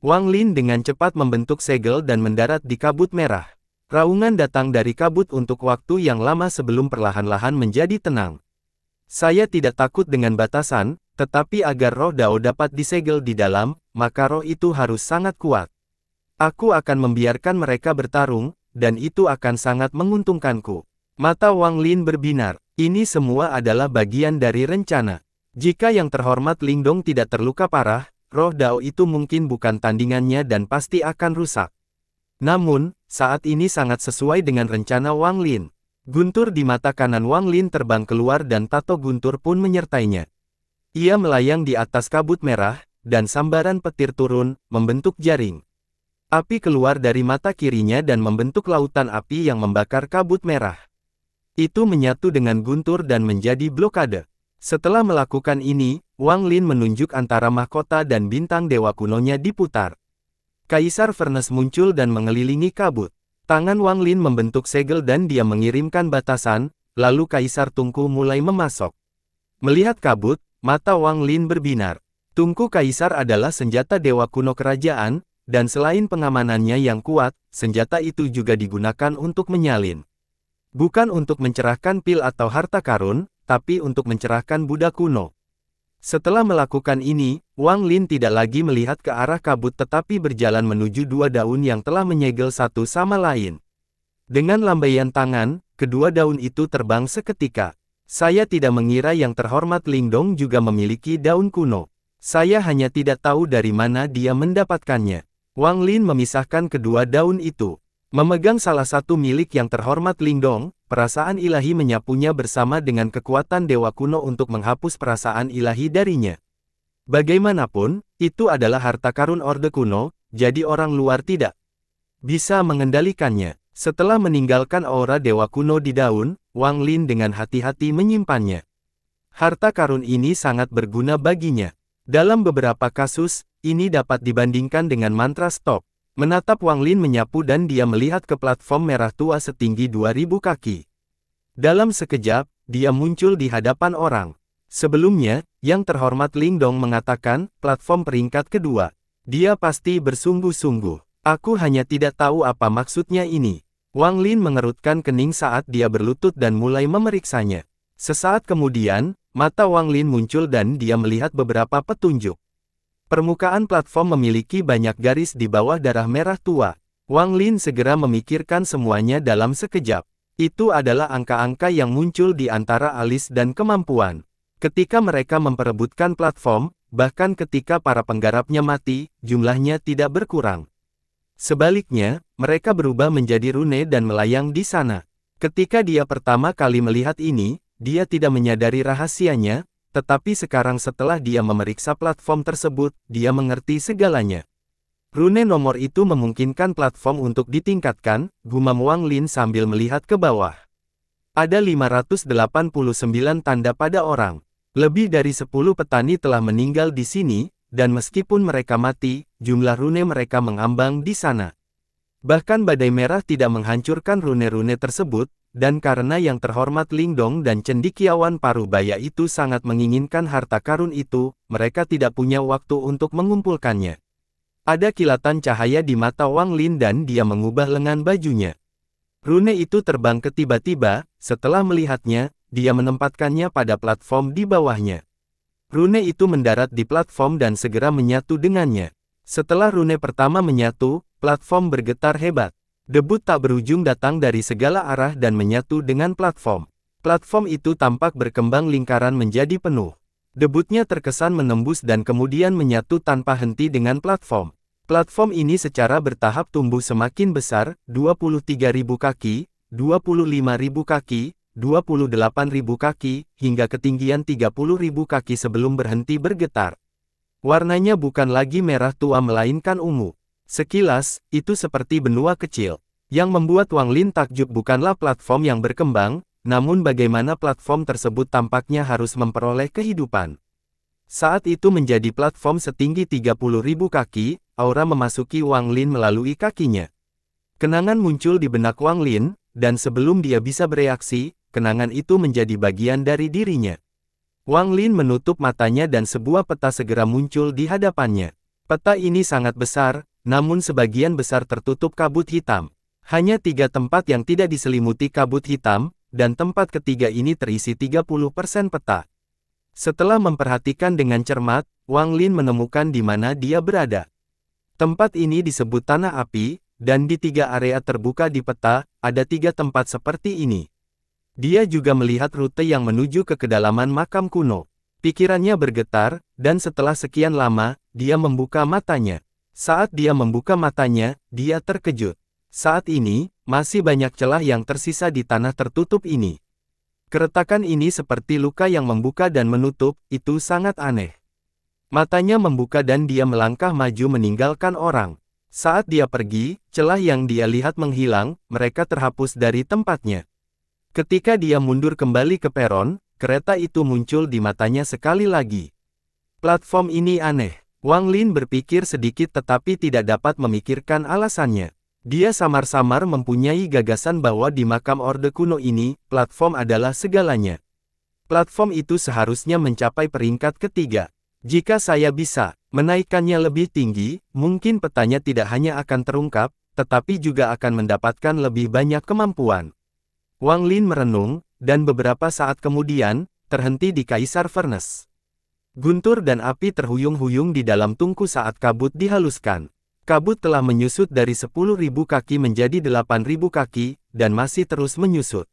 Wang Lin dengan cepat membentuk segel dan mendarat di kabut merah. Raungan datang dari kabut untuk waktu yang lama sebelum perlahan-lahan menjadi tenang. Saya tidak takut dengan batasan, tetapi agar roh Dao dapat disegel di dalam, maka roh itu harus sangat kuat. Aku akan membiarkan mereka bertarung, dan itu akan sangat menguntungkanku. Mata Wang Lin berbinar. Ini semua adalah bagian dari rencana. Jika yang terhormat Lingdong tidak terluka parah, roh Dao itu mungkin bukan tandingannya dan pasti akan rusak. Namun, saat ini sangat sesuai dengan rencana Wang Lin. Guntur di mata kanan Wang Lin terbang keluar dan tato guntur pun menyertainya. Ia melayang di atas kabut merah, dan sambaran petir turun, membentuk jaring. Api keluar dari mata kirinya dan membentuk lautan api yang membakar kabut merah. Itu menyatu dengan guntur dan menjadi blokade. Setelah melakukan ini, Wang Lin menunjuk antara mahkota dan bintang dewa kunonya diputar. Kaisar Furnace muncul dan mengelilingi kabut. Tangan Wang Lin membentuk segel dan dia mengirimkan batasan, lalu Kaisar Tungku mulai memasok. Melihat kabut, mata Wang Lin berbinar. Tungku Kaisar adalah senjata dewa kuno kerajaan, dan selain pengamanannya yang kuat, senjata itu juga digunakan untuk menyalin. Bukan untuk mencerahkan pil atau harta karun, tapi untuk mencerahkan Buddha kuno. Setelah melakukan ini, Wang Lin tidak lagi melihat ke arah kabut tetapi berjalan menuju dua daun yang telah menyegel satu sama lain. Dengan lambaian tangan, kedua daun itu terbang seketika. Saya tidak mengira yang terhormat Lingdong juga memiliki daun kuno. Saya hanya tidak tahu dari mana dia mendapatkannya. Wang Lin memisahkan kedua daun itu. Memegang salah satu milik yang terhormat Lingdong, perasaan ilahi menyapunya bersama dengan kekuatan dewa kuno untuk menghapus perasaan ilahi darinya. Bagaimanapun, itu adalah harta karun Orde Kuno, jadi orang luar tidak bisa mengendalikannya. Setelah meninggalkan aura dewa kuno di daun, Wang Lin dengan hati-hati menyimpannya. Harta karun ini sangat berguna baginya. Dalam beberapa kasus, ini dapat dibandingkan dengan mantra stop. Menatap Wang Lin menyapu dan dia melihat ke platform merah tua setinggi 2000 kaki. Dalam sekejap, dia muncul di hadapan orang. Sebelumnya, yang terhormat Lingdong mengatakan, platform peringkat kedua. Dia pasti bersungguh-sungguh. Aku hanya tidak tahu apa maksudnya ini. Wang Lin mengerutkan kening saat dia berlutut dan mulai memeriksanya. Sesaat kemudian, mata Wang Lin muncul dan dia melihat beberapa petunjuk. Permukaan platform memiliki banyak garis di bawah darah merah tua. Wang Lin segera memikirkan semuanya dalam sekejap. Itu adalah angka-angka yang muncul di antara alis dan kemampuan. Ketika mereka memperebutkan platform, bahkan ketika para penggarapnya mati, jumlahnya tidak berkurang. Sebaliknya, mereka berubah menjadi rune dan melayang di sana. Ketika dia pertama kali melihat ini, dia tidak menyadari rahasianya, tetapi sekarang setelah dia memeriksa platform tersebut, dia mengerti segalanya. Rune nomor itu memungkinkan platform untuk ditingkatkan, gumam Wang Lin sambil melihat ke bawah. Ada 589 tanda pada orang. Lebih dari 10 petani telah meninggal di sini, dan meskipun mereka mati, jumlah rune mereka mengambang di sana. Bahkan badai merah tidak menghancurkan rune-rune tersebut, dan karena yang terhormat Lingdong dan cendekiawan Parubaya itu sangat menginginkan harta karun itu, mereka tidak punya waktu untuk mengumpulkannya. Ada kilatan cahaya di mata Wang Lin dan dia mengubah lengan bajunya. Rune itu terbang ke tiba-tiba, setelah melihatnya, dia menempatkannya pada platform di bawahnya. Rune itu mendarat di platform dan segera menyatu dengannya. Setelah rune pertama menyatu, platform bergetar hebat. Debut tak berujung datang dari segala arah dan menyatu dengan platform. Platform itu tampak berkembang lingkaran menjadi penuh. Debutnya terkesan menembus dan kemudian menyatu tanpa henti dengan platform. Platform ini secara bertahap tumbuh semakin besar, 23.000 kaki, 25.000 kaki, 28.000 kaki, hingga ketinggian 30.000 kaki sebelum berhenti bergetar. Warnanya bukan lagi merah tua melainkan ungu. Sekilas, itu seperti benua kecil. Yang membuat Wang Lin takjub bukanlah platform yang berkembang, namun bagaimana platform tersebut tampaknya harus memperoleh kehidupan. Saat itu menjadi platform setinggi 30.000 kaki, aura memasuki Wang Lin melalui kakinya. Kenangan muncul di benak Wang Lin, dan sebelum dia bisa bereaksi, kenangan itu menjadi bagian dari dirinya. Wang Lin menutup matanya dan sebuah peta segera muncul di hadapannya. Peta ini sangat besar, namun sebagian besar tertutup kabut hitam. Hanya 3 tempat yang tidak diselimuti kabut hitam, dan tempat ketiga ini terisi 30% peta. Setelah memperhatikan dengan cermat, Wang Lin menemukan di mana dia berada. Tempat ini disebut Tanah Api, dan di 3 area terbuka di peta, ada 3 tempat seperti ini. Dia juga melihat rute yang menuju ke kedalaman makam kuno. Pikirannya bergetar, dan setelah sekian lama, dia membuka matanya. Saat dia membuka matanya, dia terkejut. Saat ini, masih banyak celah yang tersisa di tanah tertutup ini. Keretakan ini seperti luka yang membuka dan menutup, itu sangat aneh. Matanya membuka dan dia melangkah maju meninggalkan orang. Saat dia pergi, celah yang dia lihat menghilang, mereka terhapus dari tempatnya. Ketika dia mundur kembali ke peron, kereta itu muncul di matanya sekali lagi. Platform ini aneh. Wang Lin berpikir sedikit tetapi tidak dapat memikirkan alasannya. Dia samar-samar mempunyai gagasan bahwa di makam Orde Kuno ini, platform adalah segalanya. Platform itu seharusnya mencapai peringkat ketiga. Jika saya bisa menaikkannya lebih tinggi, mungkin petanya tidak hanya akan terungkap, tetapi juga akan mendapatkan lebih banyak kemampuan. Wang Lin merenung, dan beberapa saat kemudian, terhenti di Kaisar Furnace. Guntur dan api terhuyung-huyung di dalam tungku saat kabut dihaluskan. Kabut telah menyusut dari 10.000 kaki menjadi 8.000 kaki, dan masih terus menyusut.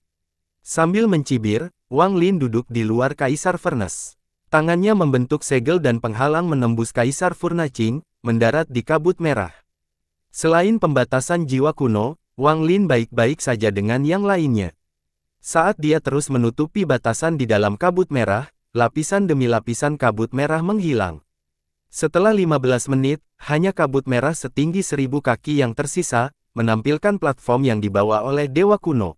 Sambil mencibir, Wang Lin duduk di luar Kaisar Furnace. Tangannya membentuk segel dan penghalang menembus Kaisar Furnacing, mendarat di kabut merah. Selain pembatasan jiwa kuno, Wang Lin baik-baik saja dengan yang lainnya. Saat dia terus menutupi batasan di dalam kabut merah, lapisan demi lapisan kabut merah menghilang. Setelah 15 menit, hanya kabut merah setinggi 1000 kaki yang tersisa, menampilkan platform yang dibawa oleh Dewa Kuno.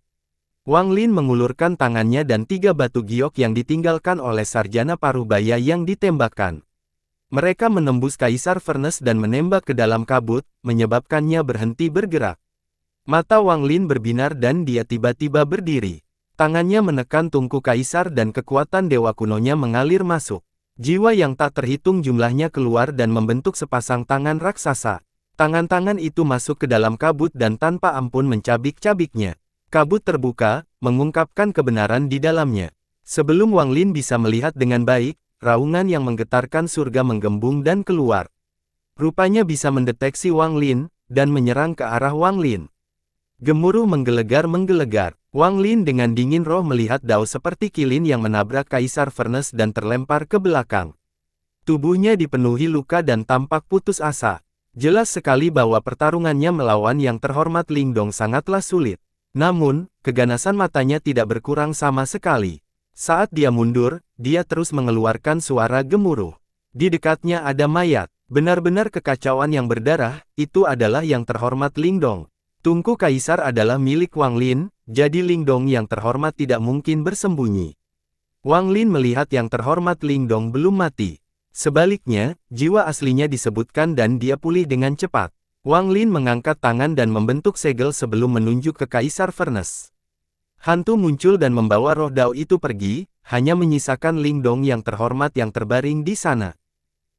Wang Lin mengulurkan tangannya dan 3 batu giok yang ditinggalkan oleh sarjana Parubaya yang ditembakkan. Mereka menembus Kaisar Furnace dan menembak ke dalam kabut, menyebabkannya berhenti bergerak. Mata Wang Lin berbinar dan dia tiba-tiba berdiri. Tangannya menekan tungku Kaisar dan kekuatan Dewa Kunonya mengalir masuk. Jiwa yang tak terhitung jumlahnya keluar dan membentuk sepasang tangan raksasa. Tangan-tangan itu masuk ke dalam kabut dan tanpa ampun mencabik-cabiknya. Kabut terbuka, mengungkapkan kebenaran di dalamnya. Sebelum Wang Lin bisa melihat dengan baik, raungan yang menggetarkan surga menggembung dan keluar. Rupanya bisa mendeteksi Wang Lin, dan menyerang ke arah Wang Lin. Gemuruh menggelegar. Wang Lin dengan dingin roh melihat Dao seperti kilin yang menabrak Kaisar Furnace dan terlempar ke belakang. Tubuhnya dipenuhi luka dan tampak putus asa. Jelas sekali bahwa pertarungannya melawan yang terhormat Ling Dong sangatlah sulit. Namun, keganasan matanya tidak berkurang sama sekali. Saat dia mundur, dia terus mengeluarkan suara gemuruh. Di dekatnya ada mayat. Benar-benar kekacauan yang berdarah, itu adalah yang terhormat Ling Dong. Tungku Kaisar adalah milik Wang Lin, jadi Ling Dong yang terhormat tidak mungkin bersembunyi. Wang Lin melihat yang terhormat Ling Dong belum mati. Sebaliknya, jiwa aslinya disebutkan dan dia pulih dengan cepat. Wang Lin mengangkat tangan dan membentuk segel sebelum menunjuk ke Kaisar Furnace. Hantu muncul dan membawa roh Dao itu pergi, hanya menyisakan Ling Dong yang terhormat yang terbaring di sana.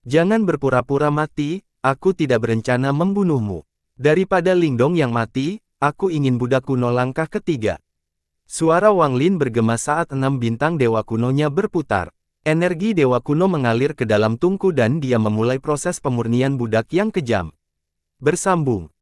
Jangan berpura-pura mati, aku tidak berencana membunuhmu. Daripada Ling Dong yang mati, aku ingin Buddha kuno langkah ketiga. Suara Wang Lin bergema saat 6 bintang Dewa Kunonya berputar. Energi Dewa Kuno mengalir ke dalam tungku dan dia memulai proses pemurnian budak yang kejam. Bersambung.